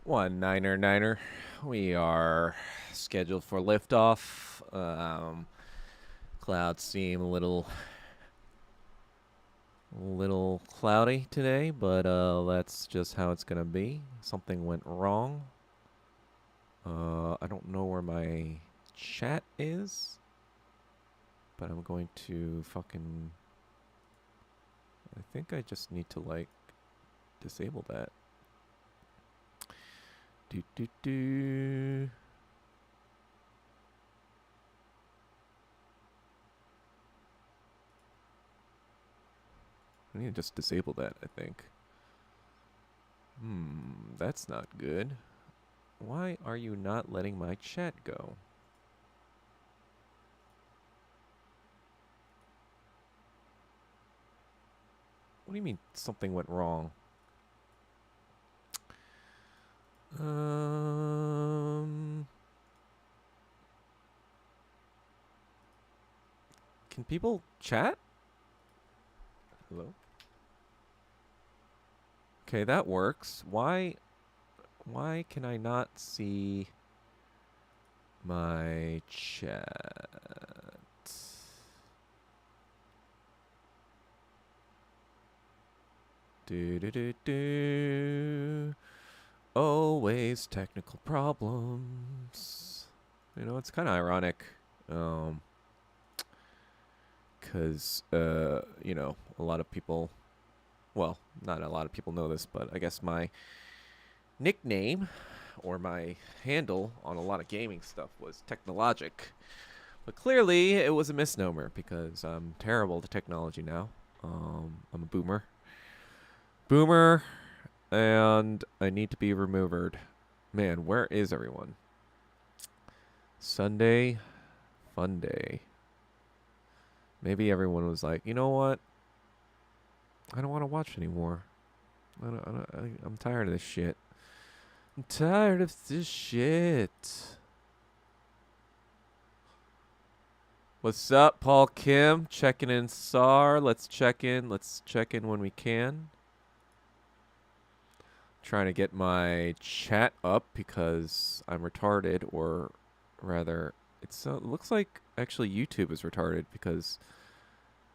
One niner niner. We are scheduled for liftoff. Clouds seem a little cloudy today, but that's just how it's gonna be. Something went wrong. I don't know where my chat is, but I'm going to fucking. I think I just need to like disable that. Do do do. I need to just disable that, I think. That's not good. Why are you not letting my chat go? What do you mean something went wrong? Can people chat? Hello? Okay, that works. Why can I not see my chat? Do do do do. Always technical problems. You know, it's kind of ironic. Because you know, a lot of people, well, not a lot of people know this, but I guess my nickname or my handle on a lot of gaming stuff was Technologic. But clearly it was a misnomer because I'm terrible at technology now. I'm a boomer. Boomer, and I need to be removed. Man, where is everyone? Sunday, fun day. Maybe everyone was like, you know what? I don't want to watch anymore. I'm tired of this shit. I'm tired of this shit. What's up, Paul Kim? Checking in, SAR. Let's check in. Let's check in when we can. Trying to get my chat up because I'm retarded, or rather, it looks like actually YouTube is retarded because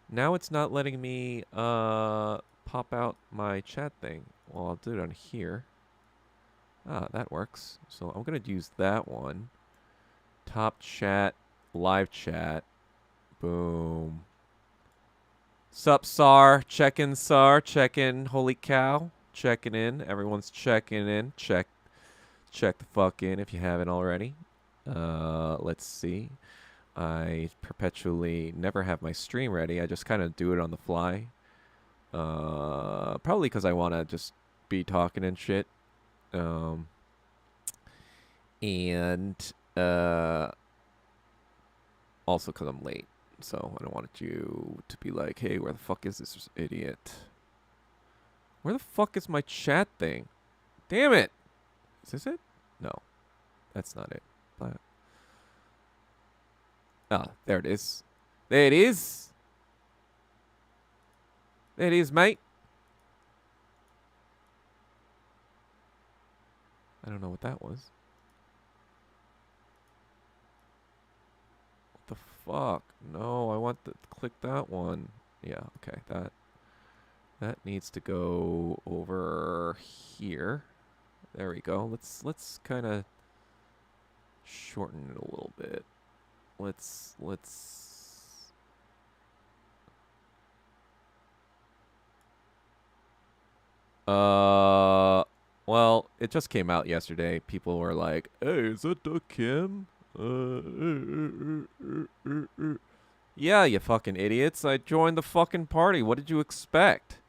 now it's not letting me pop out my chat thing. Well, I'll do it on here. Ah, that works. So I'm gonna use that one. Top chat, live chat. Boom. Sup, SAR? Check in, SAR. Check in. Holy cow. Checking in. Everyone's checking in. Check the fuck in if you haven't already. Let's see. I perpetually never have my stream ready. I just kind of do it on the fly. Probably because I want to just be talking and shit. And also because I'm late. So I don't want you to be like, hey, where the fuck is this idiot? Where the fuck is my chat thing? Damn it! Is this it? No, that's not it. But there it is. There it is. There it is, mate. I don't know what that was. What the fuck? No, I want to click that one. Yeah, okay. That needs to go over here. There we go. Let's kind of shorten it a little bit. Let's well, it just came out yesterday. People were like, "Hey, is that the Kim?" Yeah, you fucking idiots. I joined the fucking party. What did you expect?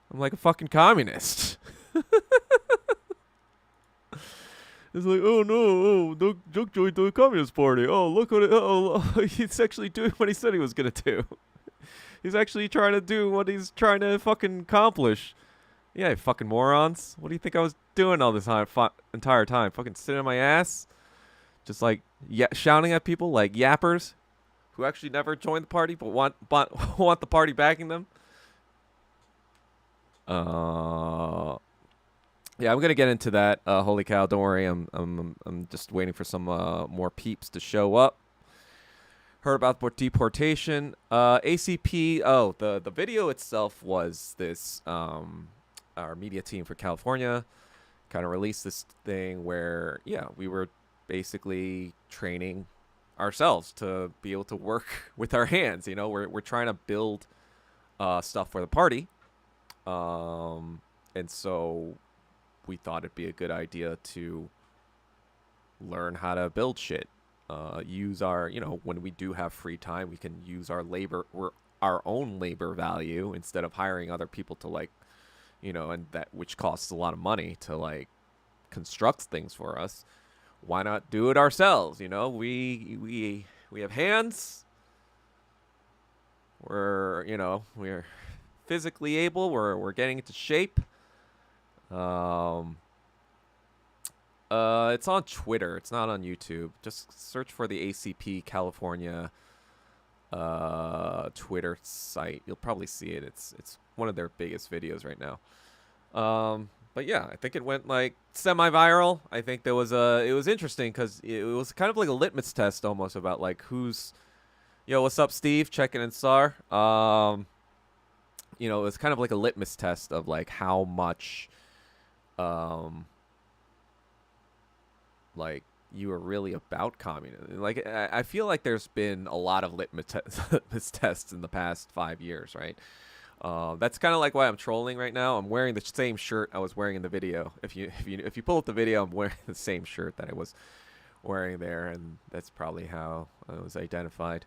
I'm like a fucking communist. It's like, oh no, oh, Doug joined the Communist Party. Oh, look what he's actually doing what he said he was gonna do. He's actually trying to do what he's trying to fucking accomplish. Yeah, you fucking morons. What do you think I was doing all this entire time? Fucking sitting on my ass? Just like shouting at people like yappers who actually never joined the party but want the party backing them? Yeah, I'm gonna get into that. Holy cow! Don't worry. I'm just waiting for some more peeps to show up. Heard about deportation. ACP. Oh, the video itself was this. Our media team for California kind of released this thing where, yeah, we were basically training ourselves to be able to work with our hands. You know, we're trying to build stuff for the party, and so we thought it'd be a good idea to learn how to build shit. Use our, you know, when we do have free time, we can use our labor, our own labor value instead of hiring other people to like, you know, and that which costs a lot of money to like construct things for us. Why not do it ourselves? You know, we have hands. We're, you know, we're physically able. We're getting into shape. Um, it's on Twitter. It's not on YouTube. Just search for the ACP California Twitter site. You'll probably see it. It's one of their biggest videos right now. But yeah, I think it went like semi-viral. I think there was it was interesting because it was kind of like a litmus test almost about like who's, yo, what's up, Steve? Checking in, Sar. You know, it was kind of like a litmus test of like how much, like you were really about communism. Like I feel like there's been a lot of litmus tests in the past 5 years, right? That's kind of like why I'm trolling right now. I'm wearing the same shirt I was wearing in the video. If you pull up the video, I'm wearing the same shirt that I was wearing there, and that's probably how I was identified.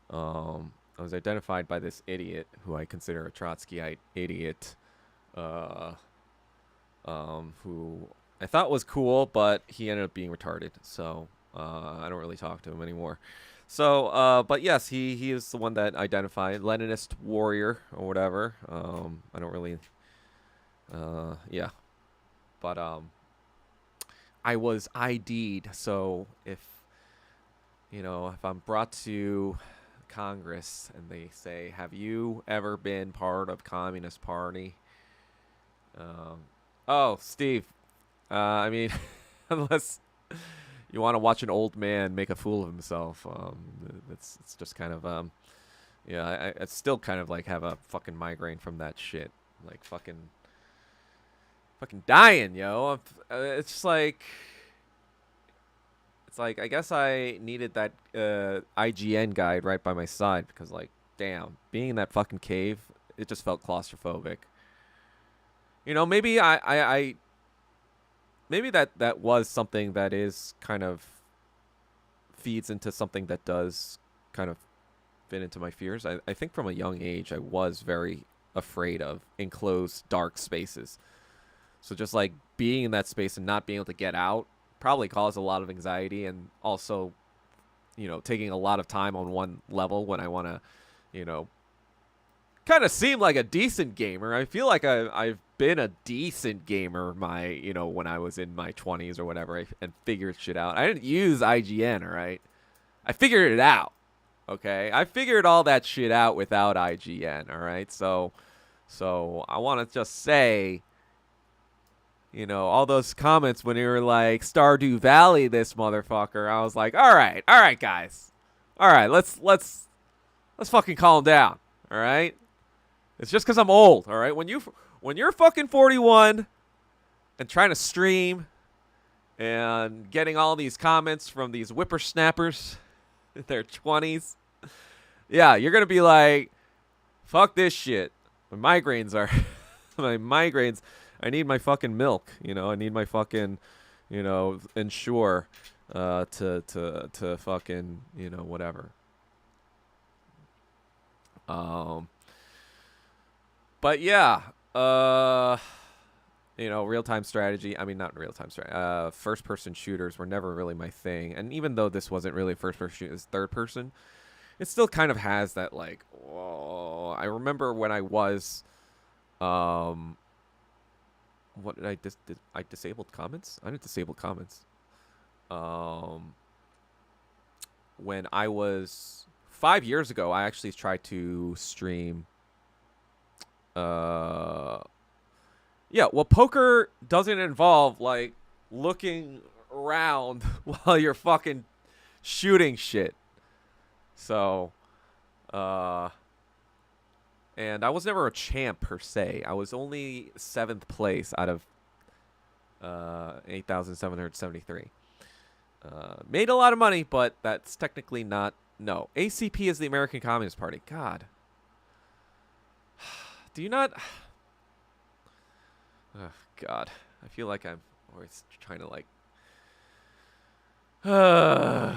I was identified by this idiot who I consider a Trotskyite idiot, uh, who I thought was cool, but he ended up being retarded. So I don't really talk to him anymore. So, but yes, he is the one that identified Leninist warrior or whatever. I don't really, yeah, but I was ID'd. So if you know, if I'm brought to Congress and they say, "Have you ever been part of Communist Party?" Um, oh, Steve. I mean, unless you want to watch an old man make a fool of himself, it's just kind of yeah. I still kind of like have a fucking migraine from that shit. Like fucking dying, yo. It's just like. It's like I guess I needed that IGN guide right by my side because like damn, being in that fucking cave, it just felt claustrophobic. You know, maybe I maybe that was something that is kind of feeds into something that does kind of fit into my fears. I think from a young age I was very afraid of enclosed dark spaces. So just like being in that space and not being able to get out probably caused a lot of anxiety, and also, you know, taking a lot of time on one level when I want to, you know, kind of seem like a decent gamer. I feel like I've been a decent gamer you know, when I was in my 20s or whatever, and figured shit out. I didn't use IGN, all right? I figured it out, okay? I figured all that shit out without IGN, all right? So I want to just say, you know, all those comments when you were like Stardew Valley, this motherfucker. I was like, all right, guys, all right, let's fucking calm down, all right. It's just because I'm old, all right. When you're fucking 41 and trying to stream and getting all these comments from these whippersnappers in their 20s, yeah, you're gonna be like, fuck this shit. My migraines are my migraines. I need my fucking milk, you know. I need my fucking, you know, Ensure, to fucking, you know, whatever. But yeah, you know, real time strategy. I mean, not real time strategy. First person shooters were never really my thing, and even though this wasn't really first person shooter, it's third person. It still kind of has that like. Whoa. I remember when I was, what did I disabled comments? I didn't disable comments. When I was 5 years ago, I actually tried to stream. Yeah, Yeah, well, poker doesn't involve, like, looking around while you're fucking shooting shit. So, and I was never a champ per se. I was only 7th place out of 8,773. Made a lot of money, but that's technically not. No, ACP is the American Communist Party. God, do you not? Oh, God, I feel like I'm always trying to like. Never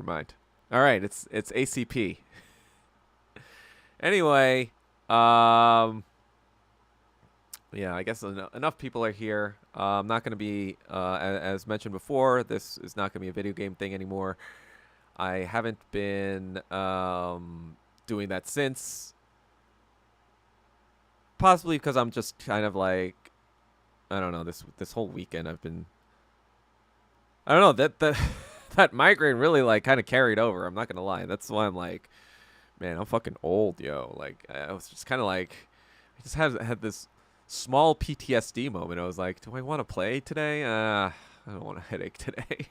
mind. All right, it's ACP. Anyway, yeah, I guess enough people are here. I'm not going to be, as mentioned before, this is not going to be a video game thing anymore. I haven't been doing that since. Possibly because I'm just kind of like, I don't know, this whole weekend I've been, I don't know, that migraine really like kind of carried over. I'm not going to lie. That's why I'm like, man, I'm fucking old, yo. Like, I was just kind of like, I just had this small PTSD moment. I was like, do I want to play today? I don't want a headache today.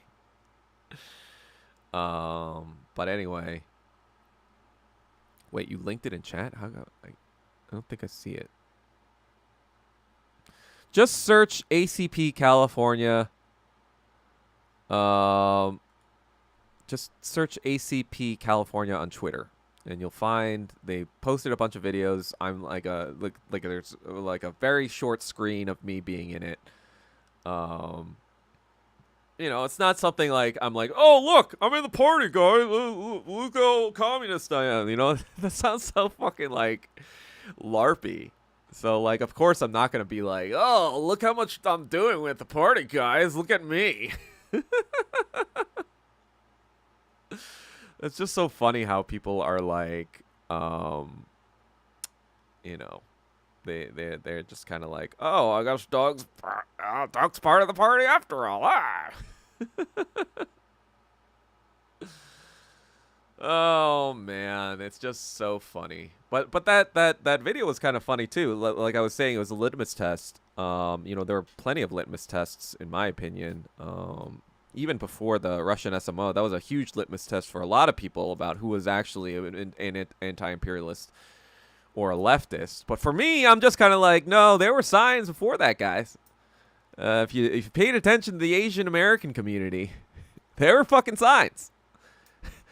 But anyway. Wait, you linked it in chat? I don't think I see it. Just search ACP California. Just search ACP California on Twitter. And you'll find they posted a bunch of videos. I'm like there's like a very short screen of me being in it. You know, it's not something like I'm like, oh look, I'm in the party, guys. Look how communist I am. You know, that sounds so fucking like LARPy. So like, of course, I'm not gonna be like, oh, look how much I'm doing with the party, guys. Look at me. It's just so funny how people are like, you know, they're just kind of like, oh, I guess dog's part of the party after all. Oh man, it's just so funny. But that video was kind of funny too. Like I was saying, it was a litmus test. You know, there were plenty of litmus tests in my opinion. Even before the Russian SMO, that was a huge litmus test for a lot of people about who was actually an anti-imperialist or a leftist. But for me, I'm just kind of like, no, there were signs before that, guys. If you paid attention to the Asian American community, there were fucking signs.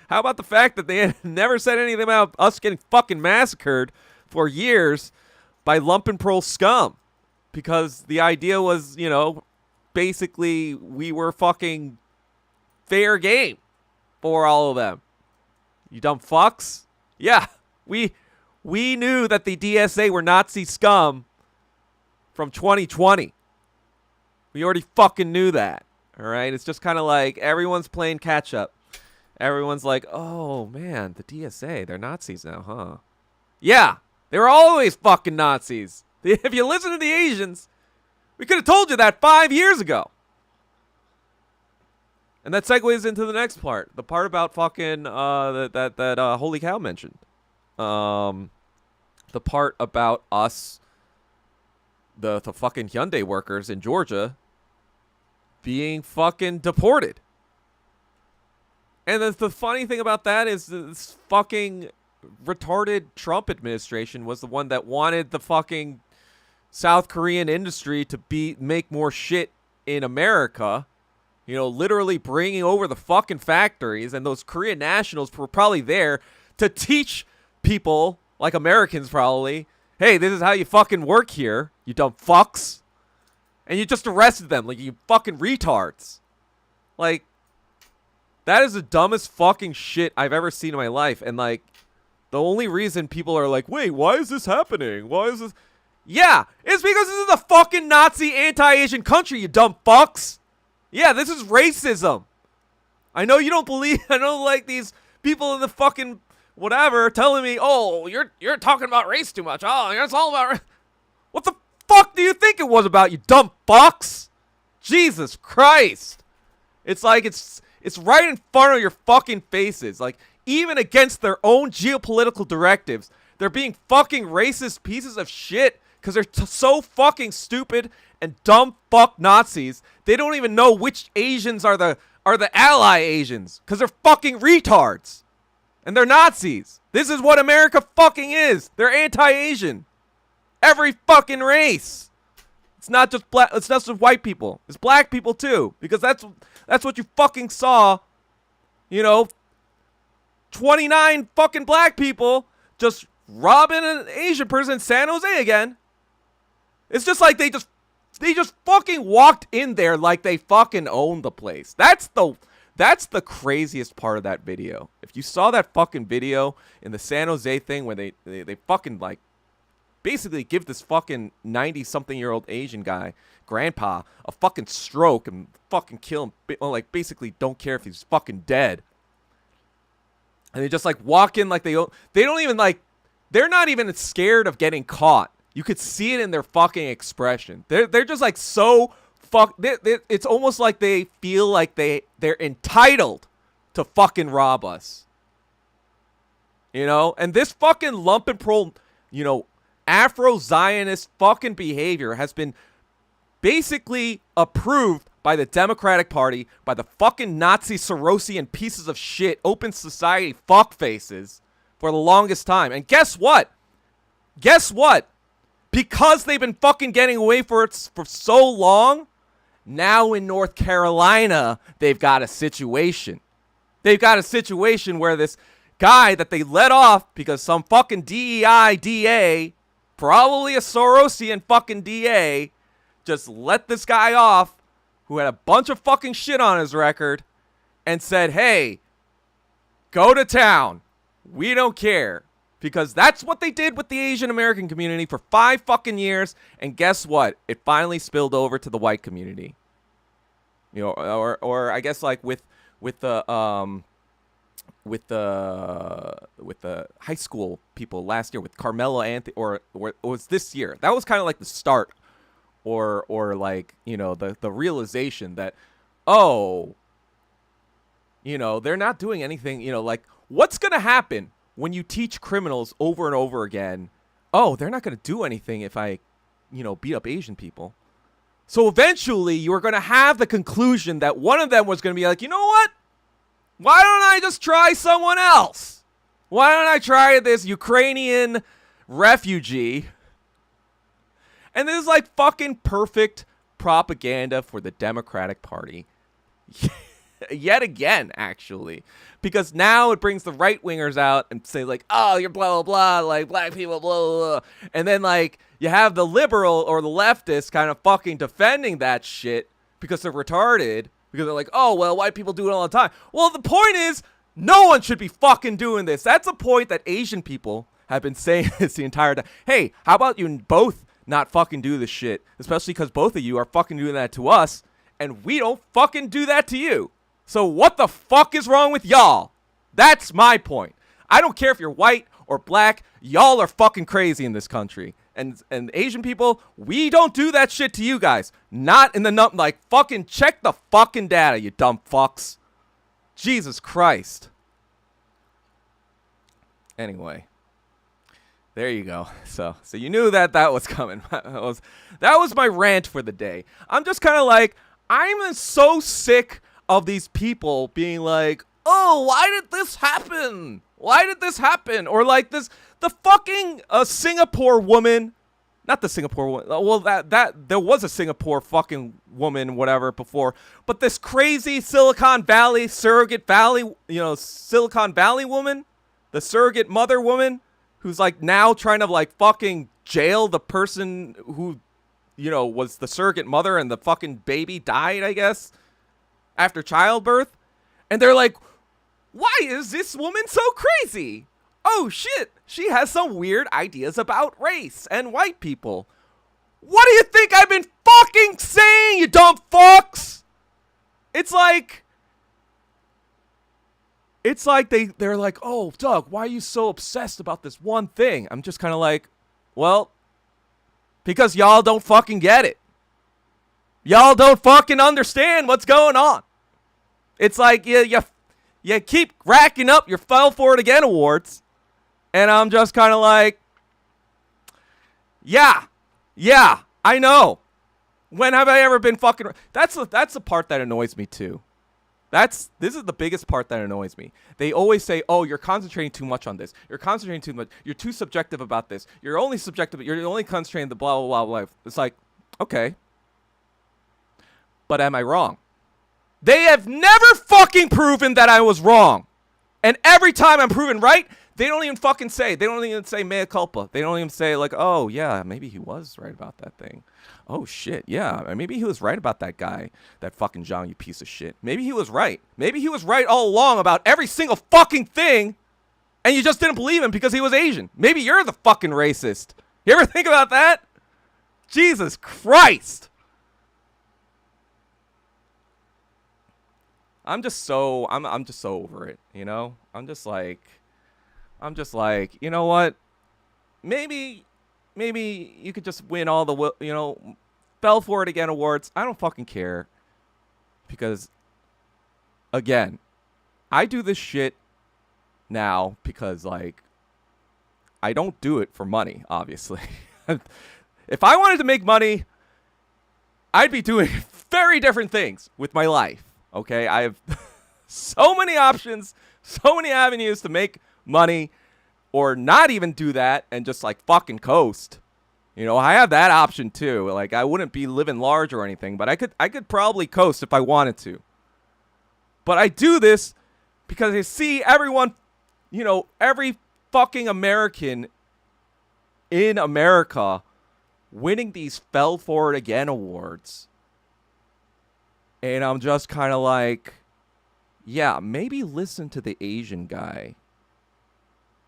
How about the fact that they had never said anything about us getting fucking massacred for years by lumpenproll scum? Because the idea was, you know, basically we were fucking fair game for all of them. You dumb fucks. Yeah, we knew that the DSA were Nazi scum from 2020. We already fucking knew that. All right, it's just kind of like everyone's playing catch up. Everyone's like, oh man, the DSA, they're Nazis now, huh? Yeah, they were always fucking Nazis. If you listen to the Asians, we could have told you that 5 years ago. And that segues into the next part. The part about fucking that Holy Cow mentioned. The part about us, the fucking Hyundai workers in Georgia being fucking deported. And the funny thing about that is this fucking retarded Trump administration was the one that wanted the fucking South Korean industry to make more shit in America. You know, literally bringing over the fucking factories, and those Korean nationals were probably there to teach people, like Americans probably, hey, this is how you fucking work here, you dumb fucks. And you just arrested them like you fucking retards. Like, that is the dumbest fucking shit I've ever seen in my life. And like, the only reason people are like, wait, why is this happening? Why is this? Yeah, it's because this is a fucking Nazi anti-Asian country, you dumb fucks. Yeah, this is racism. I know you don't believe, I don't like these people in the fucking whatever telling me, oh, you're talking about race too much. Oh, it's all about what the fuck do you think it was about, you dumb fucks? Jesus Christ. It's like it's right in front of your fucking faces. Like, even against their own geopolitical directives, They're being fucking racist pieces of shit because they're so fucking stupid and dumb fuck Nazis. They don't even know which Asians are the ally Asians because they're fucking retards. And they're Nazis. This is what America fucking is. They're anti-Asian. Every fucking race. It's not just black. It's not just white people. It's black people too. Because that's what you fucking saw. 29 fucking black people just robbing an Asian person in San Jose again. It's just like they just fucking walked in there like they fucking owned the place. That's the craziest part of that video. If you saw that fucking video in the San Jose thing where they fucking like basically give this fucking 90-something-year-old Asian guy, grandpa, a fucking stroke and fucking kill him. Well, like basically don't care if he's fucking dead. And they just like walk in like they don't even like, they're not even scared of getting caught. You could see it in their fucking expression. They're just like so it's almost like they feel like they're entitled to fucking rob us. And this fucking lumpen Afro-Zionist fucking behavior has been basically approved by the Democratic Party, by the fucking Nazi Sorosian pieces of shit, open society fuckfaces for the longest time. And guess what? Because they've been fucking getting away for it for so long, now in North Carolina, they've got a situation. They've got a situation where this guy that they let off because some fucking DEI DA, probably a Sorosian fucking DA, just let this guy off who had a bunch of fucking shit on his record and said, hey, go to town. We don't care. Because that's what they did with the Asian American community for 5 fucking years. And guess what? It finally spilled over to the white community. Or I guess like with the high school people last year with Carmelo Anthony, or it was this year. That was kind of like the start, or like the realization that they're not doing anything. Like what's gonna happen when you teach criminals over and over again, they're not gonna do anything if I beat up Asian people. So eventually you are gonna have the conclusion that one of them was gonna be like, you know what? Why don't I just try someone else? Why don't I try this Ukrainian refugee? And this is like fucking perfect propaganda for the Democratic Party. Yet again, actually. Because now it brings the right-wingers out and say like, oh, you're blah, blah, blah, like black people, blah, blah, blah. And then like you have the liberal or the leftist kind of fucking defending that shit because they're retarded. Because they're like, oh, well, white people do it all the time. Well, the point is, no one should be fucking doing this. That's a point that Asian people have been saying this the entire time. Hey, how about you both not fucking do this shit? Especially because both of you are fucking doing that to us, and we don't fucking do that to you. So what the fuck is wrong with y'all? That's my point. I don't care if you're white or black. Y'all are fucking crazy in this country. And Asian people, we don't do that shit to you guys. Not in the like fucking check the fucking data, you dumb fucks. Jesus Christ. Anyway, there you go. So you knew that was coming. that was my rant for the day. I'm just kind of like, I'm so sick of these people being like, oh, why did this happen? Why did this happen? Or like the fucking Singapore woman, not the Singapore woman. Well, that there was a Singapore fucking woman, whatever, before. But this crazy Silicon Valley Silicon Valley woman, the surrogate mother woman, who's like now trying to like fucking jail the person who, was the surrogate mother and the fucking baby died, I guess, after childbirth. And they're like, why is this woman so crazy? Oh shit, she has some weird ideas about race and white people. What do you think I've been fucking saying, you dumb fucks? It's like they're like, oh, Doug, why are you so obsessed about this one thing? I'm just kind of like, well, because y'all don't fucking get it. Y'all don't fucking understand what's going on. It's like you keep racking up your Fell For It Again awards, And I'm just kind of like, yeah, I know. When have I ever been fucking? That's the part that annoys me too. This is the biggest part that annoys me. They always say, "Oh, you're concentrating too much on this. You're concentrating too much. You're too subjective about this. You're only subjective. You're only concentrating the blah blah blah blah." It's like, okay, but am I wrong? They have never fucking proven that I was wrong, and every time I'm proven right, they don't even fucking say. They don't even say mea culpa. They don't even say like, "Oh yeah, maybe he was right about that thing." Oh shit, yeah, maybe he was right about that guy, that fucking Zhang, you piece of shit. Maybe he was right. Maybe he was right all along about every single fucking thing, and you just didn't believe him because he was Asian. Maybe you're the fucking racist. You ever think about that? Jesus Christ. I'm just so over it, you know? I'm just like, you know what? Maybe you could just win all the, you know, Fell For It Again awards. I don't fucking care. Because, again, I do this shit now because, like, I don't do it for money, obviously. If I wanted to make money, I'd be doing very different things with my life, okay? I have so many options, so many avenues to make money, or not even do that and just, like, fucking coast. You know, I have that option too. Like, I wouldn't be living large or anything, but I could probably coast if I wanted to. But I do this because I see everyone, you know, every fucking American in America winning these Fell For It Again awards. And I'm just kind of like, yeah, maybe listen to the Asian guy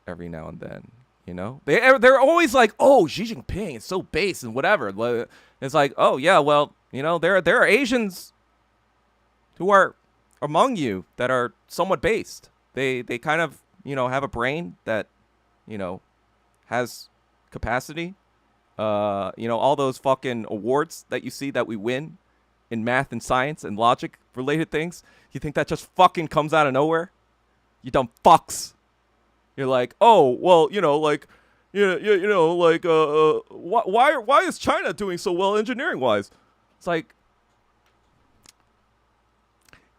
every now and then. You know, they're always like, oh, Xi Jinping is so base and whatever. It's like, oh yeah, well, you know, there are Asians who are among you that are somewhat based. They kind of, you know, have a brain that, you know, has capacity. You know, all those fucking awards that you see that we win in math and science and logic related things. You think that just fucking comes out of nowhere? You dumb fucks. You're like, oh, well, you know, like, you know, like, why is China doing so well engineering wise? It's like,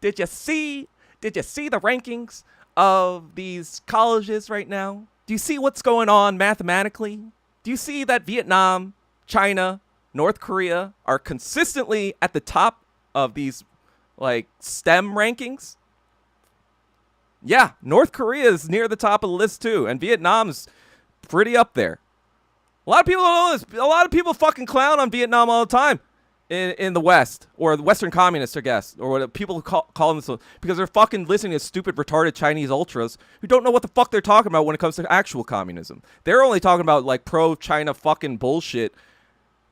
did you see the rankings of these colleges right now? Do you see what's going on mathematically? Do you see that Vietnam, China, North Korea are consistently at the top of these, like, STEM rankings? Yeah, North Korea is near the top of the list too, and Vietnam's pretty up there. A lot of people don't know this. A lot of people fucking clown on Vietnam all the time in the West, or the Western communists, I guess, or what people call them, so, because they're fucking listening to stupid, retarded Chinese ultras who don't know what the fuck they're talking about when it comes to actual communism. They're only talking about, like, pro-China fucking bullshit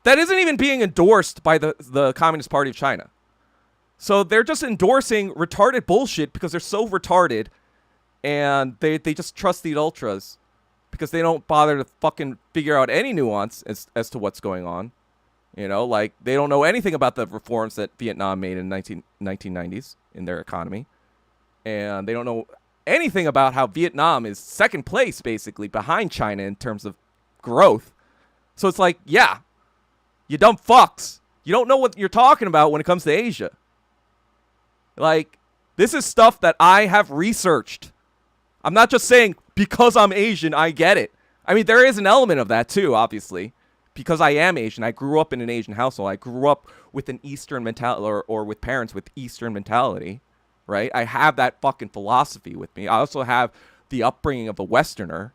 that isn't even being endorsed by the Communist Party of China. So they're just endorsing retarded bullshit because they're so retarded. And they just trust the ultras because they don't bother to fucking figure out any nuance as to what's going on. You know, like, they don't know anything about the reforms that Vietnam made in 1990s in their economy. And they don't know anything about how Vietnam is second place, basically, behind China in terms of growth. So it's like, yeah, you dumb fucks. You don't know what you're talking about when it comes to Asia. Like, this is stuff that I have researched. I'm not just saying because I'm Asian, I get it. I mean, there is an element of that too, obviously. Because I am Asian, I grew up in an Asian household. I grew up with an Eastern mentality, or with parents with Eastern mentality, right? I have that fucking philosophy with me. I also have the upbringing of a Westerner,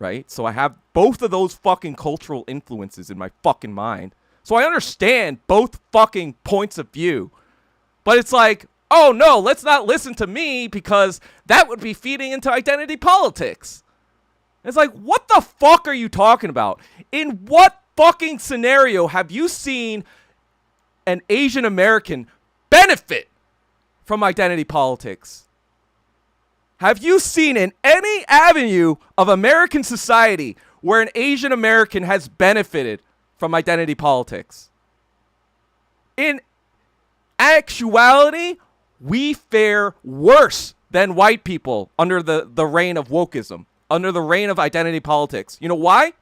right? So I have both of those fucking cultural influences in my fucking mind. So I understand both fucking points of view. But it's like, oh no, let's not listen to me because that would be feeding into identity politics. It's like, what the fuck are you talking about? In what fucking scenario have you seen an Asian American benefit from identity politics? Have you seen in any avenue of American society where an Asian American has benefited from identity politics? In actuality, we fare worse than white people under the reign of wokeism, under the reign of identity politics. You know why?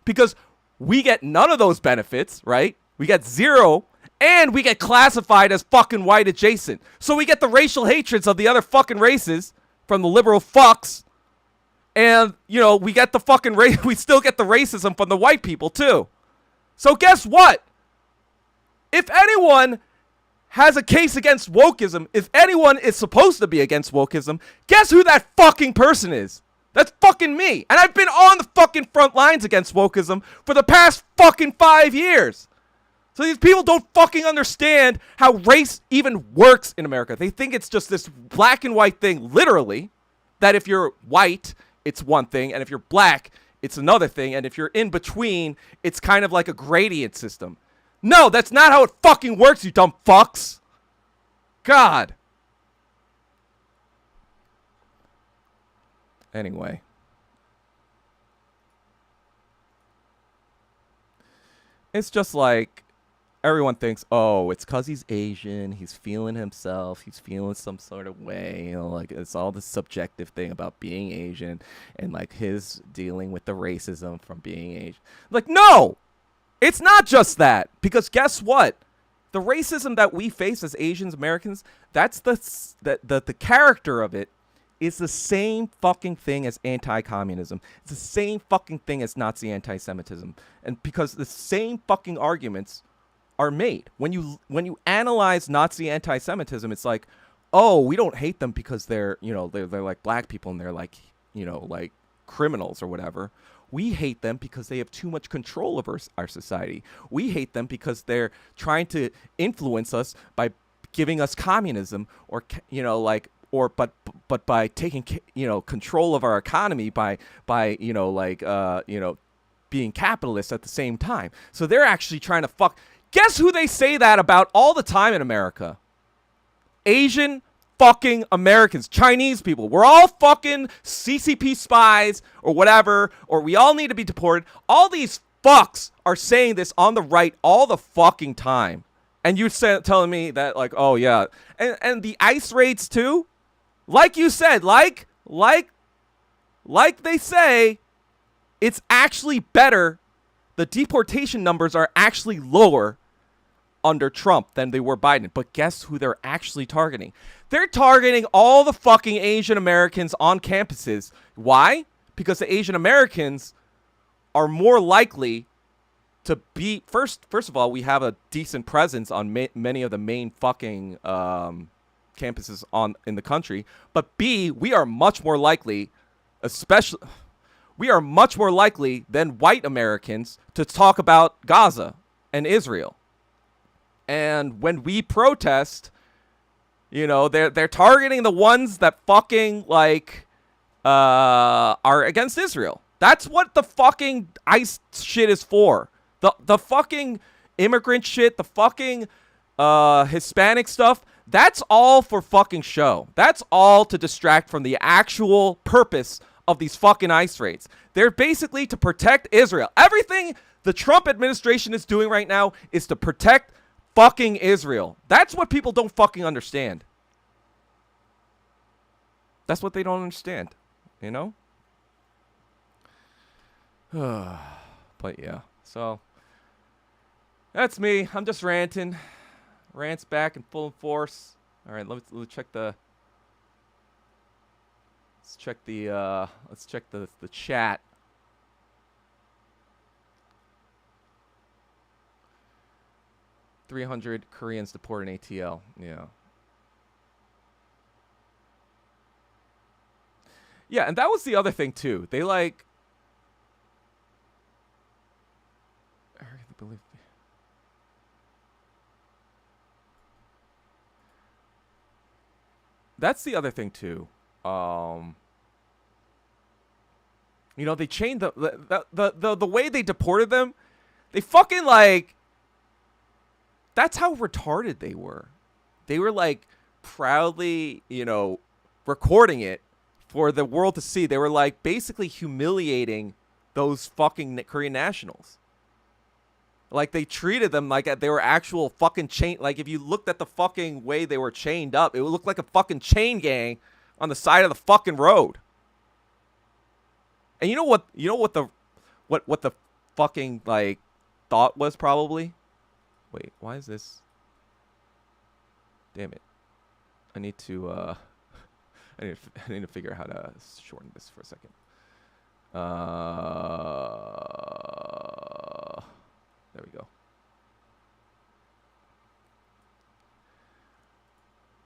Because we get none of those benefits, right? We get zero, and we get classified as fucking white adjacent. So we get the racial hatreds of the other fucking races from the liberal fucks. And, you know, we get the fucking we still get the racism from the white people, too. So guess what? If anyone has a case against wokeism, if anyone is supposed to be against wokeism, guess who that fucking person is? That's fucking me. And I've been on the fucking front lines against wokeism for the past fucking 5 years. So these people don't fucking understand how race even works in America. They think it's just this black and white thing, literally, that if you're white, it's one thing, and if you're black, it's another thing, and if you're in between, it's kind of like a gradient system. No, that's not how it fucking works, you dumb fucks. God. Anyway. It's just like everyone thinks, oh, it's because he's Asian, he's feeling himself, he's feeling some sort of way, you know, like it's all this subjective thing about being Asian and like his dealing with the racism from being Asian. Like, no, it's not just that, because guess what? The racism that we face as Asians Americans, that's the character of it is the same fucking thing as anti-communism. It's the same fucking thing as Nazi anti-Semitism. And because the same fucking arguments are made. When you analyze Nazi anti-Semitism, it's like, oh, we don't hate them because they're, you know, they're like black people and they're like, you know, like criminals or whatever. We hate them because they have too much control over our society. We hate them because they're trying to influence us by giving us communism or, you know, like, or but by taking, you know, control of our economy by you know, like you know, being capitalists at the same time. So they're actually trying to fuck. Guess who they say that about all the time in America? Asian fucking Americans, Chinese people. We're all fucking CCP spies or whatever, or we all need to be deported. All these fucks are saying this on the right all the fucking time. And you're telling me that, like, oh yeah, and the ICE raids too. Like you said, like they say, it's actually better. The deportation numbers are actually lower under Trump than they were Biden. But guess who they're actually targeting? They're targeting all the fucking Asian Americans on campuses. Why? Because the Asian Americans are more likely to be, first of all, we have a decent presence on many of the main fucking campuses in the country. But B, we are much more likely, we are much more likely than white Americans to talk about Gaza and Israel. And when we protest, you know, they're targeting the ones that fucking like are against Israel. That's what the fucking ICE shit is for. The fucking immigrant shit, the fucking Hispanic stuff, that's all for fucking show. That's all to distract from the actual purpose of these fucking ICE raids. They're basically to protect Israel. Everything the Trump administration is doing right now is to protect fucking Israel. That's what people don't fucking understand. That's what they don't understand, you know? But yeah, so that's me. I'm just ranting. Rants back in full force. All right, let's check the let's check the chat. "300 Koreans deported in ATL." Yeah. Yeah, and that was the other thing too. They like, I believe. That's the other thing too. You know, they changed the way they deported them. They fucking like. That's how retarded they were. They were like proudly, you know, recording it for the world to see. They were like basically humiliating those fucking Korean nationals. Like they treated them like they were actual fucking chain. Like if you looked at the fucking way they were chained up, it would look like a fucking chain gang on the side of the fucking road. And you know what? You know what the fucking like thought was probably. Wait, why is this? Damn it! I need to I need to figure out how to shorten this for a second. There we go.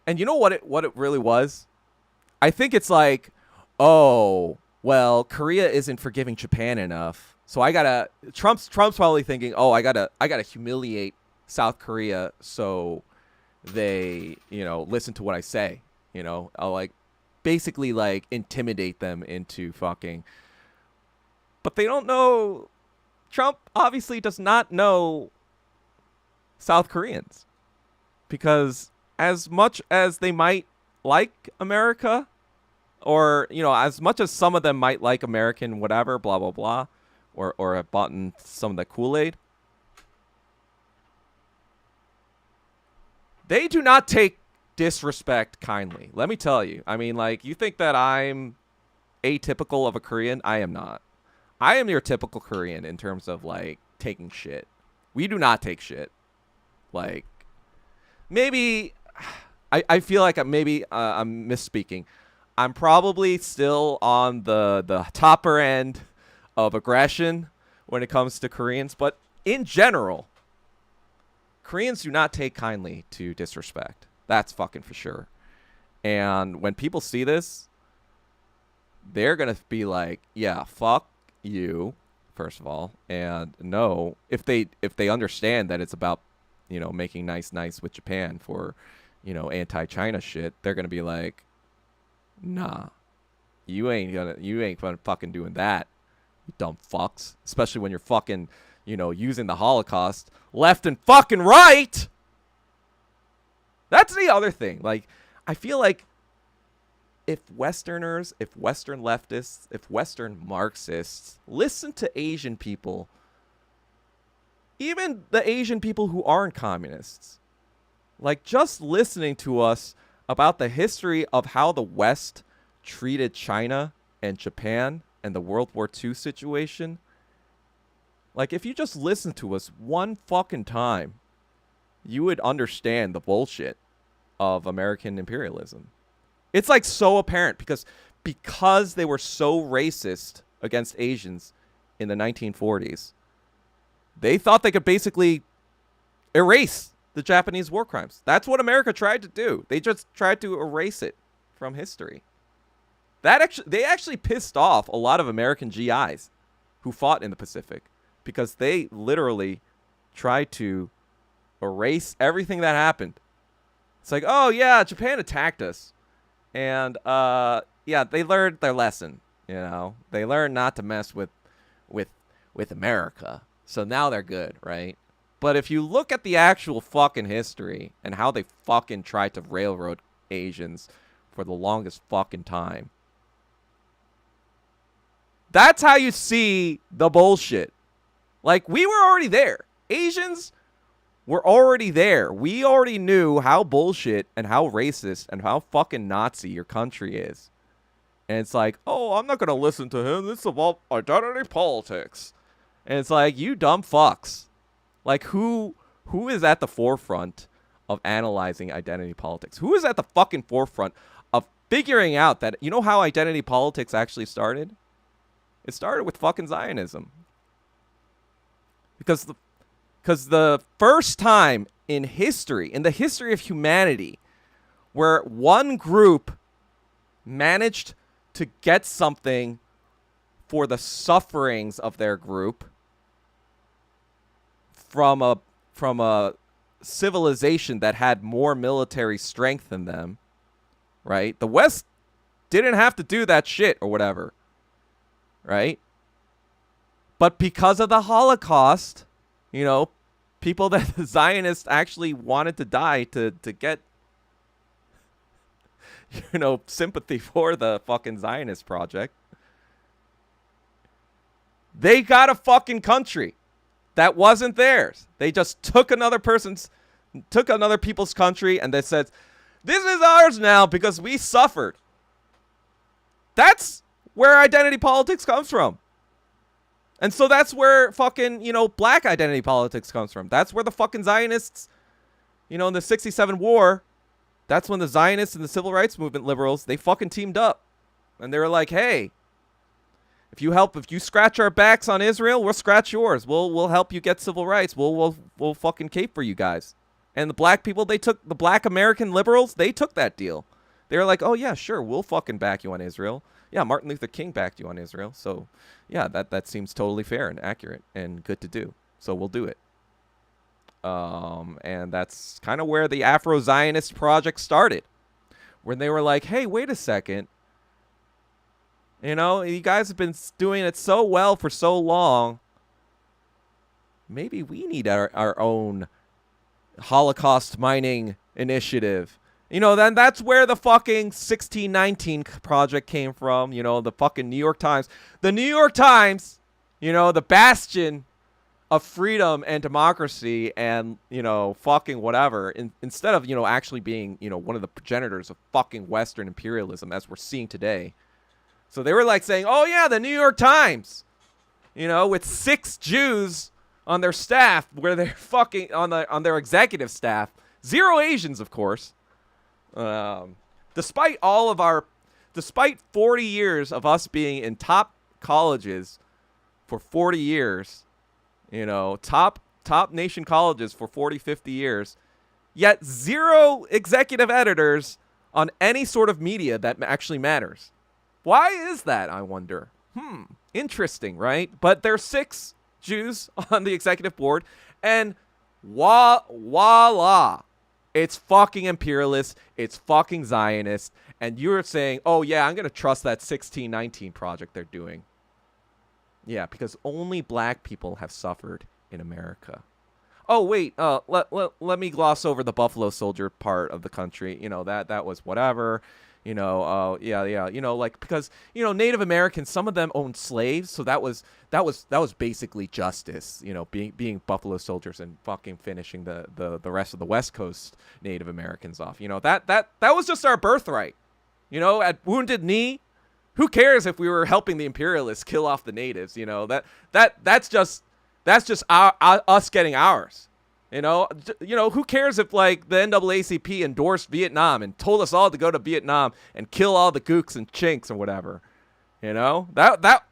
And you know what it really was? I think it's like, oh, well, Korea isn't forgiving Japan enough. So I gotta Trump's probably thinking, oh, I gotta humiliate South Korea so they, listen to what I say. I'll like basically like intimidate them into fucking. But they don't know. Trump obviously does not know South Koreans, because as much as they might like America, or as much as some of them might like American whatever, blah blah blah, or have bought in some of the Kool-Aid, they do not take disrespect kindly. Let me tell you. I mean, like, you think that I'm atypical of a Korean? I am not. I am your typical Korean in terms of like taking shit. We do not take shit. Like, maybe I feel like I'm misspeaking. I'm probably still on the topper end of aggression when it comes to Koreans, but in general, Koreans do not take kindly to disrespect. That's fucking for sure. And when people see this, they're going to be like, yeah, fuck you, first of all. And no, if they understand that it's about, making nice with Japan for, anti-China shit, they're going to be like, nah, you ain't gonna fucking doing that, you dumb fucks. Especially when you're fucking, using the Holocaust left and fucking right. That's the other thing. Like, I feel like if Westerners, if Western leftists, if Western Marxists listen to Asian people, even the Asian people who aren't communists, like, just listening to us about the history of how the West treated China and Japan and the World War II situation, like, if you just listen to us one fucking time, you would understand the bullshit of American imperialism. It's like so apparent because they were so racist against Asians in the 1940s. They thought they could basically erase the Japanese war crimes. That's what America tried to do. They just tried to erase it from history. They actually pissed off a lot of American GIs who fought in the Pacific, because they literally tried to erase everything that happened. It's like, oh yeah, Japan attacked us. And yeah, they learned their lesson, They learned not to mess with America. So now they're good, right? But if you look at the actual fucking history and how they fucking tried to railroad Asians for the longest fucking time, that's how you see the bullshit. Like, we were already there. Asians were already there. We already knew how bullshit and how racist and how fucking Nazi your country is. And it's like, oh, I'm not going to listen to him. This is about identity politics. And it's like, you dumb fucks. Like, who is at the forefront of analyzing identity politics? Who is at the fucking forefront of figuring out that, how identity politics actually started? It started with fucking Zionism. Because the first time in the history of humanity, where one group managed to get something for the sufferings of their group from a civilization that had more military strength than them, right? The West didn't have to do that shit or whatever, right? But because of the Holocaust, people that the Zionists actually wanted to die to get, sympathy for the fucking Zionist project, they got a fucking country that wasn't theirs. They just took another people's country, and they said, this is ours now because we suffered. That's where identity politics comes from. And so that's where fucking, black identity politics comes from. That's where the fucking Zionists, in the 67 war, that's when the Zionists and the civil rights movement liberals, they fucking teamed up. And they were like, hey, if you scratch our backs on Israel, we'll scratch yours. We'll help you get civil rights. We'll fucking cape for you guys. And the black people, the black American liberals, they took that deal. They were like, oh yeah, sure, we'll fucking back you on Israel. Yeah, Martin Luther King backed you on Israel. So yeah, that seems totally fair and accurate and good to do. So we'll do it. And that's kind of where the Afro-Zionist project started. When they were like, hey, wait a second. You guys have been doing it so well for so long. Maybe we need our own Holocaust mining initiative. Then that's where the fucking 1619 project came from. The fucking New York Times. The New York Times, the bastion of freedom and democracy and, fucking whatever. Instead of, actually being, one of the progenitors of fucking Western imperialism as we're seeing today. So they were like saying, oh yeah, the New York Times, with 6 Jews on their staff, where they're fucking on their executive staff, 0 Asians, of course. Despite 40 years of us being in top colleges for 40 years, top nation colleges for 40, 50 years, yet 0 executive editors on any sort of media that actually matters. Why is that, I wonder? Interesting, right? But there's 6 Jews on the executive board, and voila. It's fucking imperialist. It's fucking Zionist. And you're saying, oh, yeah, I'm going to trust that 1619 project they're doing. Yeah, because only black people have suffered in America. Oh, wait, let me gloss over the Buffalo Soldier part of the country. That was whatever. Because Native Americans, some of them owned slaves, so that was basically justice, being Buffalo Soldiers and fucking finishing the rest of the West Coast Native Americans off. That was just our birthright. At Wounded Knee, who cares if we were helping the imperialists kill off the natives? That's just us getting ours. Who cares if like the NAACP endorsed Vietnam and told us all to go to Vietnam and kill all the gooks and chinks or whatever. That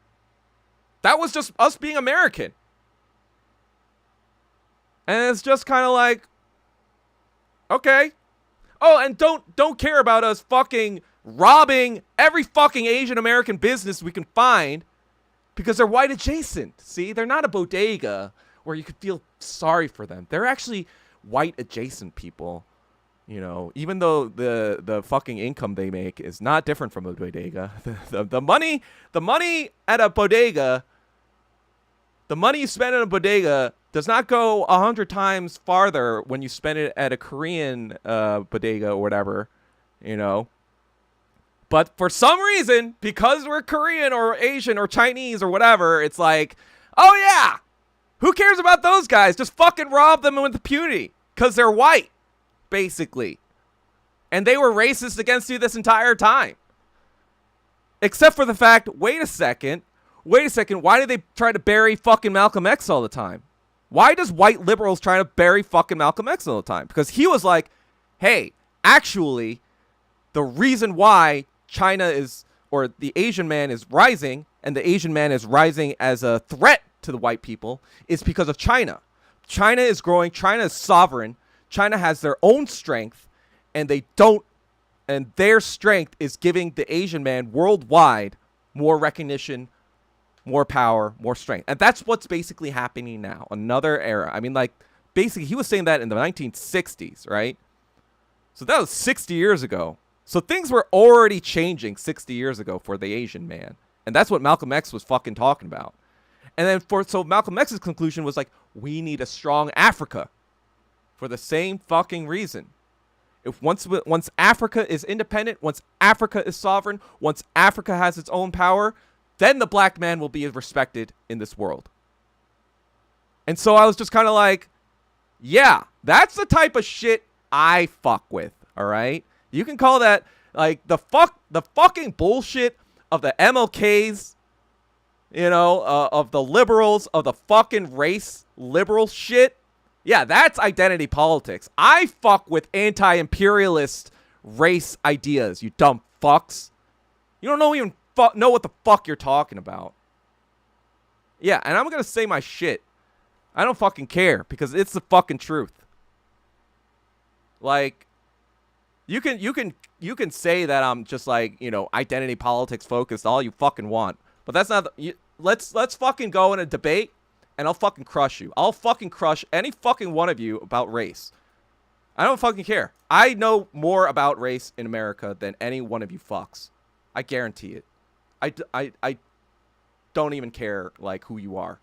was just us being American. And it's just kind of like, okay. Oh, and don't care about us fucking robbing every fucking Asian American business we can find because they're white adjacent. See, they're not a bodega where you could feel sorry for them. They're actually white adjacent people, even though the fucking income they make is not different from a bodega. The money at a bodega, the money you spend at a bodega does not go 100 times farther when you spend it at a Korean bodega or whatever, But for some reason, because we're Korean or Asian or Chinese or whatever, it's like, oh yeah, who cares about those guys? Just fucking rob them with impunity because they're white, basically. And they were racist against you this entire time. Except for the fact, wait a second, why do they try to bury fucking Malcolm X all the time? Why does white liberals try to bury fucking Malcolm X all the time? Because he was like, hey, actually, the reason why China is, or the Asian man is rising, and the Asian man is rising as a threat to the white people, is because of China. China is growing. China is sovereign. China has their own strength, and their strength is giving the Asian man worldwide more recognition, more power, more strength. And that's what's basically happening now. Another era. I mean, like, basically, he was saying that in the 1960s, right? So that was 60 years ago. So things were already changing 60 years ago for the Asian man. And that's what Malcolm X was fucking talking about. And then so Malcolm X's conclusion was like, we need a strong Africa for the same fucking reason. If once Africa is independent, once Africa is sovereign, once Africa has its own power, then the black man will be respected in this world. And so I was just kind of like, yeah, that's the type of shit I fuck with, all right? You can call that like the fucking bullshit of the MLKs, of the liberals, of the fucking race liberal shit. Yeah, that's identity politics. I fuck with anti-imperialist race ideas, you dumb fucks. You don't even know what the fuck you're talking about. Yeah, and I'm going to say my shit. I don't fucking care because it's the fucking truth. Like, you can say that I'm just like, identity politics focused all you fucking want. But that's not let's fucking go in a debate and I'll fucking crush you. I'll fucking crush any fucking one of you about race. I don't fucking care. I know more about race in America than any one of you fucks. I guarantee it. I don't even care, like, who you are.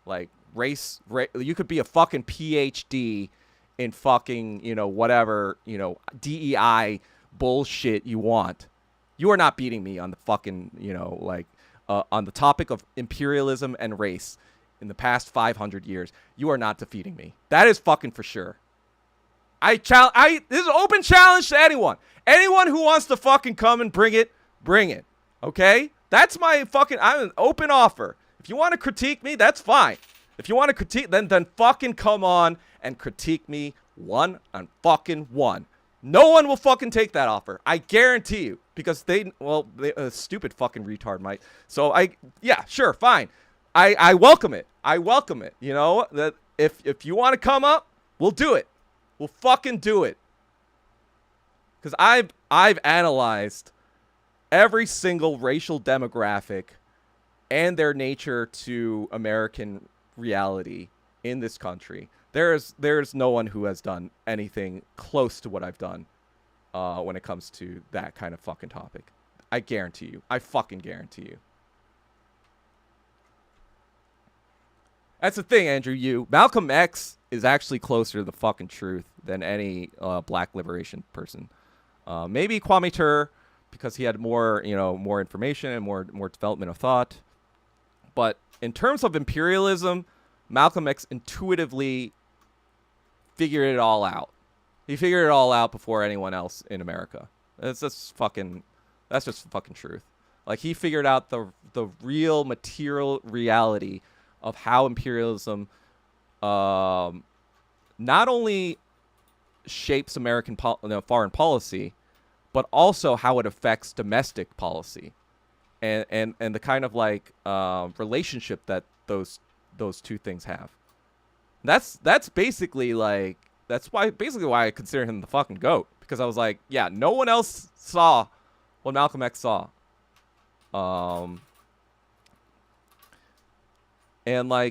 Like, race, you could be a fucking PhD in fucking, whatever, DEI bullshit you want. You are not beating me on the fucking, on the topic of imperialism and race in the past 500 years. You are not defeating me. That is fucking for sure. This is an open challenge to anyone. Anyone who wants to fucking come and bring it, bring it. Okay? That's my fucking, I'm an open offer. If you want to critique me, that's fine. If you want to critique, then fucking come on and critique me one on fucking one. No one will fucking take that offer. I guarantee you. Because they stupid fucking retard might. So yeah, sure, fine. I welcome it. I welcome it. That if you want to come up, we'll do it. We'll fucking do it. Because I've analyzed every single racial demographic and their nature to American reality in this country. There's no one who has done anything close to what I've done when it comes to that kind of fucking topic. I guarantee you. I fucking guarantee you. That's the thing, Andrew. Malcolm X is actually closer to the fucking truth than any black liberation person. Maybe Kwame Ture, because he had more information and more development of thought. But in terms of imperialism, Malcolm X intuitively figured it all out. He figured it all out before anyone else in America. That's just fucking truth. Like, he figured out the real material reality of how imperialism not only shapes American foreign policy, but also how it affects domestic policy, and the kind of like relationship that those two things have. That's basically like why I consider him the fucking GOAT, because I was like, yeah, no one else saw what Malcolm X saw. And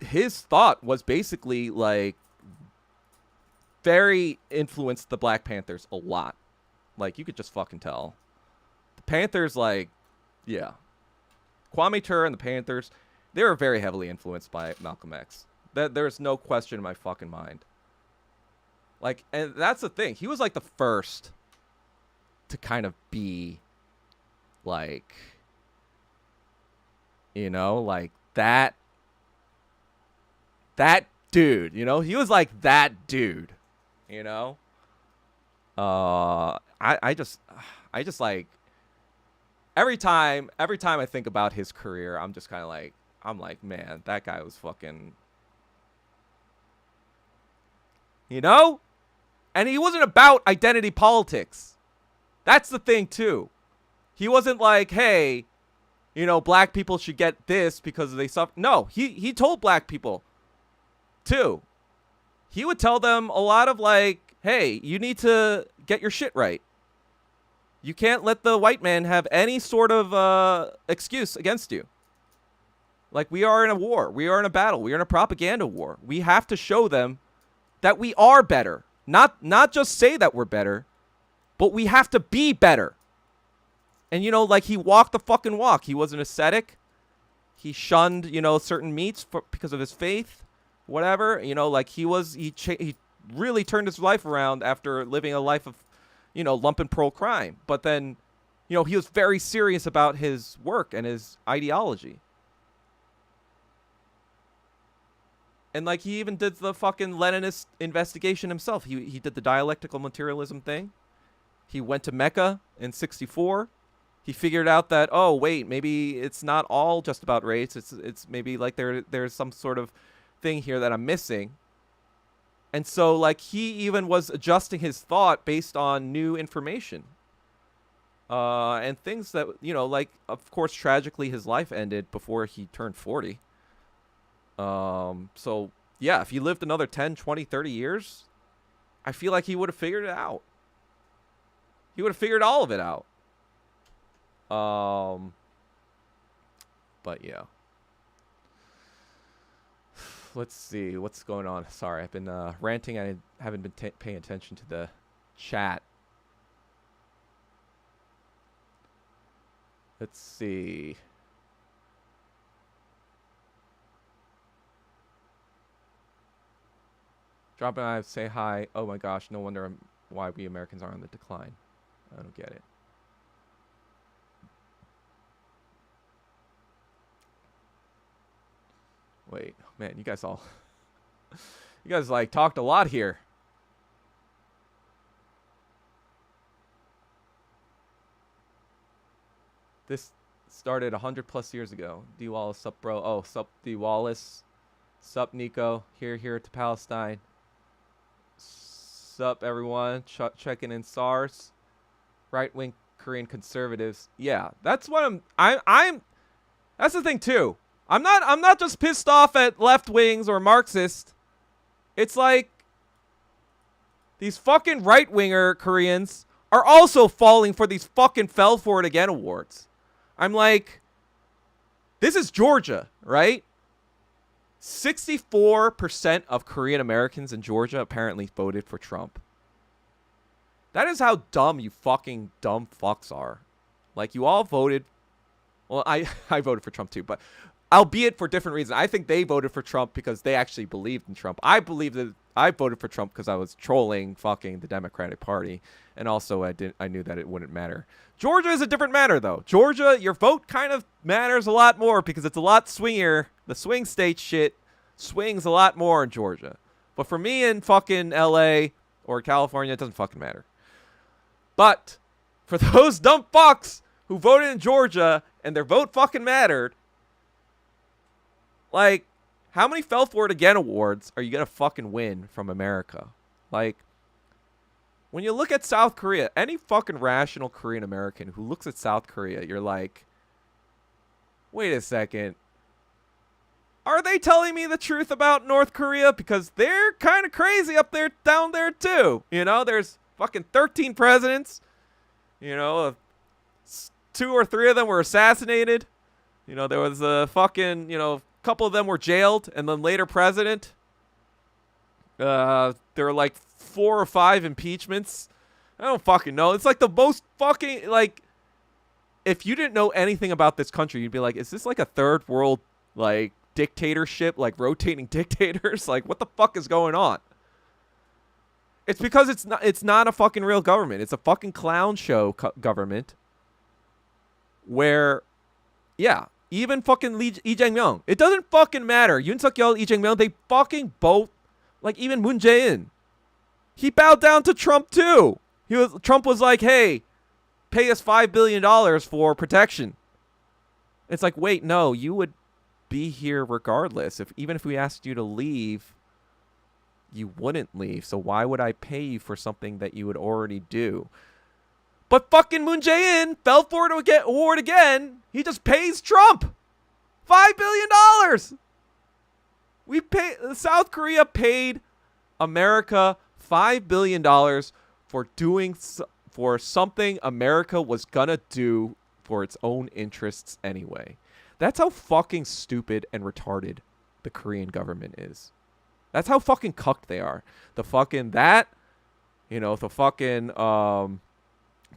his thought was basically like very influenced the Black Panthers a lot. Like, you could just fucking tell. The Panthers, like, yeah. Kwame Ture and the Panthers, they were very heavily influenced by Malcolm X. There's no question in my fucking mind. Like, and that's the thing. He was like the first to kind of be like, like that dude, he was like that dude, I just like, every time I think about his career, I'm just kind of like, man, that guy was fucking, and he wasn't about identity politics. That's the thing too. He wasn't like, hey, black people should get this because they suffer. No, he told black people too. He would tell them a lot of like, hey, you need to get your shit right. You can't let the white man have any sort of excuse against you. Like, we are in a war. We are in a battle. We are in a propaganda war. We have to show them that we are better. Not just say that we're better, but we have to be better. And, like, he walked the fucking walk. He was an ascetic. He shunned, certain meats because of his faith, whatever. Like, he really turned his life around after living a life of, lumpen pro-crime. But then, he was very serious about his work and his ideology. And, like, he even did the fucking Leninist investigation himself. He did the dialectical materialism thing. He went to Mecca in 64. He figured out that, oh, wait, maybe it's not all just about race. It's maybe like there's some sort of thing here that I'm missing. And so, like, he even was adjusting his thought based on new information. And things that, you know, like, of course, tragically, his life ended before he turned 40. So, yeah, if he lived another 10, 20, 30 years, I feel like he would have figured it out. He would have figured all of it out. But, yeah. Let's see what's going on. Sorry, I've been ranting. I haven't been paying attention to the chat. Let's see. Drop and I say hi. Oh my gosh, no wonder why we Americans are on the decline. I don't get it. Wait, man, you guys all... you guys, like, talked a lot here. This started 100+ years ago. D Wallace, sup, bro? Oh, sup, D Wallace. Sup, Nico. Here to Palestine. Sup, everyone. Checking in SARS. Right-wing Korean conservatives. Yeah, that's what I'm... That's the thing, too. I'm not just pissed off at left wings or Marxists. It's like these fucking right-winger Koreans are also falling for these fucking fell for it again awards. I'm like, this is Georgia, right? 64% of Korean Americans in Georgia apparently voted for Trump. That is how dumb you fucking dumb fucks are. Like, you all voted. Well, I voted for Trump too, but albeit for different reasons. I think they voted for Trump because they actually believed in Trump. I believe that I voted for Trump because I was trolling fucking the Democratic Party, and also I knew that it wouldn't matter. Georgia is a different matter, though. Georgia, your vote kind of matters a lot more because it's a lot swingier. The swing state shit swings a lot more in Georgia. But for me in fucking LA or California, it doesn't fucking matter. But for those dumb fucks who voted in Georgia and their vote fucking mattered, like, how many fell for it again awards are you going to fucking win from America? Like, when you look at South Korea, any fucking rational Korean American who looks at South Korea, you're like, wait a second. Are they telling me the truth about North Korea? Because they're kind of crazy up there, down there too. You know, there's fucking 13 presidents. You know, 2 or 3 of them were assassinated. You know, there was a fucking, you know, couple of them were jailed, and then later president. There were like 4 or 5 impeachments. I don't fucking know. It's like the most fucking, like, if you didn't know anything about this country, you'd be like, is this like a third world, like, dictatorship, like rotating dictators? Like, what the fuck is going on? It's because it's not a fucking real government. It's a fucking clown show government where, yeah, even fucking Lee Jae-myung. It doesn't fucking matter. Yoon Suk-yeol, Lee Jae-myung, they fucking both, like even Moon Jae-in. He bowed down to Trump too. Trump was like, hey, pay us $5 billion for protection. It's like, wait, no, you would be here regardless. Even if we asked you to leave, you wouldn't leave. So why would I pay you for something that you would already do? But fucking Moon Jae-in fell for it to get award again. He just pays Trump $5 billion. South Korea paid America $5 billion for something America was gonna do for its own interests anyway. That's how fucking stupid and retarded the Korean government is. That's how fucking cucked they are. The fucking the fucking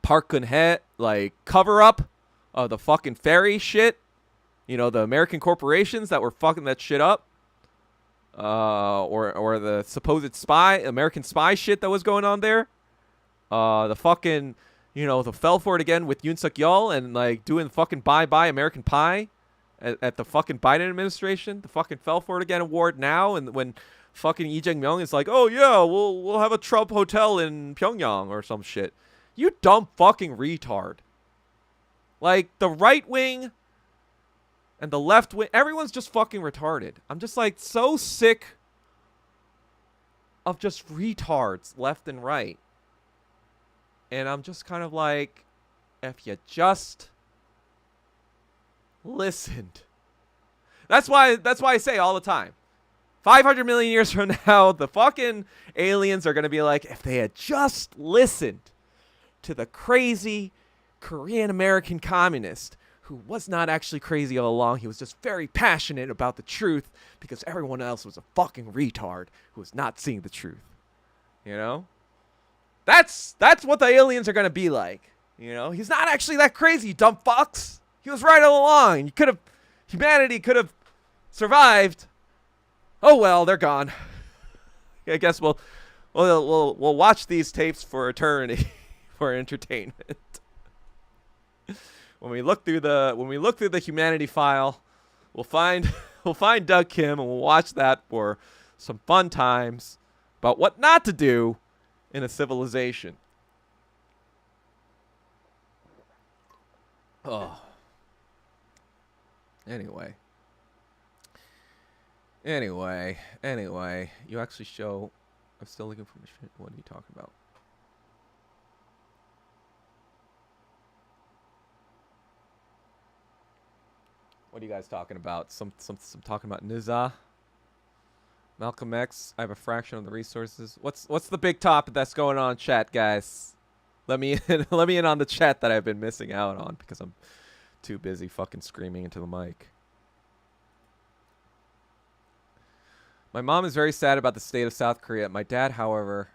Park Geun-hye, like, cover up of the fucking ferry shit. You know, the American corporations that were fucking that shit up. Or the supposed American spy shit that was going on there. The fucking, you know, the fell for it again with Yoon Suk-yeol and, like, doing fucking bye-bye American Pie at the fucking Biden administration. The fucking fell for it again award now, and when fucking Lee Jae-myung is like, oh yeah, we'll have a Trump hotel in Pyongyang or some shit. You dumb fucking retard. Like, the right wing and the left wing, everyone's just fucking retarded. I'm just like so sick of just retards left and right. And I'm just kind of like, if you just listened. That's why I say all the time. 500 million years from now, the fucking aliens are going to be like, if they had just listened to the crazy Korean American communist who was not actually crazy all along. He was just very passionate about the truth because everyone else was a fucking retard who was not seeing the truth. You know? That's what the aliens are going to be like. You know? He's not actually that crazy, you dumb fucks. He was right all along. Humanity could have survived. Oh well, they're gone. I guess we'll watch these tapes for eternity for entertainment. When we look through the humanity file, we'll find Doug Kim and we'll watch that for some fun times about what not to do in a civilization. Oh. Anyway, you actually show. I'm still looking for my shit. What are you talking about? What are you guys talking about? Some talking about Nizza, Malcolm X. I have a fraction of the resources. What's the big topic that's going on, chat, guys? Let me in on the chat that I've been missing out on because I'm too busy fucking screaming into the mic. My mom is very sad about the state of South Korea. My dad, however,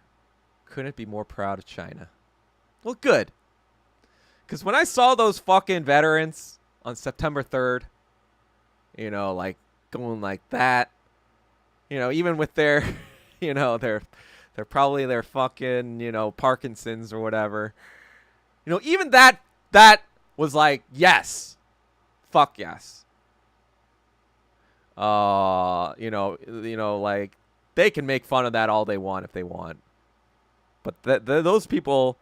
couldn't be more proud of China. Well, good. Because when I saw those fucking veterans on September 3rd, you know, like going like that, you know, even with their, you know, they're probably their fucking, you know, Parkinson's or whatever. You know, even that was like, yes. Fuck yes. You know, like they can make fun of that all they want if they want. But those people,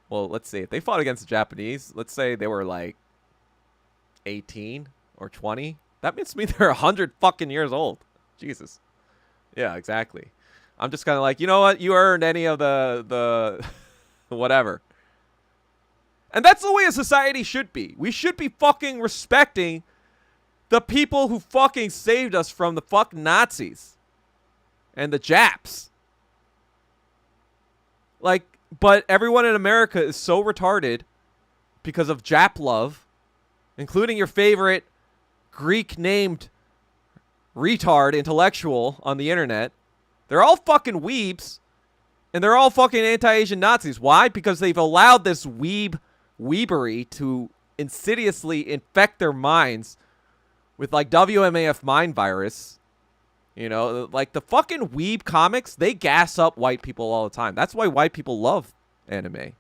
well, let's see. If they fought against the Japanese, let's say they were like 18 or 20, that means to me they're 100 fucking years old. Jesus. Yeah, exactly. I'm just kind of like, you know what? You earned any of the whatever. And that's the way a society should be. We should be fucking respecting the people who fucking saved us from the fucking Nazis and the Japs. Like, but everyone in America is so retarded because of Jap love, including your favorite Greek-named retard intellectual on the internet. They're all fucking weebs, and they're all fucking anti-Asian Nazis. Why? Because they've allowed this weebery to insidiously infect their minds with like WMAF mind virus. You know, like the fucking weeb comics, they gas up white people all the time. That's why white people love anime.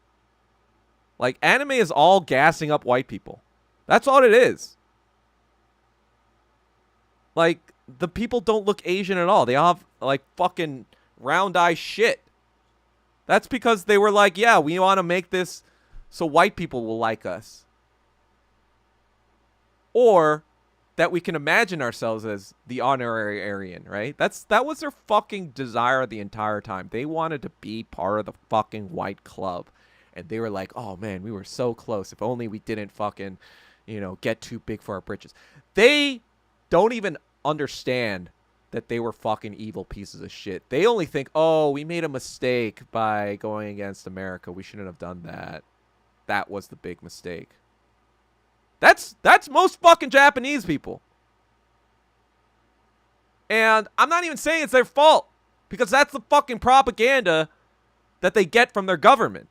Like, anime is all gassing up white people. That's all it is. Like, the people don't look Asian at all. They all have, like, fucking round eye shit. That's because they were like, yeah, we want to make this so white people will like us. Or that we can imagine ourselves as the honorary Aryan, right? That was their fucking desire the entire time. They wanted to be part of the fucking white club. And they were like, oh man, we were so close. If only we didn't fucking, you know, get too big for our britches. They don't even understand that they were fucking evil pieces of shit. They only think, oh, we made a mistake by going against America. We shouldn't have done that. That was the big mistake. That's most fucking Japanese people. And I'm not even saying it's their fault, because that's the fucking propaganda that they get from their government.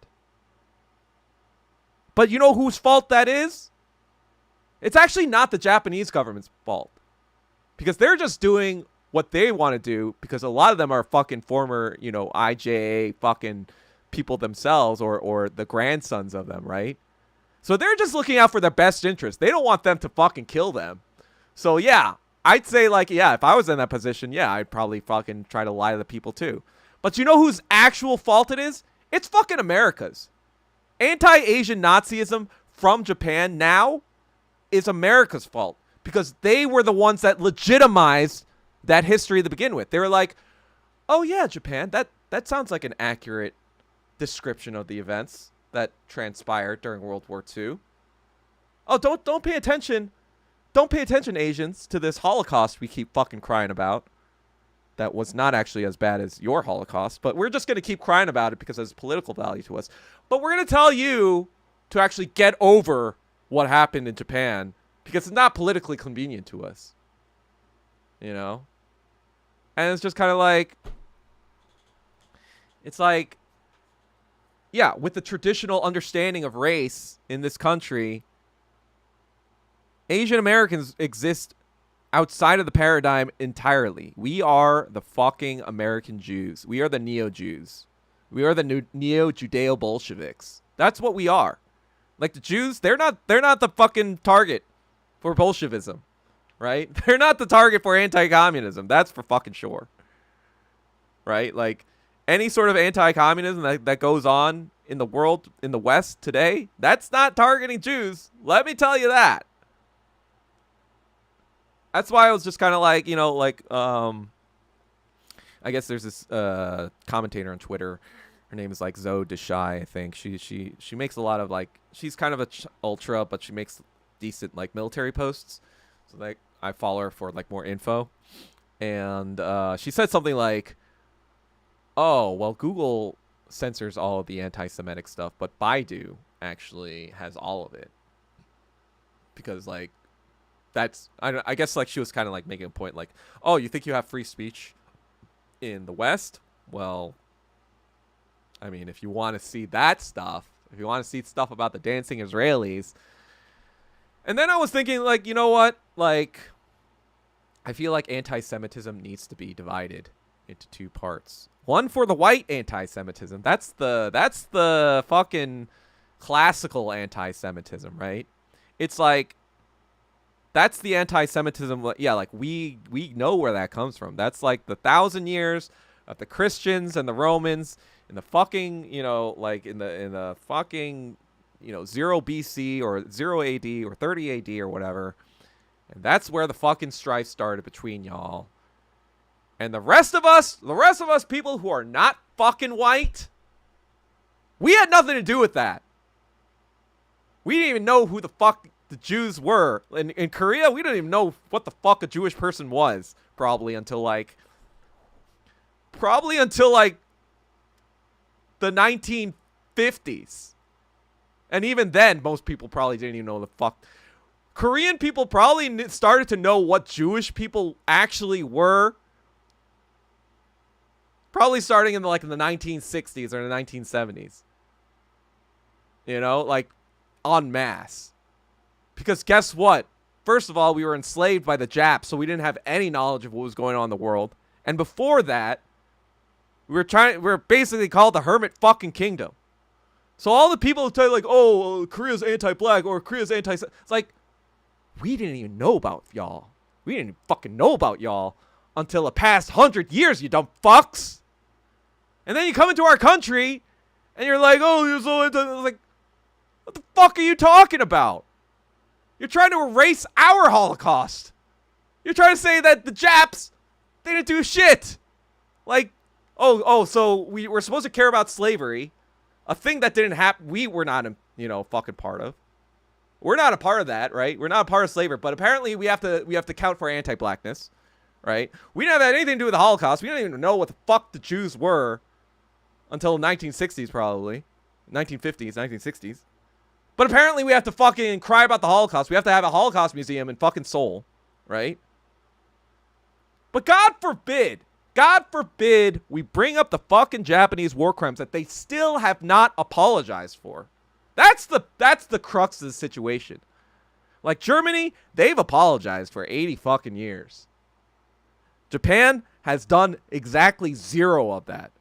But you know whose fault that is? It's actually not the Japanese government's fault. Because they're just doing what they want to do, because a lot of them are fucking former, you know, IJA fucking people themselves, or the grandsons of them, right? So they're just looking out for their best interest. They don't want them to fucking kill them. So yeah, I'd say like, yeah, if I was in that position, yeah, I'd probably fucking try to lie to the people too. But you know whose actual fault it is? It's fucking America's. Anti-Asian Nazism from Japan now is America's fault because they were the ones that legitimized that history to begin with. They were like, oh yeah, Japan, that sounds like an accurate description of the events that transpired during World War II. Oh, don't pay attention. Don't pay attention, Asians, to this Holocaust we keep fucking crying about. That was not actually as bad as your Holocaust, but we're just going to keep crying about it because it has political value to us. But we're going to tell you to actually get over what happened in Japan because it's not politically convenient to us. You know? And it's just kind of like, it's like, yeah, with the traditional understanding of race in this country, Asian Americans exist outside of the paradigm entirely. We are the fucking American Jews. We are the neo-Jews. We are the neo-Judeo-Bolsheviks. That's what we are. Like the Jews, they're not the fucking target for Bolshevism, right? They're not the target for anti-communism. That's for fucking sure. Right? Like any sort of anti-communism that goes on in the world, in the West today, that's not targeting Jews. Let me tell you that. That's why I was just kind of like, you know, like, I guess there's this commentator on Twitter. Her name is like Zoe Deshai, I think. She makes a lot of like, she's kind of a ultra, but she makes decent like military posts. So like I follow her for like more info. And she said something like, oh, well, Google censors all of the anti-Semitic stuff, but Baidu actually has all of it. Because like, that's, I guess like she was kind of like making a point like, oh, you think you have free speech in the West? Well, I mean, if you want to see that stuff, if you want to see stuff about the dancing Israelis. And then I was thinking like, you know what? Like, I feel like anti-Semitism needs to be divided into two parts. One for the white anti-Semitism. That's the fucking classical anti-Semitism, right? It's like, that's the anti-Semitism. Yeah, like we know where that comes from. That's like the 1,000 years of the Christians and the Romans in the fucking, you know, like in the fucking, you know, 0 BC or 0 AD or 30 AD or whatever. And that's where the fucking strife started between y'all. And the rest of us people who are not fucking white, we had nothing to do with that. We didn't even know who the fuck the Jews were. In Korea, we didn't even know what the fuck a Jewish person was. Probably until like the 1950s. And even then, most people probably didn't even know the fuck. Korean people probably started to know what Jewish people actually were. Probably starting in the 1960s or the 1970s. You know, like en masse. Because guess what? First of all, we were enslaved by the Japs, so we didn't have any knowledge of what was going on in the world. And before that, we were basically called the Hermit fucking Kingdom. So all the people who tell you like, oh, Korea's anti-black or Korea's anti, it's like, we didn't even know about y'all. We didn't fucking know about y'all until the past 100 years, you dumb fucks. And then you come into our country, and you're like, oh, you're so anti. Like, what the fuck are you talking about? You're trying to erase our Holocaust. You're trying to say that the Japs, they didn't do shit. Like, so we're supposed to care about slavery, a thing that didn't happen. We were not, you know, fucking part of. We're not a part of that, right? We're not a part of slavery, but apparently we have to count for anti-blackness, right? We didn't have anything to do with the Holocaust. We didn't even know what the fuck the Jews were until the 1960s, probably, 1950s, 1960s. But apparently we have to fucking cry about the Holocaust. We have to have a Holocaust museum in fucking Seoul, right? But God forbid we bring up the fucking Japanese war crimes that they still have not apologized for. That's the crux of the situation. Like Germany, they've apologized for 80 fucking years. Japan has done exactly 0 of that.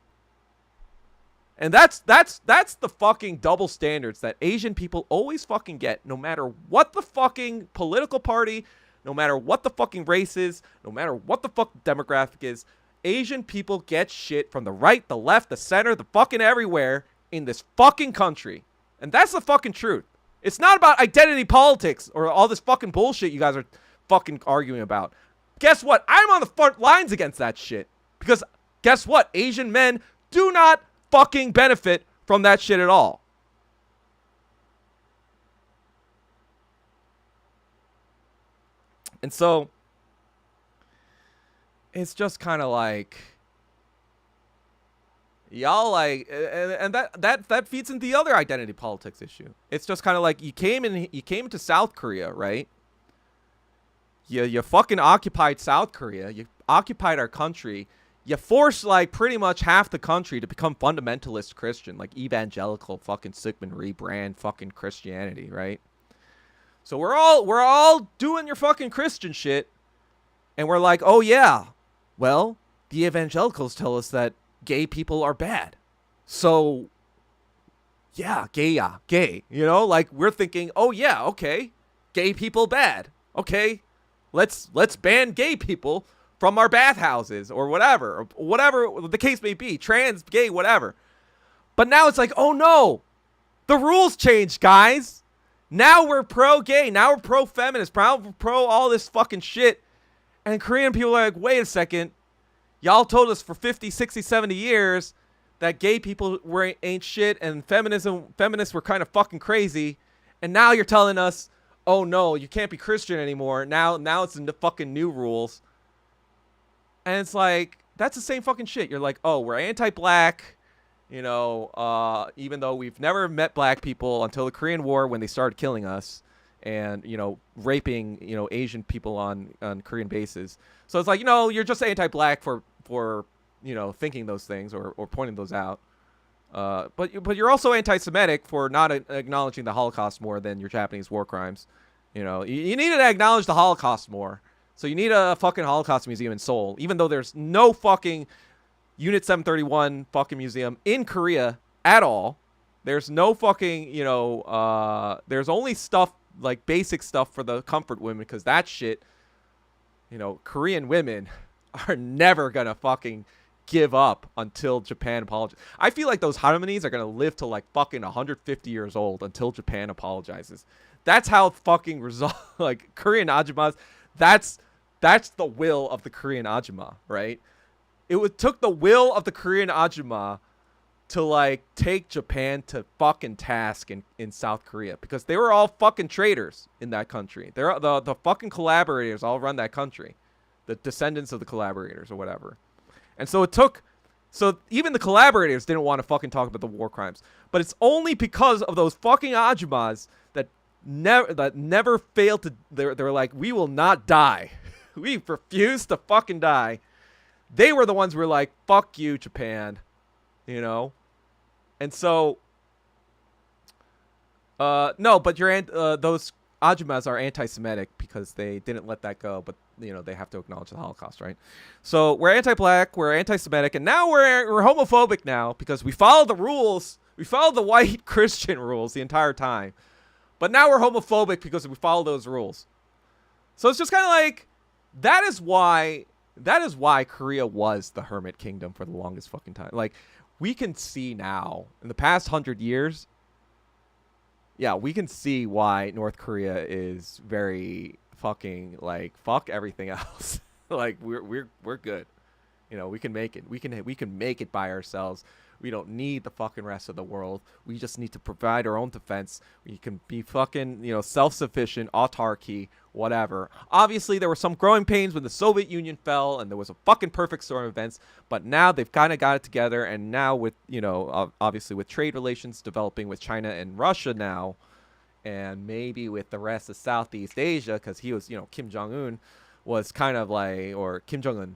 And that's the fucking double standards that Asian people always fucking get, no matter what the fucking political party, no matter what the fucking race is, no matter what the fuck demographic is. Asian people get shit from the right, the left, the center, the fucking everywhere in this fucking country. And that's the fucking truth. It's not about identity politics or all this fucking bullshit you guys are fucking arguing about. Guess what? I'm on the front lines against that shit. Because guess what? Asian men do not fucking benefit from that shit at all. And so it's just kind of like y'all like, and that feeds into the other identity politics issue. It's just kind of like you came into South Korea, right? You fucking occupied South Korea. You occupied our country. You forced like pretty much half the country to become fundamentalist Christian, like evangelical fucking Sigmund Rhee brand fucking Christianity, right? So we're all doing your fucking Christian shit, and we're like, oh yeah, well, the evangelicals tell us that gay people are bad. So yeah, gay. You know, like we're thinking, oh yeah, okay, gay people bad. Okay, let's ban gay people from our bathhouses or whatever the case may be, trans, gay, whatever. But now it's like, oh no, the rules changed, guys. Now we're pro-gay. Now we're pro-feminist. Pro all this fucking shit. And Korean people are like, wait a second. Y'all told us for 50, 60, 70 years that gay people ain't shit and feminists were kind of fucking crazy. And now you're telling us, oh no, you can't be Christian anymore. Now it's in the fucking new rules. And it's like, that's the same fucking shit. You're like, oh, we're anti-black. You know, even though we've never met black people until the Korean War when they started killing us and, you know, raping, you know, Asian people on Korean bases. So it's like, you know, you're just anti-black for you know, thinking those things or pointing those out. But you're also anti-Semitic for not acknowledging the Holocaust more than your Japanese war crimes. You know, you need to acknowledge the Holocaust more. So you need a fucking Holocaust museum in Seoul, even though there's no fucking Unit 731 fucking museum in Korea at all. There's no fucking, you know, there's only stuff, like basic stuff for the comfort women, because that shit, you know, Korean women are never gonna fucking give up until Japan apologizes. I feel like those harmonies are gonna live to like fucking 150 years old until Japan apologizes. That's how fucking like Korean ajumas, that's the will of the Korean ajuma, right? It took the will of the Korean ajuma to like take Japan to fucking task in South Korea, because they were all fucking traitors in that country. They're the fucking collaborators all run that country, the descendants of the collaborators or whatever. And so so even the collaborators didn't want to fucking talk about the war crimes. But it's only because of those fucking ajumas that never failed to. They're like, we will not die. We refuse to fucking die. They were the ones who were like, fuck you, Japan, you know? And so, no, but those ajumas are anti-Semitic because they didn't let that go, but, you know, they have to acknowledge the Holocaust, right? So we're anti-black, we're anti-Semitic, and now we're homophobic now because we followed the rules. We followed the white Christian rules the entire time. But now we're homophobic because we follow those rules. So it's just kind of like, that is why Korea was the hermit kingdom for the longest fucking time. Like, we can see now, in the past 100 years, yeah, we can see why North Korea is very fucking, like, fuck everything else. Like, we're good. You know, we can make it. We can make it by ourselves. We don't need the fucking rest of the world. We just need to provide our own defense. We can be fucking, you know, self-sufficient, autarky, whatever. Obviously, there were some growing pains when the Soviet Union fell, and there was a fucking perfect storm of events. But now they've kind of got it together, and now with, you know, obviously with trade relations developing with China and Russia now, and maybe with the rest of Southeast Asia, because he was, you know, Kim Jong-un was kind of like, or Kim Jong-un.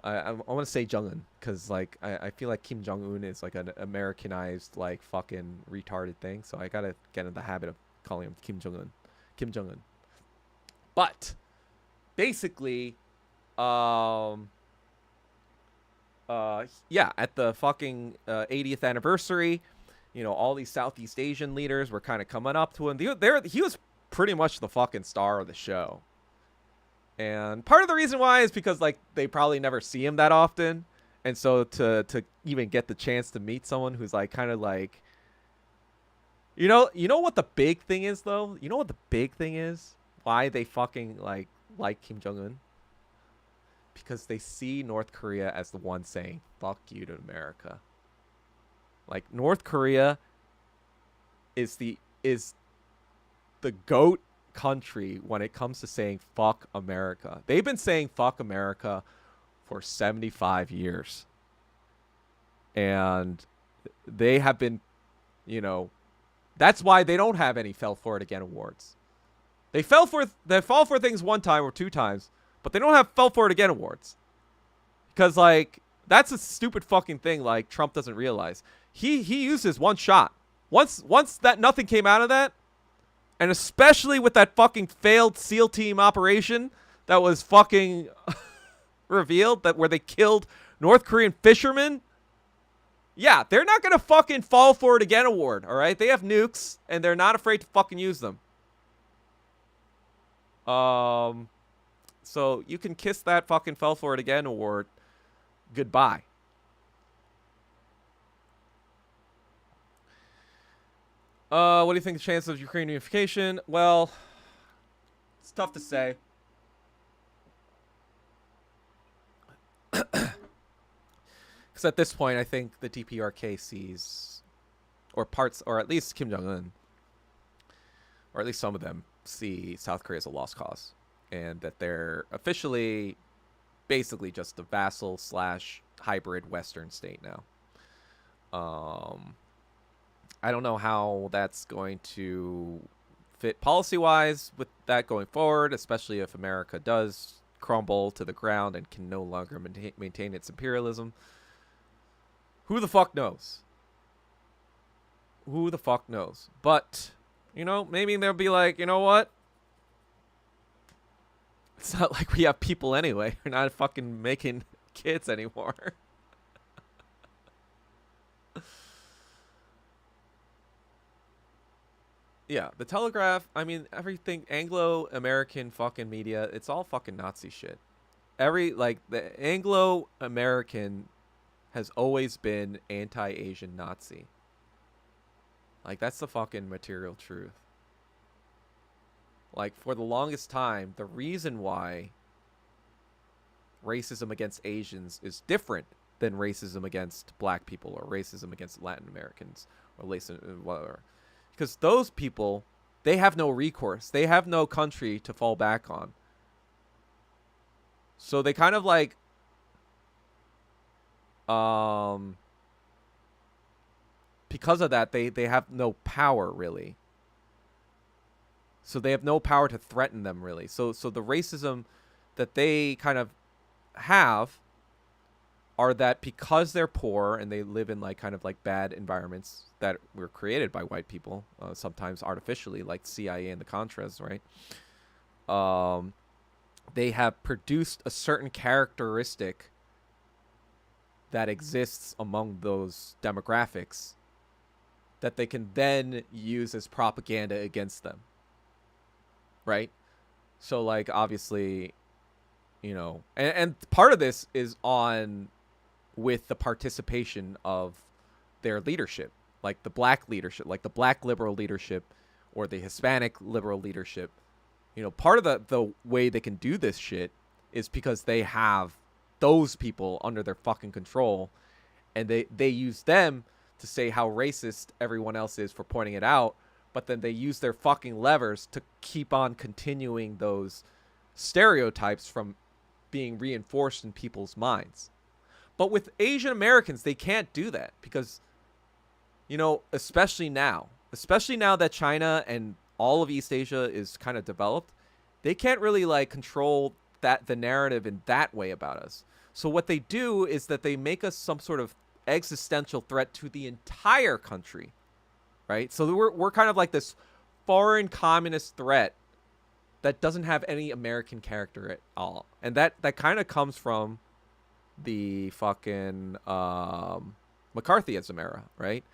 I want to say Jong-un because, like, I feel like Kim Jong-un is, like, an Americanized, like, fucking retarded thing. So I got to get in the habit of calling him Kim Jong-un. Kim Jong-un. But, basically, yeah, at the fucking 80th anniversary, you know, all these Southeast Asian leaders were kind of coming up to him. He was pretty much the fucking star of the show. And part of the reason why is because, like, they probably never see him that often. And so to even get the chance to meet someone who's, like, kind of like, You know what the big thing is though? You know what the big thing is? Why they fucking like Kim Jong Un? Because they see North Korea as the one saying "fuck you" to America. Like North Korea is the goat country when it comes to saying "fuck America." They've been saying "fuck America" for 75 years, and they have been, you know, that's why they don't have any "fell for it again" awards. They fall for things one time or two times, but they don't have "fell for it again" awards. Because like that's a stupid fucking thing. Like Trump doesn't realize he used his one shot. Once that nothing came out of that, and especially with that fucking failed SEAL team operation that was fucking revealed that where they killed North Korean fishermen. Yeah, they're not gonna fucking fall for it again award. All right, they have nukes and they're not afraid to fucking use them. So you can kiss that fucking fell for it again award goodbye. What do you think the chances of Ukraine unification? Well, it's tough to say. Because at this point, I think the DPRK sees, or parts, or at least Kim Jong Un, or at least some of them, see South Korea as a lost cause. And that they're officially basically just a vassal slash hybrid Western state now. I don't know how that's going to fit policy wise with that going forward, especially if America does crumble to the ground and can no longer maintain its imperialism. Who the fuck knows? Who the fuck knows? But, maybe they'll be like, you know what? It's not like we have people anyway. We're not fucking making kids anymore. Yeah, the Telegraph, I mean, everything, Anglo-American fucking media, it's all fucking Nazi shit. The Anglo-American has always been anti-Asian Nazi. Like, that's the fucking material truth. Like, for the longest time, the reason why racism against Asians is different than racism against black people or racism against Latin Americans or whatever. Because those people, they have no recourse. They have no country to fall back on. So they kind of like, because of that, they have no power really. So they have no power to threaten them really. So the racism that they kind of have are that because they're poor and they live in like kind of like bad environments that were created by white people, sometimes artificially, like CIA and the Contras, right? They have produced a certain characteristic that exists among those demographics that they can then use as propaganda against them, right? So like obviously, and part of this is on with the participation of their leadership, like the black leadership, like the black liberal leadership or the Hispanic liberal leadership. Part of the way they can do this shit is because they have those people under their fucking control, and they use them to say how racist everyone else is for pointing it out, but then they use their fucking levers to keep on continuing those stereotypes from being reinforced in people's minds. But with Asian Americans, they can't do that because, especially now that China and all of East Asia is kind of developed, they can't really like control the narrative in that way about us. So what they do is that they make us some sort of existential threat to the entire country, right? So we're kind of like this foreign communist threat that doesn't have any American character at all. And that kind of comes from the fucking McCarthyism era, right?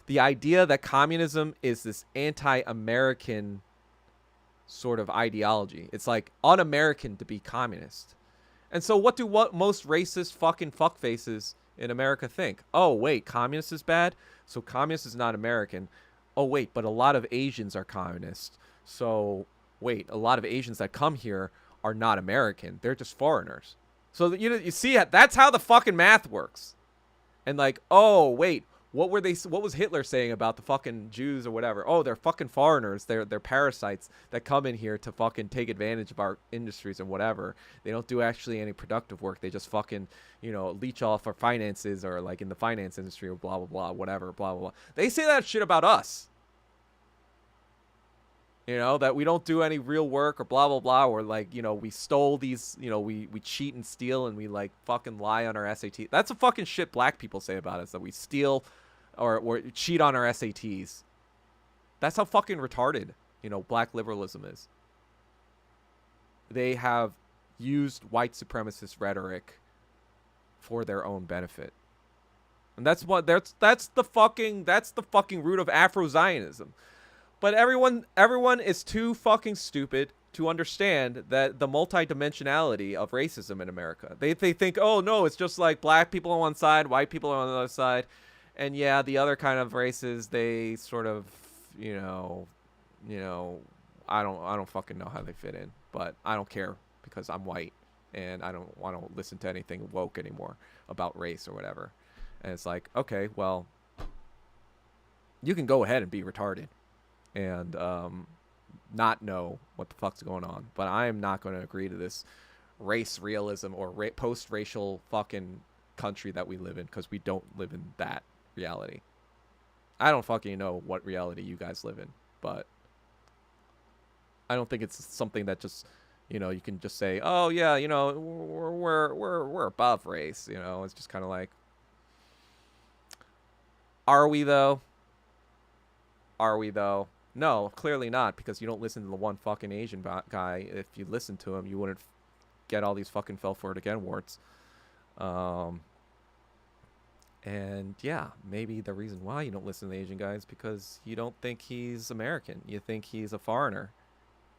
The idea that communism is this anti-American sort of ideology. It's like un-American to be communist. And so what most racist fucking fuckfaces in America think? Oh, wait, communist is bad? So communist is not American. oh wait, but a lot of Asians are communist. So wait, a lot of Asians that come here are not American. They're just foreigners. So you see that's how the fucking math works. And like, oh wait, what was Hitler saying about the fucking Jews or whatever? Oh, they're fucking foreigners. They're parasites that come in here to fucking take advantage of our industries and whatever. They don't do actually any productive work. They just fucking, leech off our finances, or like in the finance industry, or blah blah blah, whatever, blah blah blah. They say that shit about us. That we don't do any real work, or blah blah blah, or like, we stole these, we cheat and steal, and we like fucking lie on our SAT. That's the fucking shit black people say about us, that we steal or cheat on our SATs. That's how fucking retarded, black liberalism is. They have used white supremacist rhetoric for their own benefit. And that's the fucking root of Afro-Zionism. But everyone is too fucking stupid to understand that the multidimensionality of racism in America. They think, oh no, it's just like black people on one side, white people on the other side, and yeah, the other kind of races, they sort of, I don't fucking know how they fit in, but I don't care because I'm white and I don't want to listen to anything woke anymore about race or whatever. And it's like, okay, well, you can go ahead and be retarded and not know what the fuck's going on, but I am not going to agree to this race realism or post-racial fucking country that we live in, because we don't live in that reality. I don't fucking know what reality you guys live in, but I don't think it's something that just, you can just say, oh yeah, we're above race. It's just kind of like, are we though? Are we though? No, clearly not, because you don't listen to the one fucking Asian guy. If you listened to him, you wouldn't get all these fucking fell for it again warts. And yeah, maybe the reason why you don't listen to the Asian guy is because you don't think he's American. You think he's a foreigner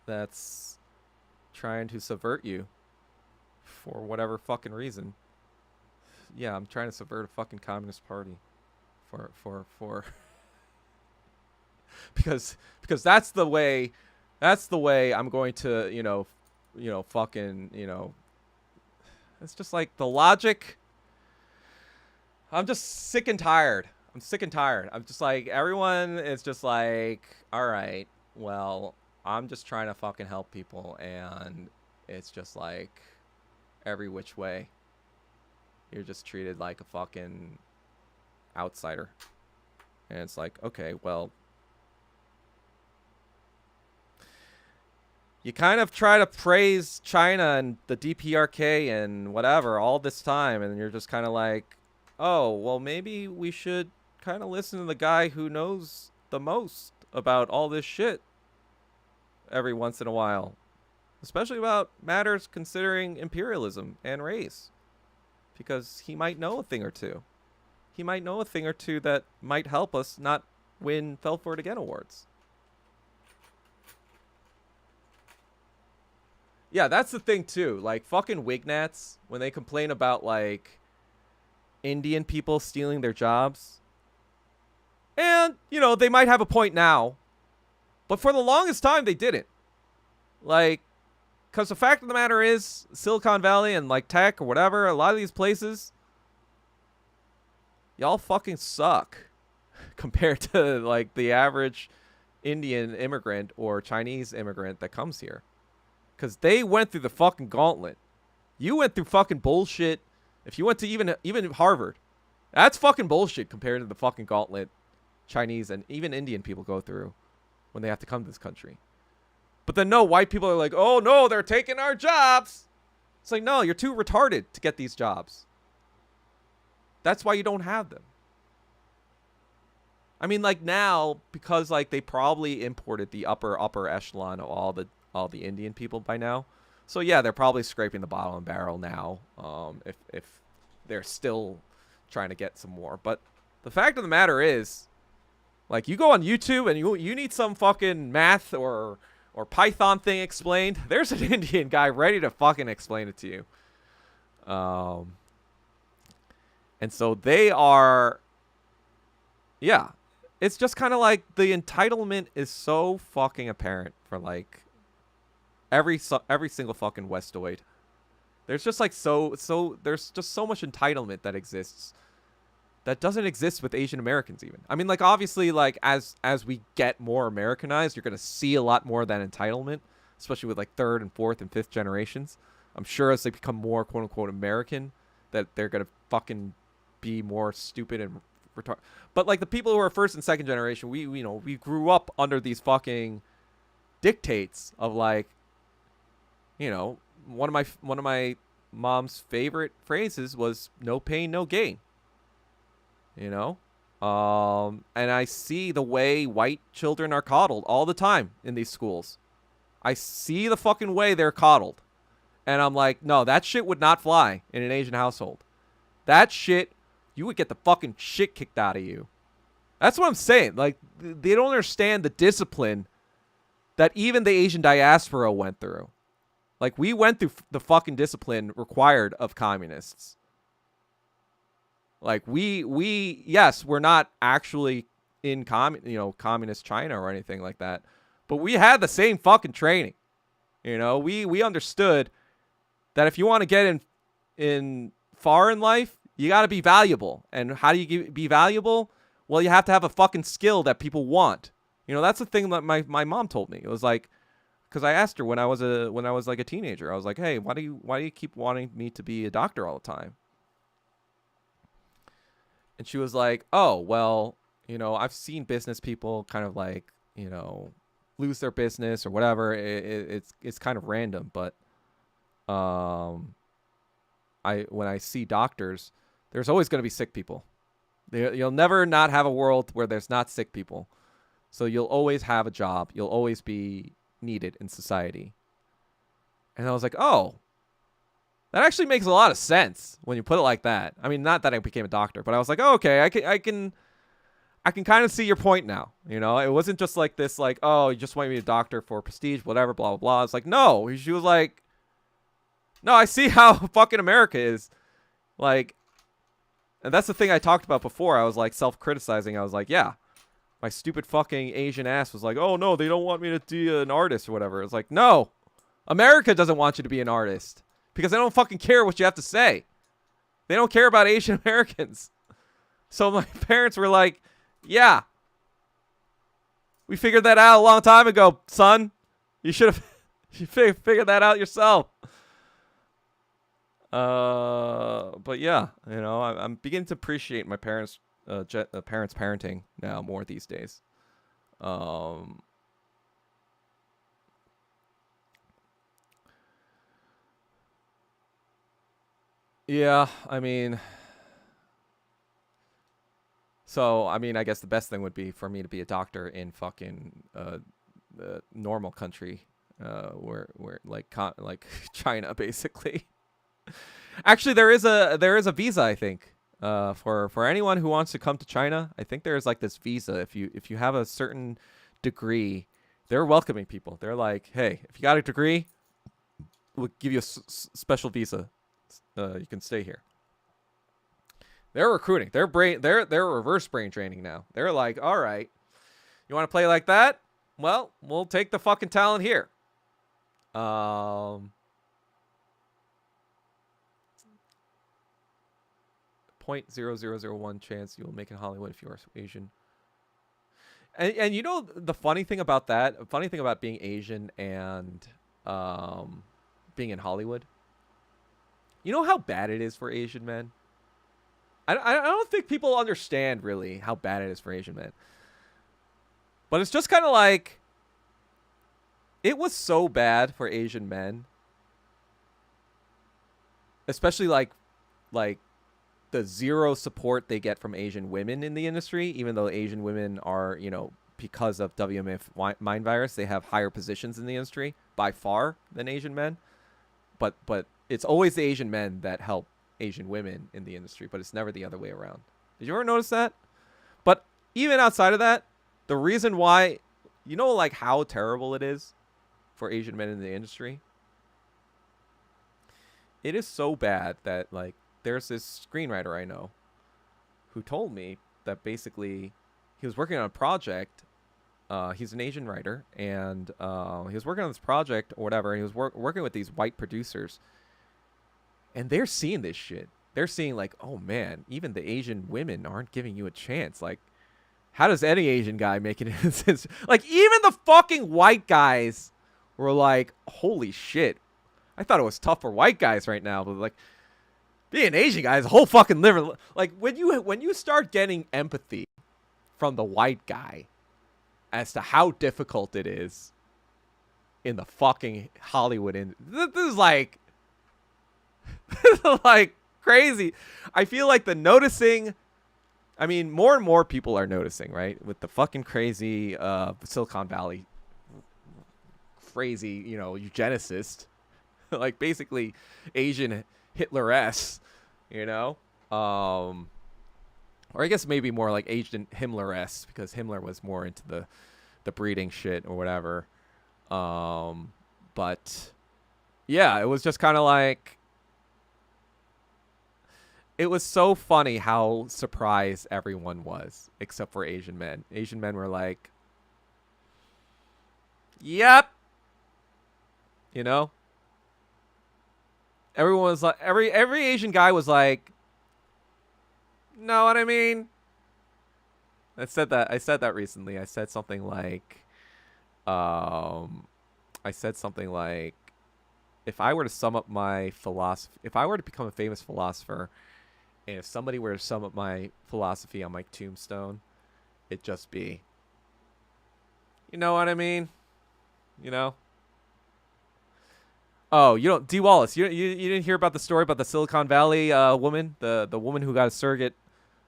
that's trying to subvert you for whatever fucking reason. Yeah, I'm trying to subvert a fucking communist party for because that's the way I'm going to, fucking, it's just like the logic. I'm just sick and tired. I'm just like, everyone is just like, all right, well, I'm just trying to fucking help people, and it's just like every which way you're just treated like a fucking outsider. And it's like, okay, well, you kind of try to praise China and the DPRK and whatever all this time, and you're just kind of like, oh, well, maybe we should kind of listen to the guy who knows the most about all this shit every once in a while, especially about matters considering imperialism and race, because he might know a thing or two. He might know a thing or two that might help us not win Fell For It Again awards. Yeah, that's the thing too. Like, fucking Wignats, when they complain about like Indian people stealing their jobs, and they might have a point now, but for the longest time they didn't. Like, because the fact of the matter is, Silicon Valley and like tech or whatever, a lot of these places, y'all fucking suck compared to like the average Indian immigrant or Chinese immigrant that comes here. Because they went through the fucking gauntlet. You went through fucking bullshit. If you went to even Harvard, that's fucking bullshit compared to the fucking gauntlet Chinese and even Indian people go through when they have to come to this country. But then no, white people are like, oh no, they're taking our jobs. It's like, no, you're too retarded to get these jobs. That's why you don't have them. I mean, like now, because like they probably imported the upper echelon of all the Indian people by now. So yeah, they're probably scraping the bottom of the barrel now. If they're still trying to get some more. But the fact of the matter is, like, you go on YouTube and you need some fucking math or Python thing explained, there's an Indian guy ready to fucking explain it to you. And so they are, yeah, it's just kind of like the entitlement is so fucking apparent for like every single fucking Westoid. There's just like there's just so much entitlement that exists that doesn't exist with Asian Americans even. I mean, like obviously, like as we get more Americanized, you're gonna see a lot more of that entitlement, especially with like third and fourth and fifth generations. I'm sure as they become more quote unquote American, that they're gonna fucking be more stupid and retarded. But like the people who are first and second generation, we grew up under these fucking dictates of like, one of my mom's favorite phrases was "no pain, no gain." you know and I see the way white children are coddled all the time in these schools. I see the fucking way they're coddled, and I'm like, no, that shit would not fly in an Asian household. That shit, you would get the fucking shit kicked out of you. That's what I'm saying. Like, they don't understand the discipline that even the Asian diaspora went through. Like, we went through the fucking discipline required of communists. Like, yes, we're not actually in communist China or anything like that, but we had the same fucking training. We understood that if you want to get in far in life, you got to be valuable. And how do you be valuable? Well, you have to have a fucking skill that people want. That's the thing that my mom told me. It was like, because I asked her when I was like a teenager, I was like, hey, why do you keep wanting me to be a doctor all the time? And she was like, oh, well, I've seen business people kind of like, lose their business or whatever. It's kind of random, but when I see doctors, there's always going to be sick people. You'll never not have a world where there's not sick people. So you'll always have a job. You'll always be needed in society. And I was like, oh, that actually makes a lot of sense when you put it like that. I mean, not that I became a doctor, but I was like, oh, okay, I can kind of see your point now. It wasn't just like this, like, oh, you just want me to be a doctor for prestige, whatever, blah, blah, blah. It's like, no. She was like, no, I see how fucking America is. Like, and that's the thing I talked about before. I was like self-criticizing. I was like, yeah, my stupid fucking Asian ass was like, oh, no, they don't want me to be an artist or whatever. It's like, no, America doesn't want you to be an artist because they don't fucking care what you have to say. They don't care about Asian Americans. So my parents were like, yeah, we figured that out a long time ago, son. You should have figured that out yourself. But yeah, I'm beginning to appreciate my parents' parenting now more these days. Yeah, I mean, I guess the best thing would be for me to be a doctor in fucking normal country, where like China, basically. Actually, there is a visa, I think, for anyone who wants to come to China. I think there's like this visa. If you have a certain degree, they're welcoming people. They're like, hey, if you got a degree, we'll give you a special visa. You can stay here. They're recruiting. They're reverse brain training now. They're like, all right, you want to play like that? Well, we'll take the fucking talent here. 0.0001 chance you will make it in Hollywood if you are Asian. And the funny thing about being Asian and being in Hollywood, you know how bad it is for Asian men? I don't think people understand really how bad it is for Asian men. But it's just kind of like, it was so bad for Asian men, especially like the zero support they get from Asian women in the industry, even though Asian women are, because of WMF mind virus, they have higher positions in the industry by far than Asian men. But it's always the Asian men that help Asian women in the industry, but it's never the other way around. Did you ever notice that? But even outside of that, the reason why, like how terrible it is for Asian men in the industry, it is so bad that like there's this screenwriter I know who told me that basically he was working on a project. He's an Asian writer, and he was working on this project or whatever, and he was working with these white producers, and they're seeing this shit. They're seeing like, oh man, even the Asian women aren't giving you a chance. Like, how does any Asian guy make it in this? Like, even the fucking white guys were like, holy shit. I thought it was tough for white guys right now, but like, being an Asian guy is a whole fucking liver. Like, when you start getting empathy from the white guy as to how difficult it is in the fucking Hollywood this is like this is like crazy. I feel like the noticing, I mean, more and more people are noticing, right? With the fucking crazy Silicon Valley crazy, eugenicist, like basically Asian Hitler-esque, or I guess maybe more like Asian Himmler-esque, because Himmler was more into the breeding shit or whatever. But yeah, it was just kind of like, it was so funny how surprised everyone was, except for Asian men. Asian men were like, yep. Everyone was like, every Asian guy was like, know what I mean? I said that recently. I said something like, if I were to sum up my philosophy, if I were to become a famous philosopher, and if somebody were to sum up my philosophy on my tombstone, it'd just be, you know what I mean? Oh, you don't, D. Wallace, you didn't hear about the story about the Silicon Valley woman, the woman who got a surrogate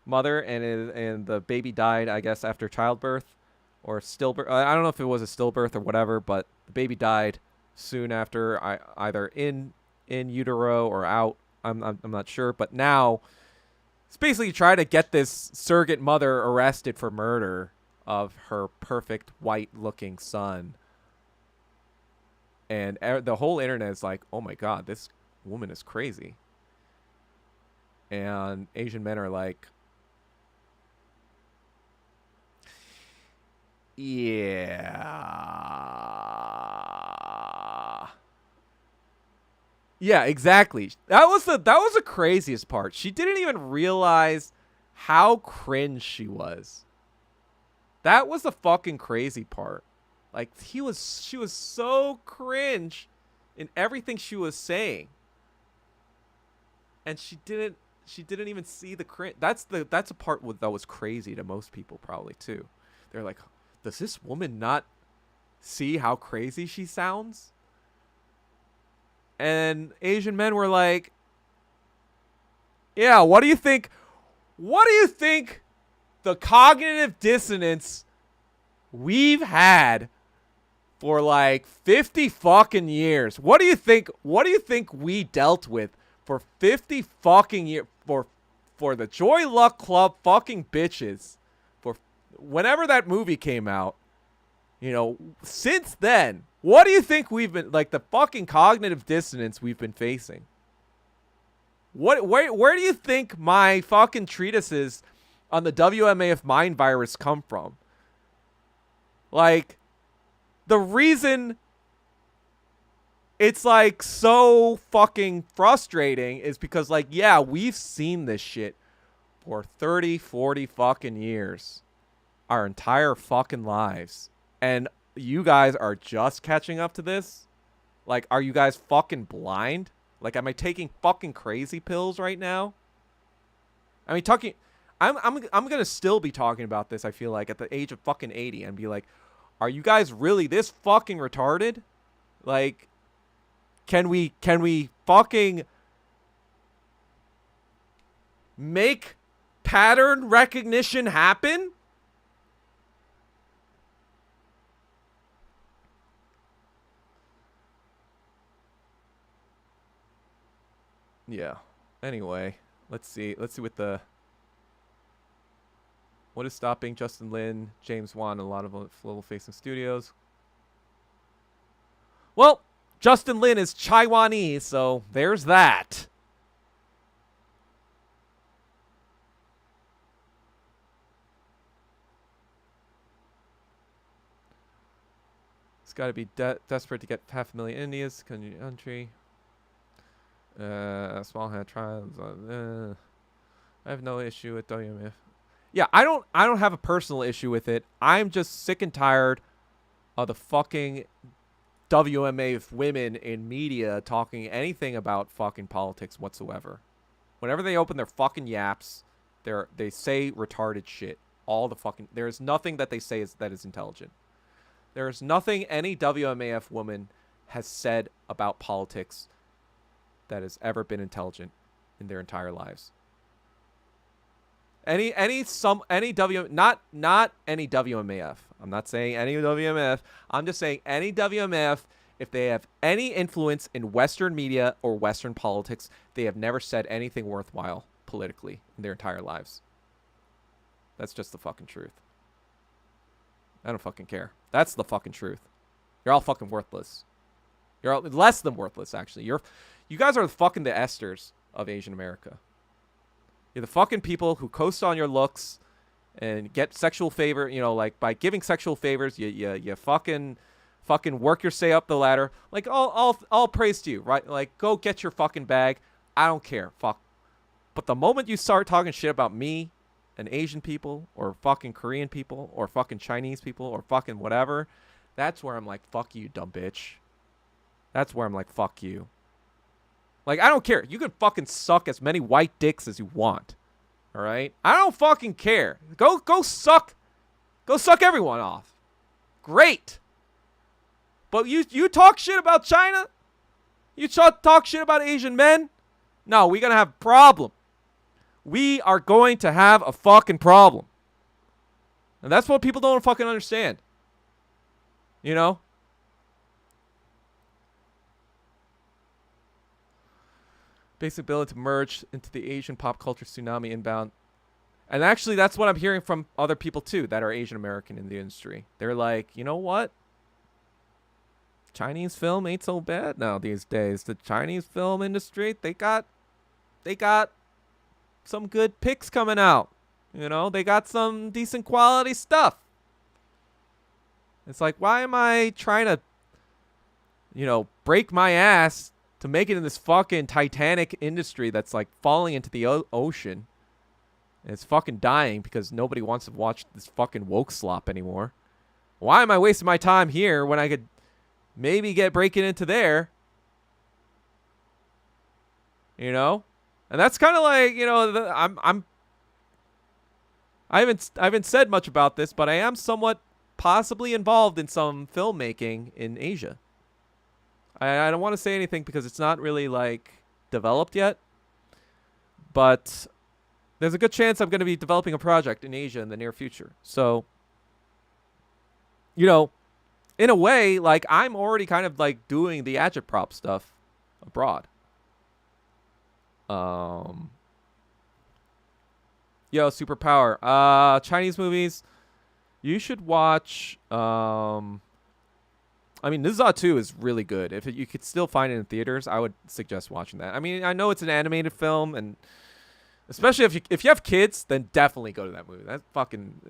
mother, and the baby died, I guess, after childbirth or stillbirth. I don't know if it was a stillbirth or whatever, but the baby died soon after, either in utero or out. I'm not sure, but now it's basically trying to get this surrogate mother arrested for murder of her perfect white-looking son. And the whole internet is like, oh my god, this woman is crazy. And Asian men are like, yeah. Yeah, exactly. That was the craziest part. She didn't even realize how cringe she was. That was the fucking crazy part. Like, she was so cringe in everything she was saying. And she didn't even see the cringe. That's a part that was crazy to most people probably too. They're like, does this woman not see how crazy she sounds? And Asian men were like, yeah, what do you think? What do you think the cognitive dissonance we've had for like 50 fucking years? What do you think we dealt with for 50 fucking years for the Joy Luck Club fucking bitches for whenever that movie came out? Since then, what do you think we've been like, the fucking cognitive dissonance we've been facing? Where do you think my fucking treatises on the WMAF mind virus come from? Like, the reason it's like so fucking frustrating is because, like, yeah, we've seen this shit for 30, 40 fucking years. Our entire fucking lives. And you guys are just catching up to this? Like, are you guys fucking blind? Like, am I taking fucking crazy pills right now? I mean, I'm gonna still be talking about this, I feel like, at the age of fucking 80 and be like, are you guys really this fucking retarded? Like, can we fucking make pattern recognition happen? Yeah. Anyway, let's see what is stopping Justin Lin, James Wan, and a lot of global-facing studios. Well, Justin Lin is Taiwanese, so there's that. got to be desperate to get 500,000 Indians to the country. Small hand trials. I have no issue with WMF. Yeah, I don't have a personal issue with it. I'm just sick and tired of the fucking WMA women in media talking anything about fucking politics whatsoever. Whenever they open their fucking yaps, they say retarded shit. All the fucking there's nothing that they say that is intelligent. There's nothing any WMAF woman has said about politics that has ever been intelligent in their entire lives. Not any WMAF. I'm not saying any WMAF. I'm just saying any WMAF, if they have any influence in Western media or Western politics, they have never said anything worthwhile politically in their entire lives. That's just the fucking truth. I don't fucking care. That's the fucking truth. You're all fucking worthless. You're all less than worthless, actually. You guys are fucking the Esthers of Asian America. You're the fucking people who coast on your looks and get sexual favor, like by giving sexual favors, you fucking work your say up the ladder. Like all praise to you, right? Like go get your fucking bag. I don't care. Fuck. But the moment you start talking shit about me and Asian people or fucking Korean people or fucking Chinese people or fucking whatever, that's where I'm like, fuck you, dumb bitch. That's where I'm like, fuck you. Like, I don't care. You can fucking suck as many white dicks as you want. All right? I don't fucking care. Go suck. Go suck everyone off. Great. But you talk shit about China? You talk shit about Asian men? No, we're going to have a problem. We are going to have a fucking problem. And that's what people don't fucking understand. You know? Basic ability to merge into the Asian pop culture tsunami inbound. And actually, that's what I'm hearing from other people, too, that are Asian American in the industry. They're like, you know what? Chinese film ain't so bad now these days. The Chinese film industry, they got some good picks coming out. You know, they got some decent quality stuff. It's like, why am I trying to, break my ass to make it in this fucking Titanic industry that's like falling into the ocean? And it's fucking dying because nobody wants to watch this fucking woke slop anymore. Why am I wasting my time here when I could maybe get breaking into there? You know? And that's kind of like, I haven't said much about this, but I am somewhat possibly involved in some filmmaking in Asia. I don't want to say anything because it's not really like developed yet, but there's a good chance I'm going to be developing a project in Asia in the near future. So, in a way, like I'm already kind of like doing the agitprop stuff abroad. Superpower. Chinese movies. You should watch. Nizza 2 is really good. If you could still find it in theaters, I would suggest watching that. I mean, I know it's an animated film, and especially if you have kids, then definitely go to that movie. That fucking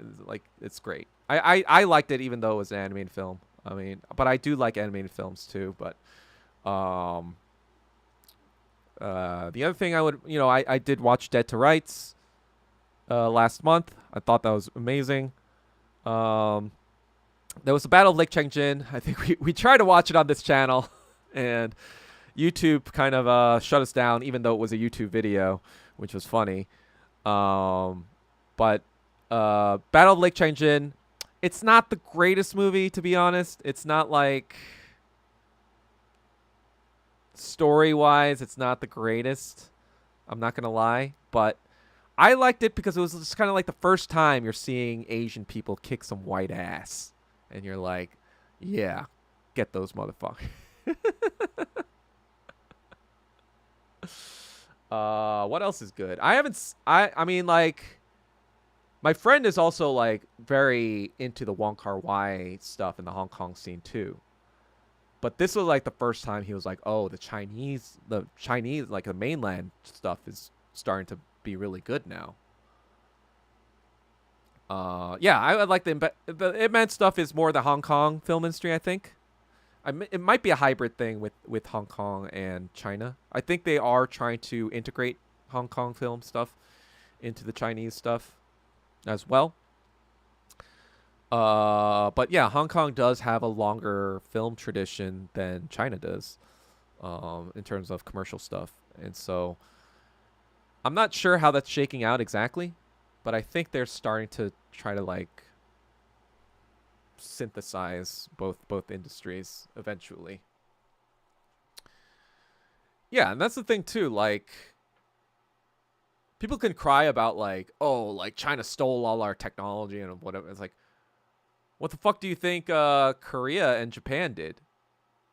it's great. I liked it even though it was an animated film. I mean, but I do like animated films too. But the other thing I did watch Dead to Rights last month. I thought that was amazing. There was the Battle of Lake Changjin. I think we tried to watch it on this channel, and YouTube kind of shut us down, even though it was a YouTube video, which was funny. But Battle of Lake Changjin, it's not the greatest movie, to be honest. It's not like story-wise, it's not the greatest. I'm not gonna lie, but I liked it because it was just kind of like the first time you're seeing Asian people kick some white ass. And you're like, yeah, get those motherfuckers. What else is good? I mean, like, my friend is also, like, very into the Wong Kar-wai stuff in the Hong Kong scene, too. But this was, like, the first time he was like, oh, the Chinese, like, the mainland stuff is starting to be really good now. I like the Ip Man stuff is more the Hong Kong film industry, I think. It might be a hybrid thing with Hong Kong and China. I think they are trying to integrate Hong Kong film stuff into the Chinese stuff as well. But yeah, Hong Kong does have a longer film tradition than China does, in terms of commercial stuff. And so I'm not sure how that's shaking out exactly, but I think they're starting to try to like synthesize both industries eventually. Yeah, and that's the thing too, like people can cry about like, oh, like China stole all our technology and whatever. It's like, what the fuck do you think Korea and Japan did?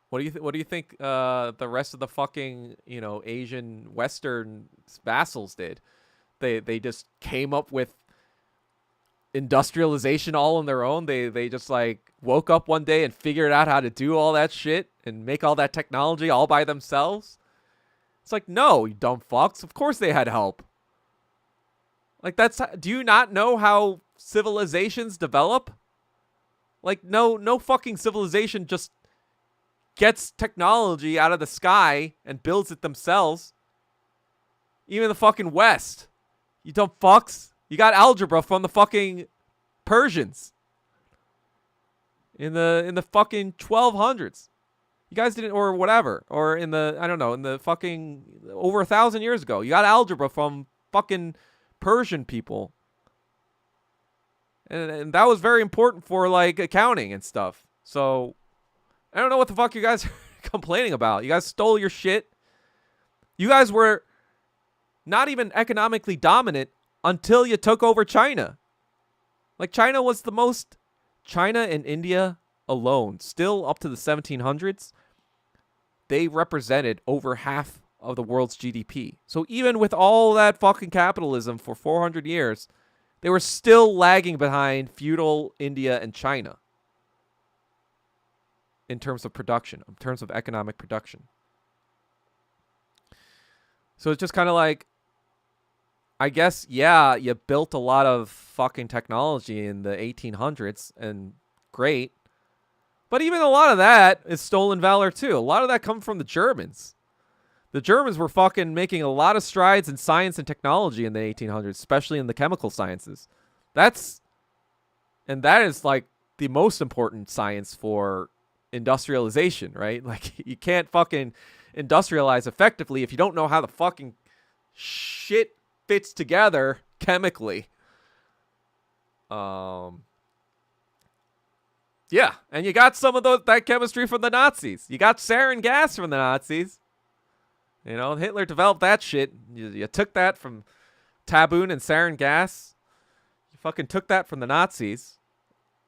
What do you think the rest of the fucking, Asian Western vassals did? They just came up with industrialization all on their own. They just like woke up one day and figured out how to do all that shit and make all that technology all by themselves. It's like, no, you dumb fucks. Of course they had help. Like do you not know how civilizations develop? Like no fucking civilization just gets technology out of the sky and builds it themselves. Even the fucking West. You dumb fucks. You got algebra from the fucking Persians in the fucking 1200s. You guys didn't, or whatever, or in the fucking over 1,000 years ago. You got algebra from fucking Persian people. And that was very important for like accounting and stuff. So I don't know what the fuck you guys are complaining about. You guys stole your shit. You guys were not even economically dominant until you took over China. Like China and India alone, still up to the 1700s, they represented over half of the world's GDP. So even with all that fucking capitalism for 400 years, they were still lagging behind feudal India and China in terms of production, in terms of economic production. So it's just kind of like, I guess, yeah, you built a lot of fucking technology in the 1800s, and great. But even a lot of that is stolen valor, too. A lot of that comes from the Germans. The Germans were fucking making a lot of strides in science and technology in the 1800s, especially in the chemical sciences. That is like the most important science for industrialization, right? Like, you can't fucking industrialize effectively if you don't know how the fucking shit fits together chemically. Yeah, and you got some of that chemistry from the Nazis. You got sarin gas from the Nazis. Hitler developed that shit. You took that from taboon and sarin gas. You fucking took that from the Nazis.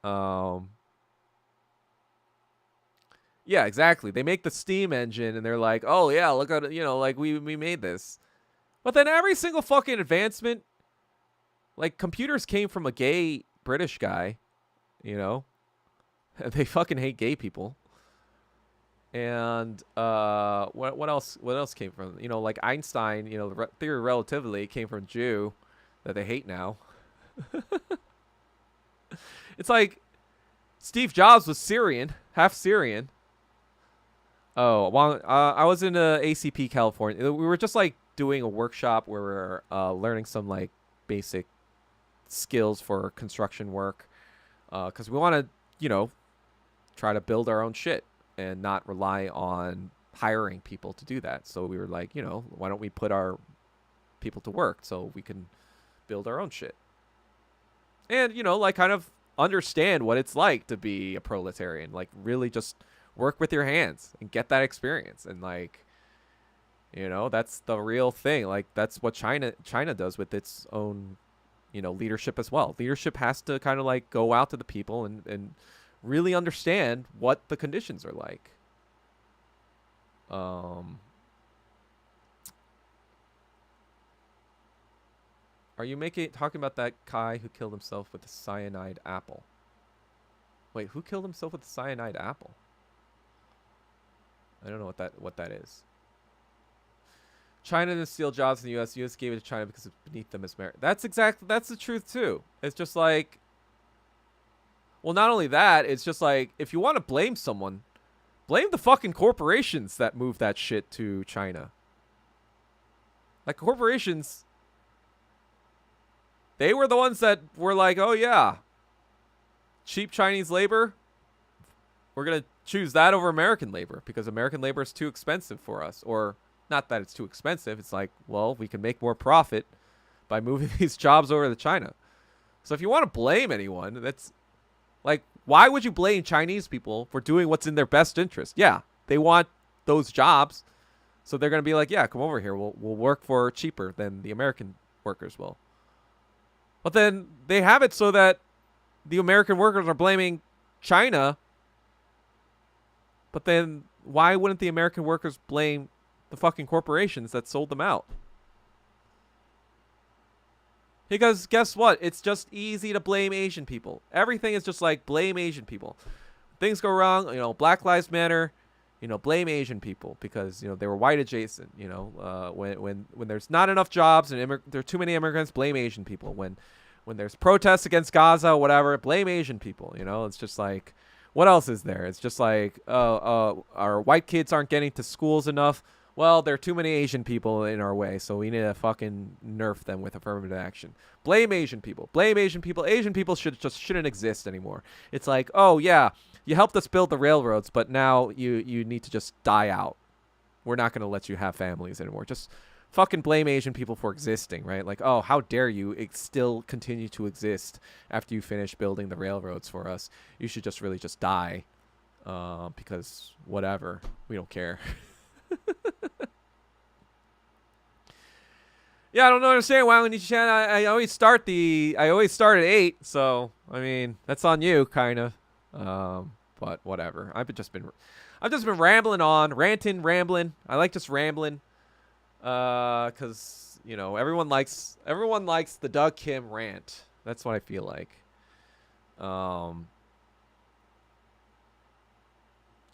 Yeah, exactly. They make the steam engine and they're like, oh yeah, look at it, like we made this. But then every single fucking advancement, like computers came from a gay British guy, They fucking hate gay people. And what else came from? Like Einstein, the theory of relativity came from a Jew that they hate now. It's like Steve Jobs was Syrian, half Syrian. Oh, well, I was in ACP, California. We were just like doing a workshop where we were learning some like basic skills for construction work, because we want to, try to build our own shit and not rely on hiring people to do that. So we were like, why don't we put our people to work so we can build our own shit? And, like kind of understand what it's like to be a proletarian. Like really just work with your hands and get that experience. And like, that's the real thing. Like that's what China does with its own, leadership as well. Leadership has to kind of like go out to the people and really understand what the conditions are like. Are you talking about that guy who killed himself with a cyanide apple? Wait, who killed himself with a cyanide apple? I don't know what that is. China didn't steal jobs in the U.S. U.S. gave it to China because it's beneath them as merit. That's the truth too. It's just like, well, not only that, it's just like if you want to blame someone, Blame the fucking corporations that moved that shit to China. Like, corporations, they were the ones that were like, oh yeah, cheap Chinese labor, we're going to choose that over American labor because American labor is too expensive for us. Or not that it's too expensive. It's like, well, we can make more profit by moving these jobs over to China. So if you want to blame anyone, that's like, why would you blame Chinese people for doing what's in their best interest? Yeah, they want those jobs. So they're going to be like, yeah, come over here. We'll work for cheaper than the American workers will. But then they have it so that the American workers are blaming China. But then why wouldn't the American workers blame the fucking corporations that sold them out? Because guess what? It's just easy to blame Asian people. Everything is just like, blame Asian people. Things go wrong, Black Lives Matter, blame Asian people because, they were white adjacent, when there's not enough jobs and there are too many immigrants, blame Asian people. When there's protests against Gaza, whatever, blame Asian people, It's just like, what else is there? It's just like, our white kids aren't getting to schools enough. Well, there are too many Asian people in our way, so we need to fucking nerf them with affirmative action. Blame Asian people. Blame Asian people. Asian people shouldn't exist anymore. It's like, oh yeah, you helped us build the railroads, but now you need to just die out. We're not going to let you have families anymore. Just fucking blame Asian people for existing, right? Like, oh, how dare you still continue to exist after you finish building the railroads for us? You should just really just die, because whatever, we don't care. Yeah, I don't understand why when you chat. I always start at 8, so I mean that's on you, kind of. But whatever. I've just been rambling on, rambling. I like just rambling, because everyone likes the Doug Kim rant. That's what I feel like.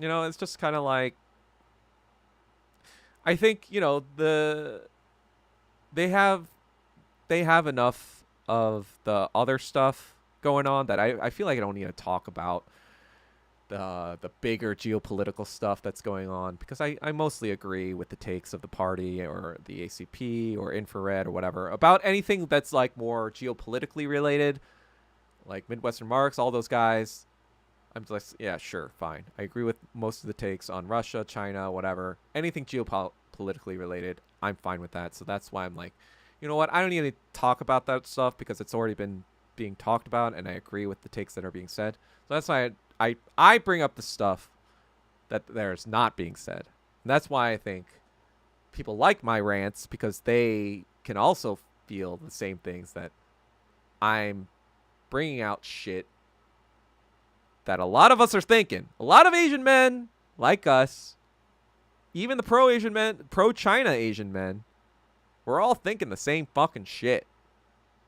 It's just kind of like, I think they have enough of the other stuff going on that I feel like I don't need to talk about the bigger geopolitical stuff that's going on, because I mostly agree with the takes of the party or the ACP or infrared or whatever about anything that's like more geopolitically related, like Midwestern Marks, all those guys. I'm just, yeah, sure, fine. I agree with most of the takes on Russia, China, whatever. Anything geopolitically related, I'm fine with that. So that's why I'm like, you know what? I don't need to talk about that stuff because it's already been being talked about, and I agree with the takes that are being said. So that's why I bring up the stuff that there's not being said. And that's why I think people like my rants, because they can also feel the same things that I'm bringing out shit that a lot of us are thinking. A lot of Asian men like us, even the pro-China Asian men, we're all thinking the same fucking shit.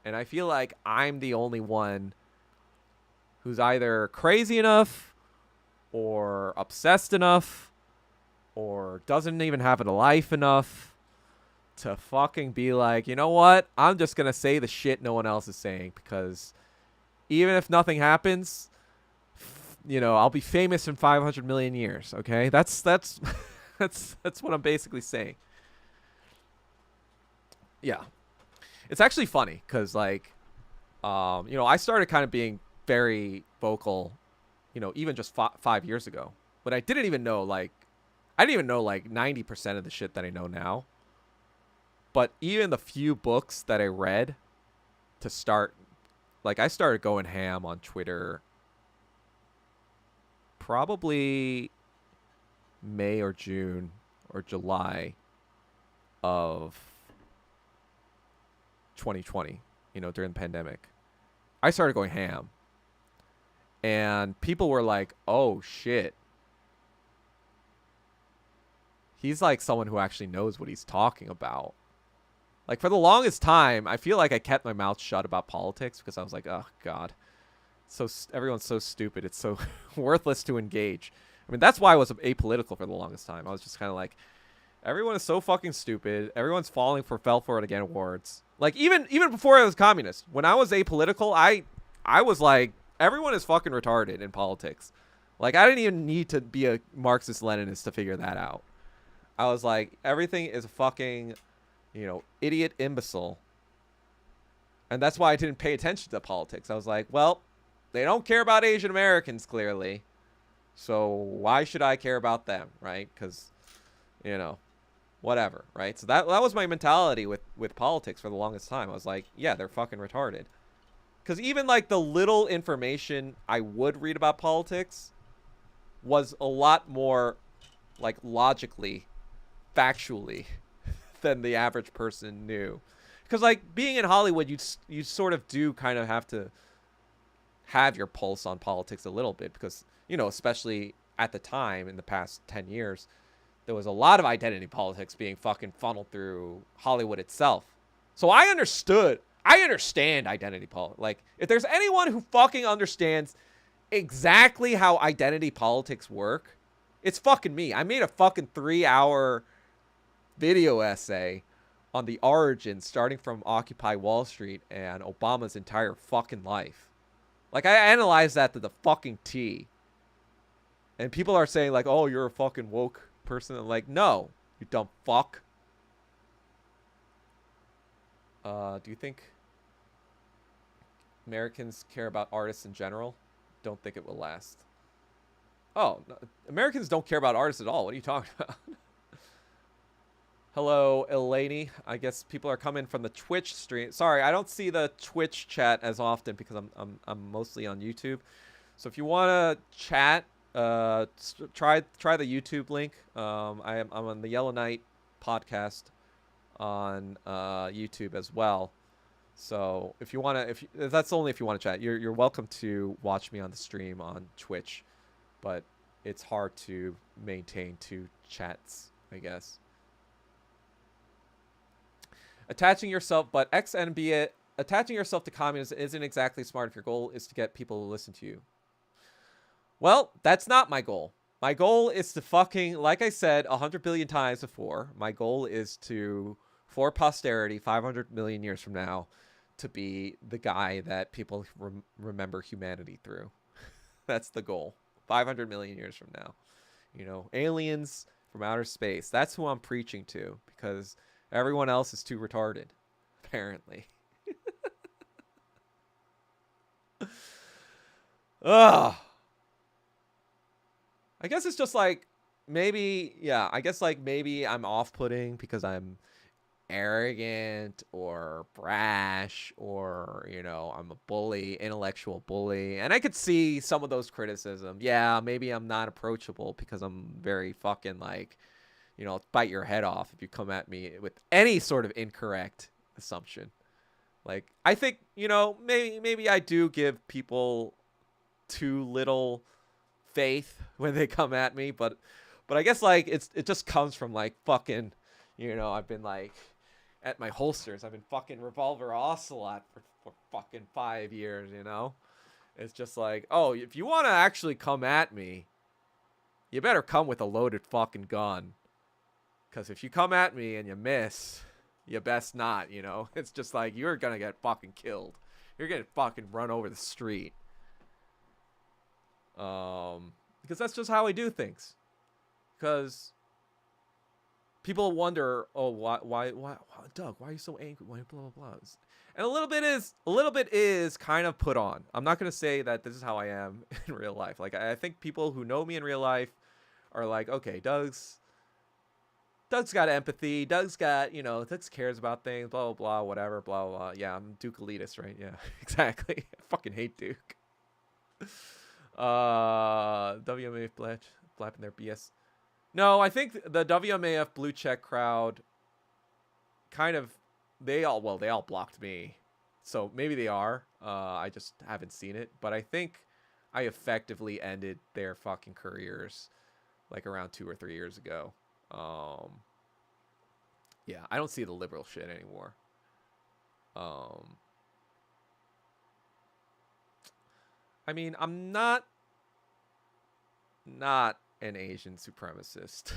And I feel like I'm the only one who's either crazy enough or obsessed enough or doesn't even have a life enough to fucking be like, you know what? I'm just going to say the shit no one else is saying, because even if nothing happens, I'll be famous in 500 million years. Okay, that's that's what I'm basically saying. Yeah, it's actually funny because like, I started kind of being very vocal, even just 5 years ago, but I didn't even know like 90% of the shit that I know now. But even the few books that I read to start, like I started going ham on Twitter probably May or June or July of 2020, during the pandemic. I started going ham. And people were like, oh shit. He's like someone who actually knows what he's talking about. Like for the longest time, I feel like I kept my mouth shut about politics because I was like, oh God. So everyone's so stupid. It's so worthless to engage. I mean, that's why I was apolitical for the longest time. I was just kind of like, everyone is so fucking stupid. Everyone's fell for it again awards. Like even before I was communist, when I was apolitical, I was like, everyone is fucking retarded in politics. Like, I didn't even need to be a Marxist-Leninist to figure that out. I was like, everything is a fucking, idiot imbecile. And that's why I didn't pay attention to politics. I was like, well, they don't care about Asian Americans, clearly. So why should I care about them, right? Because, whatever, right? So that was my mentality with politics for the longest time. I was like, yeah, they're fucking retarded. Because even, like, the little information I would read about politics was a lot more, like, logically, factually, than the average person knew. Because, like, being in Hollywood, you sort of do kind of have to have your pulse on politics a little bit. Because, especially at the time in the past 10 years, there was a lot of identity politics being fucking funneled through Hollywood itself. So I understand identity politics. Like, if there's anyone who fucking understands exactly how identity politics work, it's fucking me. I made a fucking 3-hour video essay on the origin starting from Occupy Wall Street and Obama's entire fucking life. Like, I analyzed that to the fucking T. And people are saying, like, oh, you're a fucking woke person. I'm like, no, you dumb fuck. Do you think Americans care about artists in general? Don't think it will last. Oh, no, Americans don't care about artists at all. What are you talking about? Hello, Elaney. I guess people are coming from the Twitch stream. Sorry, I don't see the Twitch chat as often because I'm mostly on YouTube. So if you want to chat, try the YouTube link. I'm on the Yellow Knight podcast on YouTube as well. So if you want to, if that's only if you want to chat, you're welcome to watch me on the stream on Twitch, but it's hard to maintain 2 chats, I guess. Attaching yourself to communism isn't exactly smart if your goal is to get people to listen to you. Well, that's not my goal. My goal is to fucking, like I said 100 billion times before, my goal is to, for posterity, 500 million years from now, to be the guy that people remember humanity through. That's the goal. 500 million years from now. Aliens from outer space. That's who I'm preaching to, because everyone else is too retarded, apparently. Ugh. I guess it's just like, maybe I'm off-putting because I'm arrogant or brash or, I'm a bully, intellectual bully. And I could see some of those criticisms. Yeah, maybe I'm not approachable because I'm very fucking like, bite your head off if you come at me with any sort of incorrect assumption. Like, I think, maybe I do give people too little faith when they come at me, but I guess, like, it just comes from, like, fucking, I've been, like, at my holsters. I've been fucking Revolver Ocelot for fucking 5 years, It's just like, oh, if you want to actually come at me, you better come with a loaded fucking gun. Because if you come at me and you miss, you best not, It's just like, you're going to get fucking killed. You're going to fucking run over the street. Because that's just how I do things. Because people wonder, oh, why, Doug, why are you so angry? Why blah, blah, blah. And a little bit is kind of put on. I'm not going to say that this is how I am in real life. Like, I think people who know me in real life are like, okay, Doug's got empathy. Doug's cares about things, blah, blah, blah, whatever, blah, blah, blah. Yeah, I'm Duke elitist, right? Yeah, exactly. I fucking hate Duke. WMAF flapping their BS. No, I think the WMAF blue check crowd kind of, they all blocked me. So maybe they are. I just haven't seen it. But I think I effectively ended their fucking careers like around 2 or 3 years ago. Yeah, I don't see the liberal shit anymore. I mean, I'm not an Asian supremacist.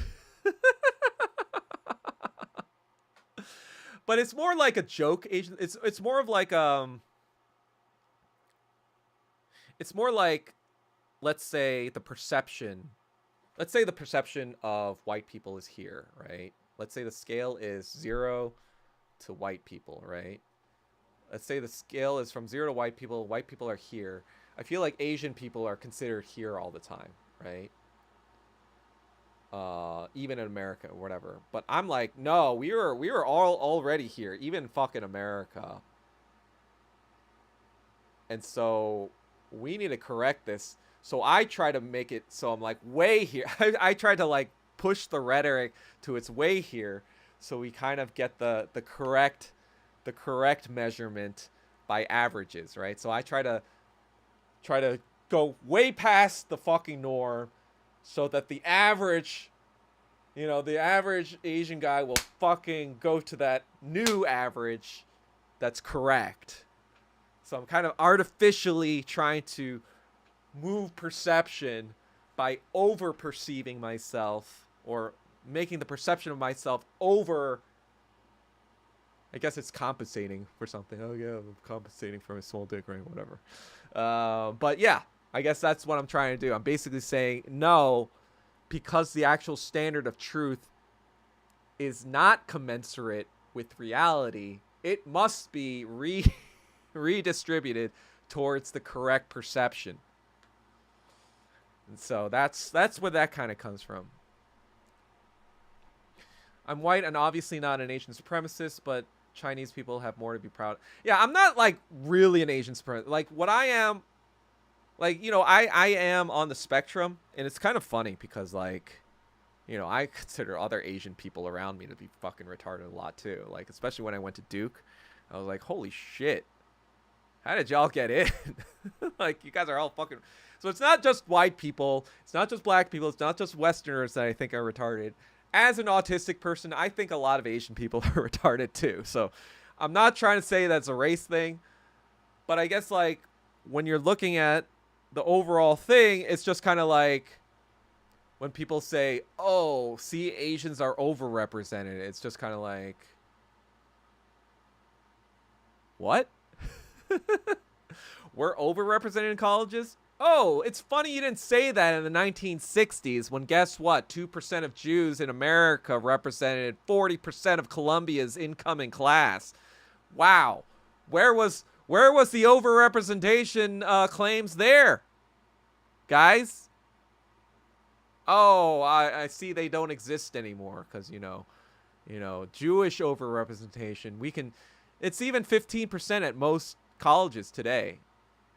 But it's more like a joke Asian. It's more of like it's more like let's say the perception of white people is here, right? Let's say the scale is 0 to white people, right? Let's say the scale is from 0 to white people. White people are here. I feel like Asian people are considered here all the time, right? Even in America or whatever. But I'm like, no, we were all already here, even fucking America. And so we need to correct this. So I try to make it so I'm like way here. I tried to like push the rhetoric to its way here, so we kind of get the correct measurement by averages, right? So I try to go way past the fucking norm, so that the average, the average Asian guy will fucking go to that new average that's correct. So I'm kind of artificially trying to move perception by over perceiving myself, or making the perception of myself over. I guess it's compensating for something. Oh yeah, I'm compensating for my small dick, right? Whatever. But yeah, I guess that's what I'm trying to do. I'm basically saying no, because the actual standard of truth is not commensurate with reality. It must be redistributed towards the correct perception. And so that's where that kind of comes from. I'm white and obviously not an Asian supremacist, but Chinese people have more to be proud of. Yeah, I'm not like really an Asian supremacist. Like what I am, like, I am on the spectrum, and it's kind of funny because like, I consider other Asian people around me to be fucking retarded a lot too. Like, especially when I went to Duke, I was like, holy shit, how did y'all get in? Like, you guys are all fucking. So it's not just white people, it's not just black people, it's not just Westerners that I think are retarded. As an autistic person, I think a lot of Asian people are retarded too. So I'm not trying to say that's a race thing, but I guess like when you're looking at the overall thing, it's just kind of like when people say, oh, see, Asians are overrepresented. It's just kind of like, what? We're overrepresented in colleges? Oh, it's funny you didn't say that in the 1960s, when guess what? 2% of Jews in America represented 40% of Columbia's incoming class. Wow. Where was the overrepresentation claims there, guys? Oh, I see they don't exist anymore because, Jewish overrepresentation. It's even 15% at most colleges today.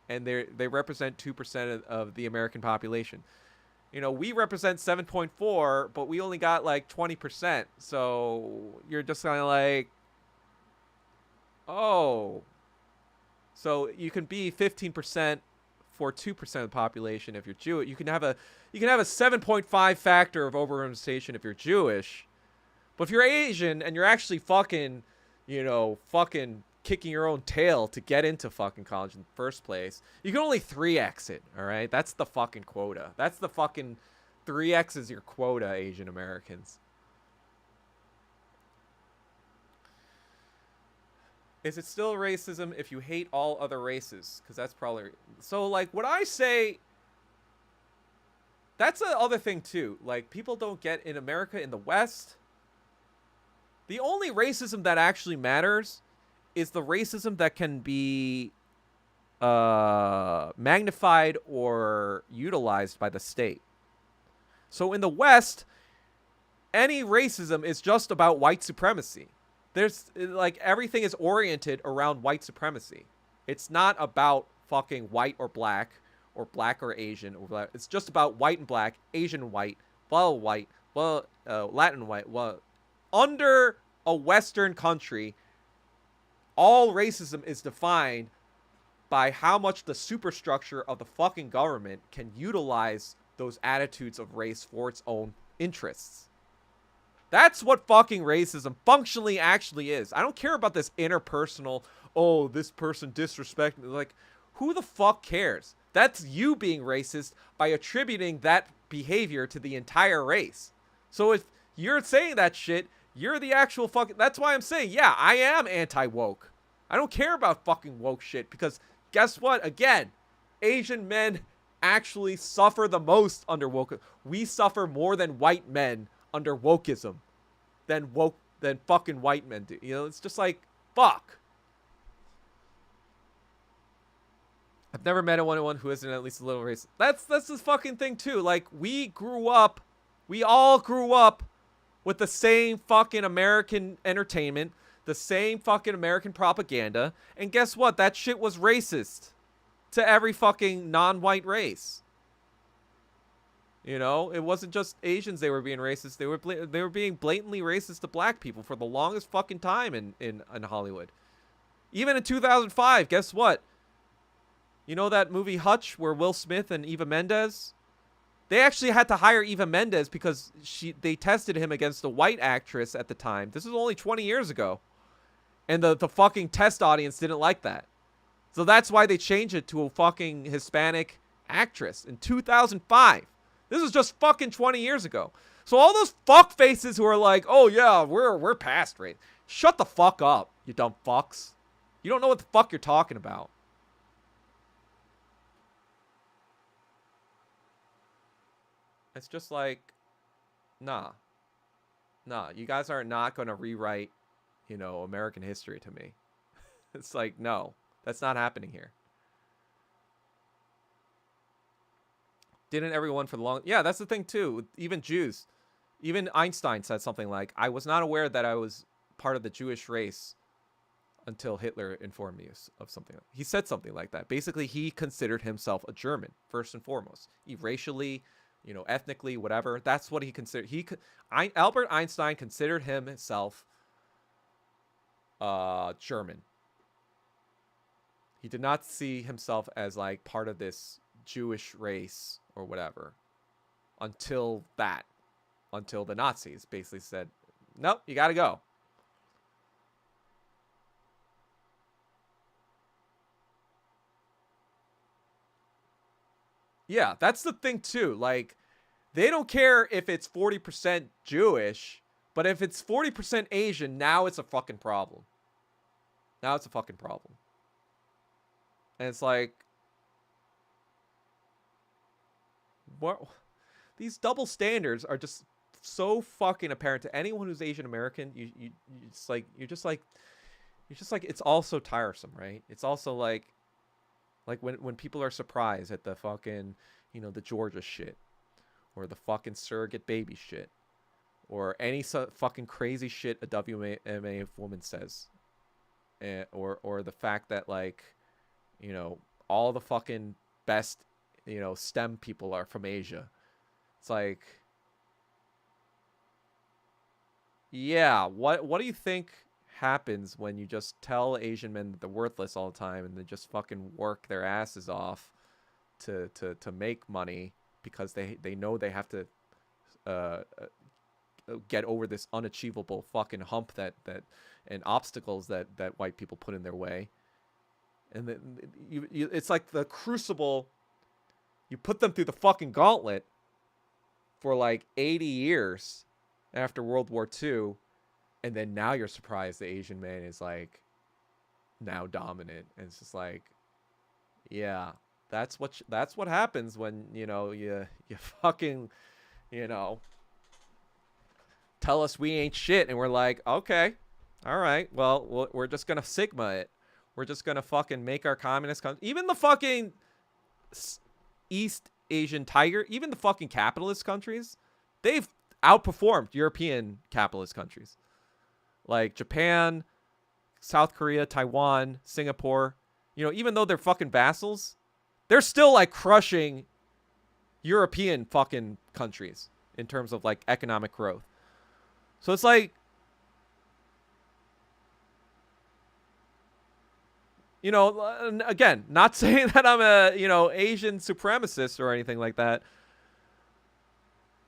And they represent 2% of the American population. We represent 7.4, but we only got like 20%. So you're just kind of like, oh. So you can be 15% for 2% of the population if you're Jewish. You can have a 7.5 factor of overrepresentation if you're Jewish. But if you're Asian and you're actually fucking kicking your own tail to get into fucking college in the first place, you can only 3x it, all right? That's the fucking quota. That's the fucking 3x is your quota, Asian Americans. Is it still racism if you hate all other races? Because that's probably... So, like, what I say... That's the other thing, too. Like, people don't get in America, in the West... The only racism that actually matters is the racism that can be magnified or utilized by the state. So in the West, any racism is just about white supremacy. There's like everything is oriented around white supremacy. It's not about fucking white or black or Asian or black. It's just about white and black, Asian and white, Latin white. Well, under a Western country, all racism is defined by how much the superstructure of the fucking government can utilize those attitudes of race for its own interests. That's what fucking racism functionally actually is. I don't care about this interpersonal, oh, this person disrespected me. Like, who the fuck cares? That's you being racist by attributing that behavior to the entire race. So if you're saying that shit, you're the actual fucking... That's why I'm saying, yeah, I am anti-woke. I don't care about fucking woke shit because guess what? Again, Asian men actually suffer the most under woke. We suffer more than white men under wokeism than fucking white men do. You know, it's just like, fuck. I've never met anyone who isn't at least a little racist. That's this fucking thing too. Like, we all grew up with the same fucking American entertainment, the same fucking American propaganda, and guess what? That shit was racist to every fucking non-white race. You know, it wasn't just Asians they were being racist. They were being blatantly racist to black people for the longest fucking time in Hollywood. Even in 2005, guess what? You know that movie Hutch where Will Smith and Eva Mendes? They actually had to hire Eva Mendes because they tested him against a white actress at the time. This was only 20 years ago. And the fucking test audience didn't like that. So that's why they changed it to a fucking Hispanic actress in 2005. This was just fucking 20 years ago. So all those fuck faces who are like, "Oh yeah, we're past race." Shut the fuck up, you dumb fucks. You don't know what the fuck you're talking about. It's just like, nah, you guys are not going to rewrite, you know, American history to me. It's like, no, that's not happening here. Didn't everyone for the long... Yeah, that's the thing too. Even Jews, even Einstein said something like, "I was not aware that I was part of the Jewish race until Hitler informed me of something." He said something like that. Basically, he considered himself a German, first and foremost. He racially, you know, ethnically, whatever. That's what he considered. Albert Einstein considered himself German. He did not see himself as like part of this Jewish race or whatever until the Nazis basically said, "Nope, you got to go." Yeah, that's the thing too. Like, they don't care if it's 40% Jewish, but if it's 40% Asian, now it's a fucking problem. Now it's a fucking problem. And it's like, what? These double standards are just so fucking apparent to anyone who's Asian American. You're just like it's all so tiresome, right? It's also like when people are surprised at the fucking, you know, the Georgia shit, or the fucking surrogate baby shit, or any fucking crazy shit a WMA woman says, or the fact that, like, you know, all the fucking best, you know, STEM people are from Asia. It's like, yeah, what do you think happens when you just tell Asian men that they're worthless all the time and they just fucking work their asses off to make money because they know they have to get over this unachievable fucking hump that and obstacles that white people put in their way. And then it's like the crucible. You put them through the fucking gauntlet for like 80 years after World War II, and then now you're surprised the Asian man is like now dominant. And it's just like, yeah, that's what happens when, you know, you fucking, you know, tell us we ain't shit, and we're like, okay, all right, well, we're just gonna Sigma it. We're just gonna fucking make our communist country. Even the fucking East Asian tiger, even the fucking capitalist countries, they've outperformed European capitalist countries like Japan, South Korea, Taiwan, Singapore. You know, even though they're fucking vassals, they're still like crushing European fucking countries in terms of like economic growth. So it's like, you know, again, not saying that I'm a, you know, Asian supremacist or anything like that,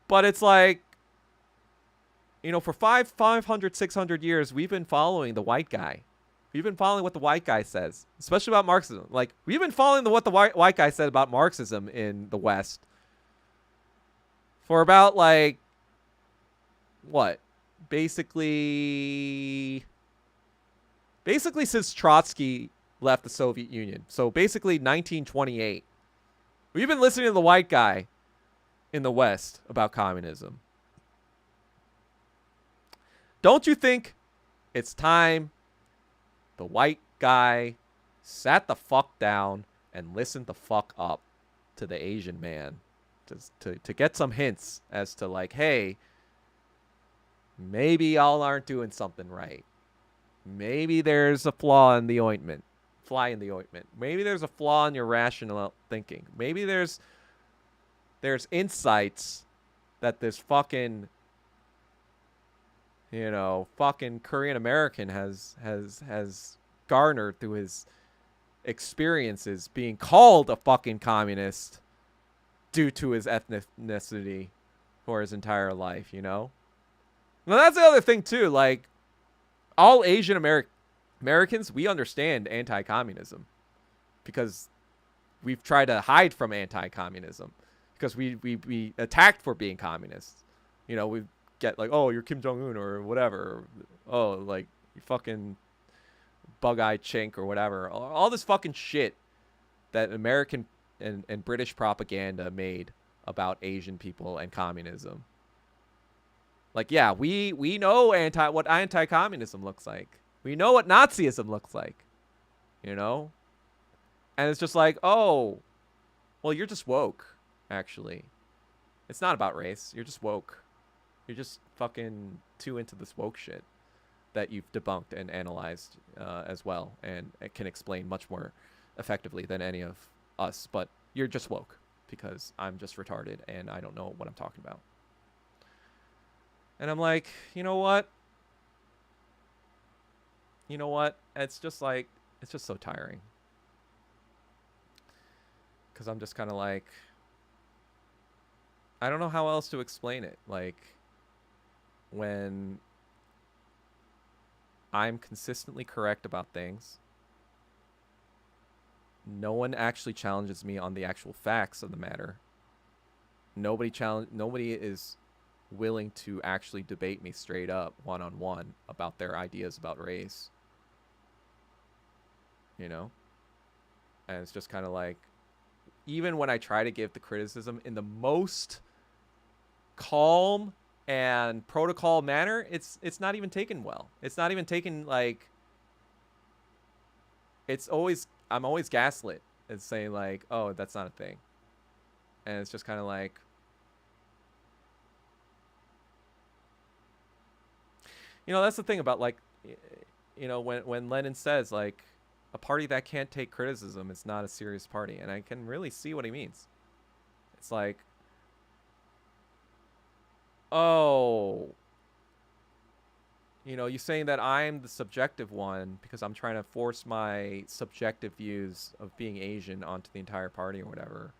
but it's like, you know, for 500, 600 years, we've been following the white guy. We've been following what the white guy says, especially about Marxism. Like, we've been following what the white guy said about Marxism in the West for about, like, what? Basically since Trotsky left the Soviet Union. So basically 1928. We've been listening to the white guy in the West about communism. Don't you think it's time the white guy sat the fuck down and listened the fuck up to the Asian man to get some hints as to like, hey, maybe y'all aren't doing something right. Maybe there's a flaw in the ointment. Fly in the ointment. Maybe there's a flaw in your rational thinking. Maybe there's insights that this fucking fucking Korean American has garnered through his experiences being called a fucking communist due to his ethnicity for his entire life, Now that's the other thing too, like all Asian Americans, we understand anti-communism because we've tried to hide from anti-communism because we attacked for being communists. We get like, oh, you're Kim Jong-un or whatever. Oh, like you fucking bug-eyed chink or whatever. All this fucking shit that American and British propaganda made about Asian people and communism. Like, yeah, we know what anti-communism looks like. We know what Nazism looks like. And it's just like, oh, well, you're just woke, actually. It's not about race. You're just woke. You're just fucking too into this woke shit that you've debunked and analyzed as well, and it can explain much more effectively than any of us. But you're just woke because I'm just retarded and I don't know what I'm talking about. And I'm like, you know what? It's just so tiring. Because I'm just kind of like, I don't know how else to explain it. Like, when I'm consistently correct about things, no one actually challenges me on the actual facts of the matter. Nobody is willing to actually debate me straight up one-on-one about their ideas about race. And it's just kind of like, even when I try to give the criticism in the most calm and protocol manner, it's not even taken well. It's not even taken like, I'm always gaslit and saying like, oh, that's not a thing. And it's just kind of like, that's the thing about like, when Lenin says like, a party that can't take criticism is not a serious party. And I can really see what he means. It's like, oh, you're saying that I'm the subjective one because I'm trying to force my subjective views of being Asian onto the entire party or whatever.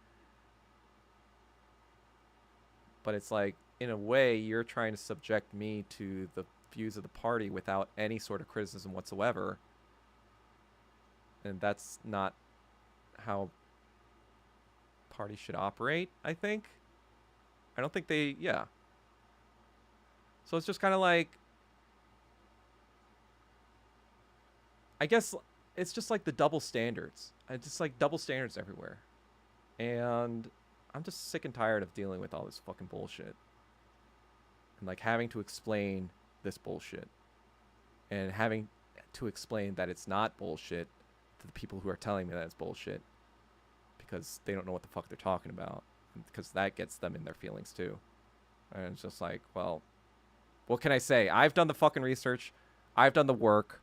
But it's like, in a way, you're trying to subject me to the views of the party without any sort of criticism whatsoever. And that's not how parties should operate, I think. I don't think yeah. So it's just kind of like, I guess it's just like the double standards. It's just like double standards everywhere. And I'm just sick and tired of dealing with all this fucking bullshit. And like having to explain this bullshit. And having to explain that it's not bullshit to the people who are telling me that it's bullshit, because they don't know what the fuck they're talking about, because that gets them in their feelings too. And it's just like, well, what can I say? I've done the fucking research, I've done the work,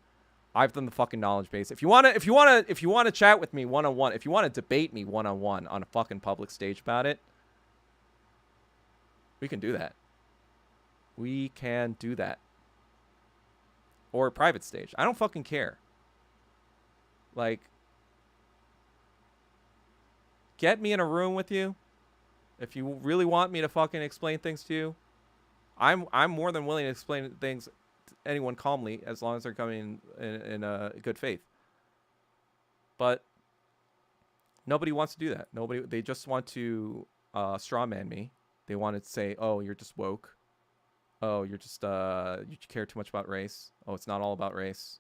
I've done the fucking knowledge base. If you want to chat with me one-on-one, if you want to debate me one-on-one on a fucking public stage about it, we can do that. We can do that. Or a private stage. I don't fucking care. Like, get me in a room with you. If you really want me to fucking explain things to you, I'm more than willing to explain things to anyone calmly, as long as they're coming in good faith. But nobody wants to do that. They just want to strawman me. They want to say, oh, you're just woke. Oh, you're just you care too much about race. Oh, it's not all about race.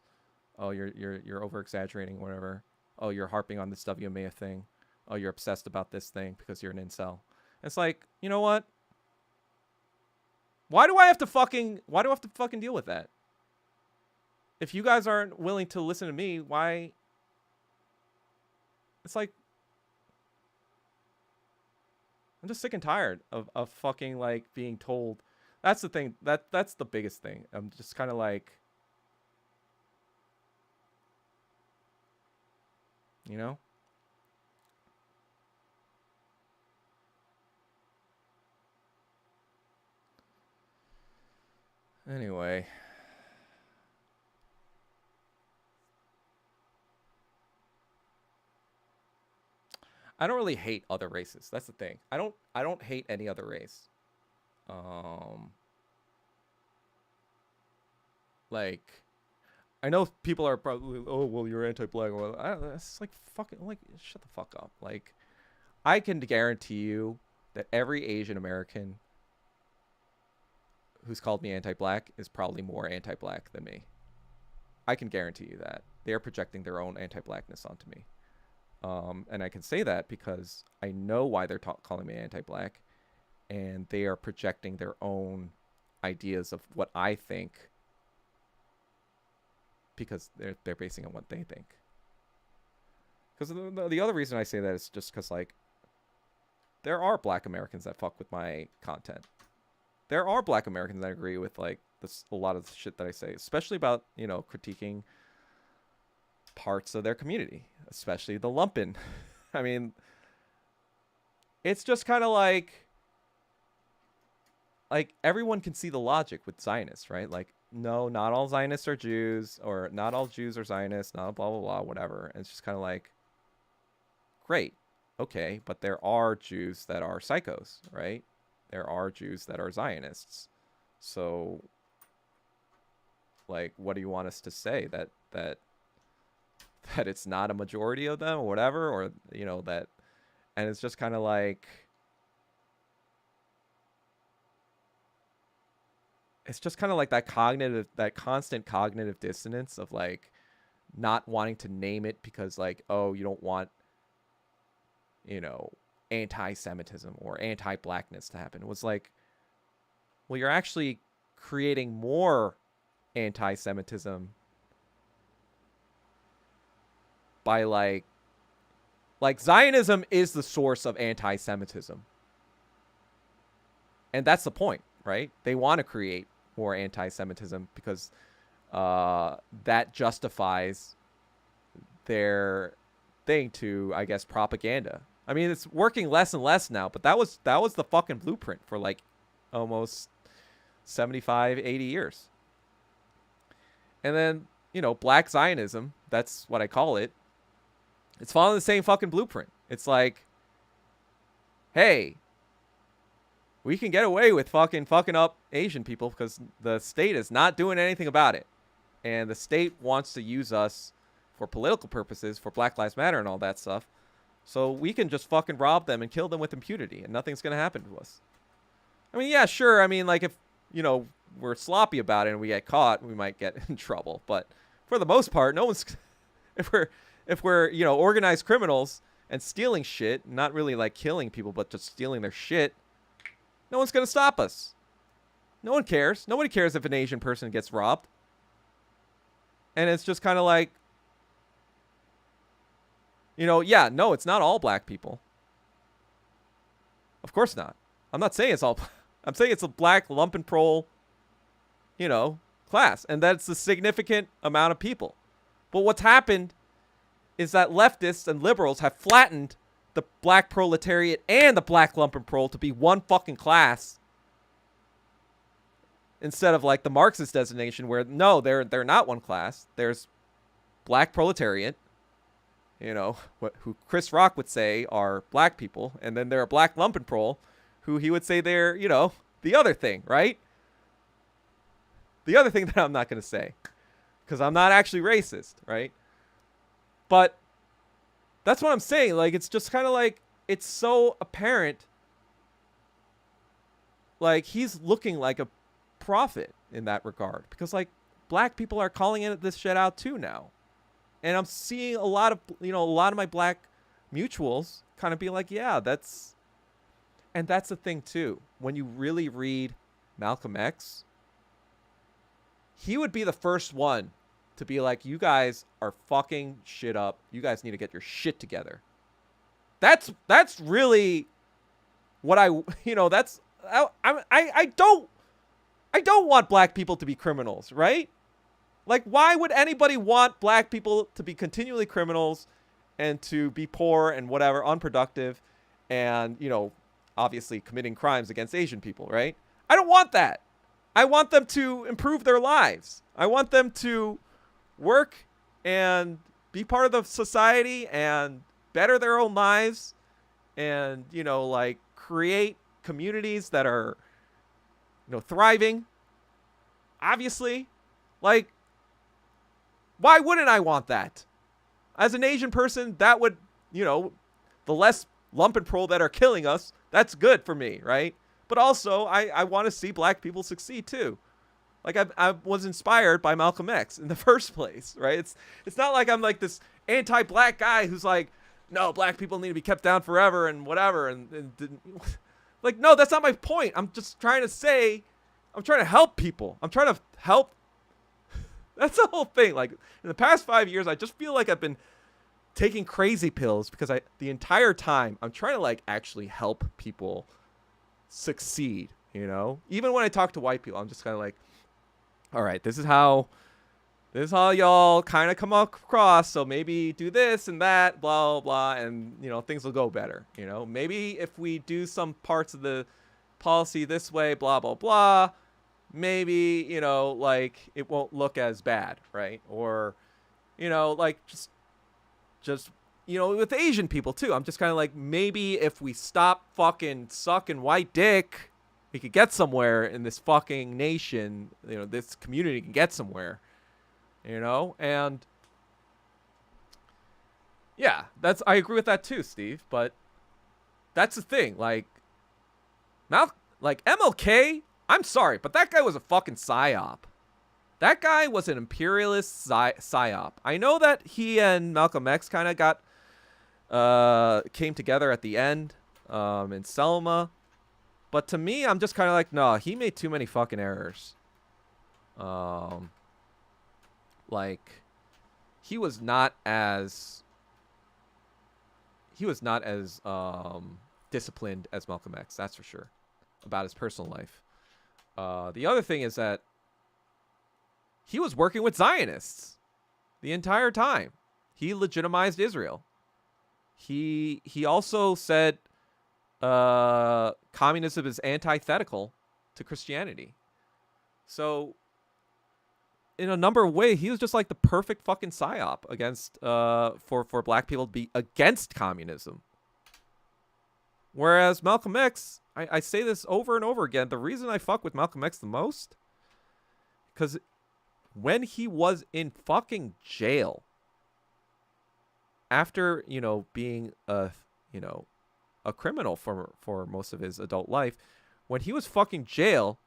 Oh, you're over exaggerating, whatever. Oh, you're harping on this WMA thing. oh, you're obsessed about this thing because you're an incel. It's like, you know what? Why do I have to fucking deal with that? If you guys aren't willing to listen to me, why? It's like, I'm just sick and tired of fucking like being told. That's the thing. That's the biggest thing. I'm just kind of like, you know? Anyway. I don't really hate other races. That's the thing. I don't hate any other race. Like, I know people are probably, oh, well, you're anti-black. Well, it's like fucking, like, shut the fuck up. Like, I can guarantee you that every Asian American who's called me anti-black is probably more anti-black than me. I can guarantee you that. They're projecting their own anti-blackness onto me. And I can say that because I know why they're calling me anti-black, and they are projecting their own ideas of what I think because they're basing on what they think. Because the other reason I say that is just because, like, there are black Americans that fuck with my content. There are black Americans that agree with, like, a lot of the shit that I say, especially about, you know, critiquing parts of their community, especially the lumpen. I mean, it's just kind of like everyone can see the logic with Zionists, right? Like, no, not all Zionists are Jews, or not all Jews are Zionists, not blah, blah, blah, whatever. And it's just kind of like, great. Okay, but there are Jews that are psychos, right? There are Jews that are Zionists. So, like, what do you want us to say? That it's not a majority of them or whatever, or, you know, that, and it's just kind of like, it's just kind of like that constant cognitive dissonance of, like, not wanting to name it because, like, oh, you don't want, you know, anti-Semitism or anti-blackness to happen. It was like, well, you're actually creating more anti-Semitism by, like Zionism is the source of anti-Semitism. And that's the point, right? They want to create more anti-Semitism because that justifies their thing to, I guess, propaganda. I mean, it's working less and less now, but that was the fucking blueprint for, like, almost 75, 80 years. And then, you know, Black Zionism, that's what I call it. It's following the same fucking blueprint. It's like, hey, we can get away with fucking up Asian people because the state is not doing anything about it. And the state wants to use us for political purposes, for Black Lives Matter and all that stuff. So we can just fucking rob them and kill them with impunity and nothing's going to happen to us. I mean, yeah, sure. I mean, like, if, you know, we're sloppy about it and we get caught, we might get in trouble. But for the most part, no one's, if we're, you know, organized criminals and stealing shit, not really like killing people, but just stealing their shit, no one's going to stop us. No one cares. Nobody cares if an Asian person gets robbed. And it's just kind of like, you know, yeah, no, it's not all black people. Of course not. I'm not saying it's all. I'm saying it's a black lumpenprole, you know, class. And that's a significant amount of people. But what's happened is that leftists and liberals have flattened the black proletariat and the black lumpenprole to be one fucking class. Instead of, like, the Marxist designation where, no, they're not one class. There's black proletariat, you know, who Chris Rock would say are black people. And then there are black lumpenprole who he would say they're, you know, the other thing, right? The other thing that I'm not going to say because I'm not actually racist, right? But that's what I'm saying. Like, it's just kind of like, it's so apparent. Like, he's looking like a prophet in that regard because, like, black people are calling this shit out too now. And I'm seeing a lot of, you know, a lot of my black mutuals kind of be like, yeah, that's the thing too. When you really read Malcolm X, he would be the first one to be like, you guys are fucking shit up. You guys need to get your shit together. That's really what I don't want black people to be criminals, right? Like, why would anybody want black people to be continually criminals and to be poor and whatever, unproductive, and, obviously committing crimes against Asian people, right? I don't want that. I want them to improve their lives. I want them to work and be part of the society and better their own lives and, create communities that are, thriving. Obviously, like, why wouldn't I want that? As an Asian person, that would, the less lumpenproll that are killing us, that's good for me, right? But also, I want to see black people succeed too. Like, I was inspired by Malcolm X in the first place, right? It's not like I'm like this anti-black guy who's like, no, black people need to be kept down forever and whatever. And like, no, that's not my point. I'm just trying to say, I'm trying to help people. I'm trying to help. That's the whole thing. Like, in the past 5 years, I just feel like I've been taking crazy pills because the entire time I'm trying to like actually help people succeed, Even when I talk to white people, I'm just kind of like, all right, this is how y'all kind of come across, so maybe do this and that, blah, blah, blah, and, things will go better, Maybe if we do some parts of the policy this way, blah, blah, blah, maybe, like, it won't look as bad, right? Or, like, just with Asian people, too, I'm just kind of like, maybe if we stop fucking sucking white dick, we could get somewhere in this fucking nation, this community can get somewhere. And yeah, I agree with that too, Steve, but that's the thing. Like, MLK, I'm sorry, but that guy was a fucking psyop. That guy was an imperialist psyop. I know that he and Malcolm X kind of came together at the end, in Selma, but to me, I'm just kind of like, no, he made too many fucking errors. Like, he was not as disciplined as Malcolm X, that's for sure, about his personal life. The other thing is that he was working with Zionists the entire time. He legitimized Israel. He also said communism is antithetical to Christianity. So, in a number of ways, he was just like the perfect fucking psyop against for black people to be against communism. Whereas Malcolm X, I say this over and over again, the reason I fuck with Malcolm X the most, because when he was in fucking jail, after, being a criminal for most of his adult life, when he was fucking jail,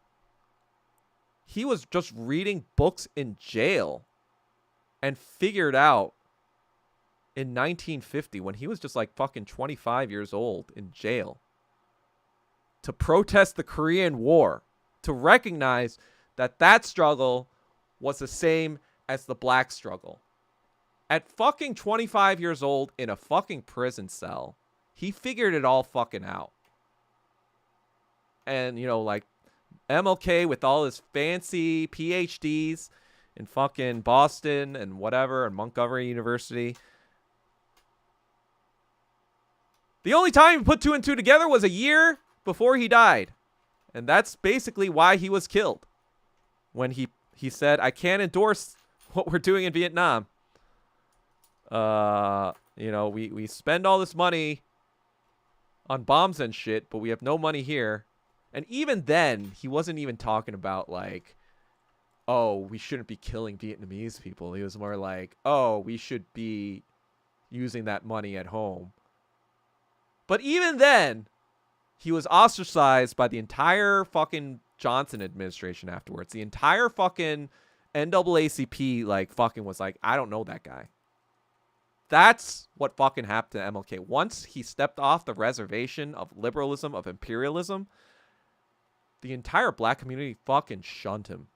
he was just reading books in jail and figured out in 1950, when he was just like fucking 25 years old in jail, to protest the Korean War, to recognize that struggle was the same as the black struggle. At fucking 25 years old in a fucking prison cell, he figured it all fucking out. And, like, MLK with all his fancy PhDs in fucking Boston and whatever, and Montgomery University. The only time he put two and two together was a year before he died. And that's basically why he was killed. When he said, I can't endorse what we're doing in Vietnam. We spend all this money on bombs and shit, but we have no money here. And even then, he wasn't even talking about, like, oh, we shouldn't be killing Vietnamese people. He was more like, oh, we should be using that money at home. But even then, he was ostracized by the entire fucking Johnson administration afterwards. The entire fucking NAACP, like, fucking was like, I don't know that guy. That's what fucking happened to MLK. Once he stepped off the reservation of liberalism, of imperialism, the entire black community fucking shunned him.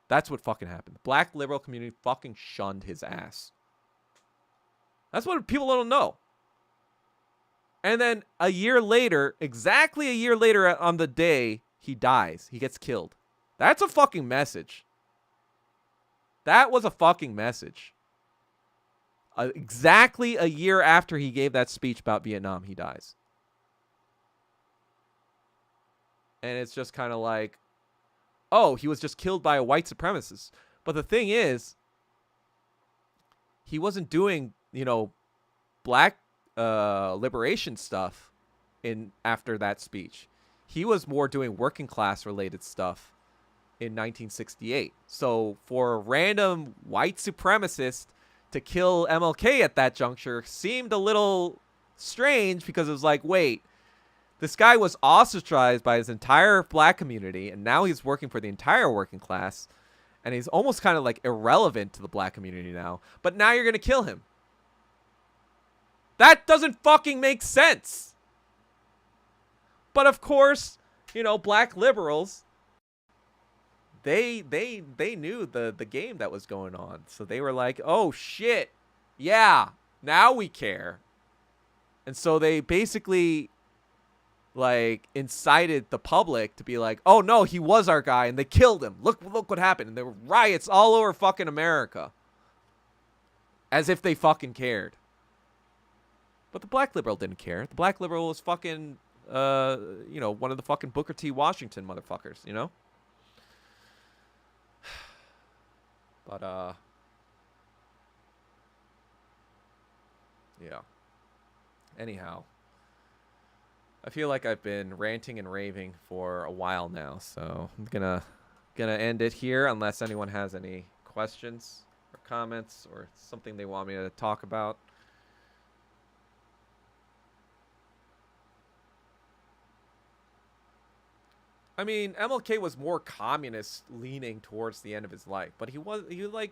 That's what fucking happened. The black liberal community fucking shunned his ass. That's what people don't know. And then a year later, exactly a year later on the day, he dies. He gets killed. That's a fucking message. That was a fucking message. Exactly a year after he gave that speech about Vietnam, he dies. And it's just kind of like, oh, he was just killed by a white supremacist. But the thing is, he wasn't doing, black liberation stuff after that speech. He was more doing working class related stuff in 1968. So for a random white supremacist to kill MLK at that juncture seemed a little strange, because it was like, wait, this guy was ostracized by his entire black community, and now he's working for the entire working class, and he's almost kind of like irrelevant to the black community now, but now you're going to kill him. That doesn't fucking make sense. But of course, black liberals, they knew the game that was going on. So they were like, oh shit, yeah, now we care. And so they basically like incited the public to be like, oh no, he was our guy, and they killed him. Look what happened. And there were riots all over fucking America. As if they fucking cared. But the black liberal didn't care. The black liberal was fucking, one of the fucking Booker T. Washington motherfuckers, But, yeah. Anyhow, I feel like I've been ranting and raving for a while now, so I'm gonna end it here unless anyone has any questions or comments or something they want me to talk about. I mean, MLK was more communist leaning towards the end of his life, but he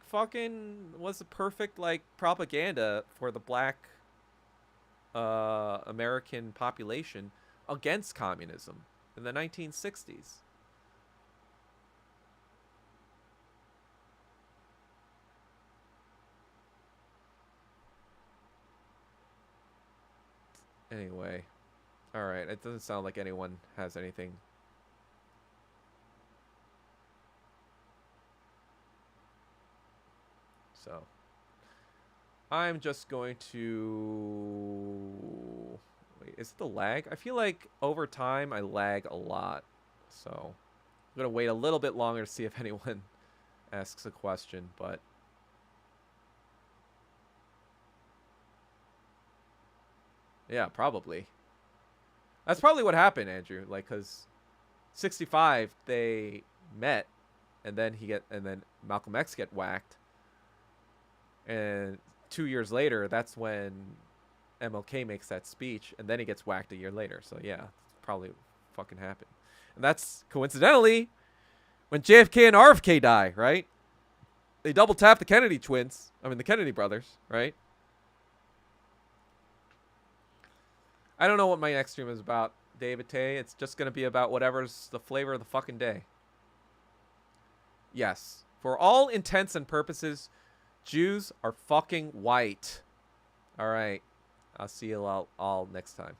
fucking was the perfect like propaganda for the black American population against communism in the 1960s. Anyway, all right, it doesn't sound like anyone has anything. So I'm just going to wait. Is it the lag? I feel like over time I lag a lot, so I'm gonna wait a little bit longer to see if anyone asks a question. But yeah, probably. That's probably what happened, Andrew. Like, cause 65 they met, and then Malcolm X get whacked. And 2 years later, that's when MLK makes that speech, and then he gets whacked a year later. So yeah, probably fucking happened. And that's coincidentally when JFK and RFK die, right? They double tap the Kennedy twins. I mean, the Kennedy brothers, right? I don't know what my next stream is about, David Tay. It's just going to be about whatever's the flavor of the fucking day. Yes. For all intents and purposes, Jews are fucking white. All right. I'll see you all next time.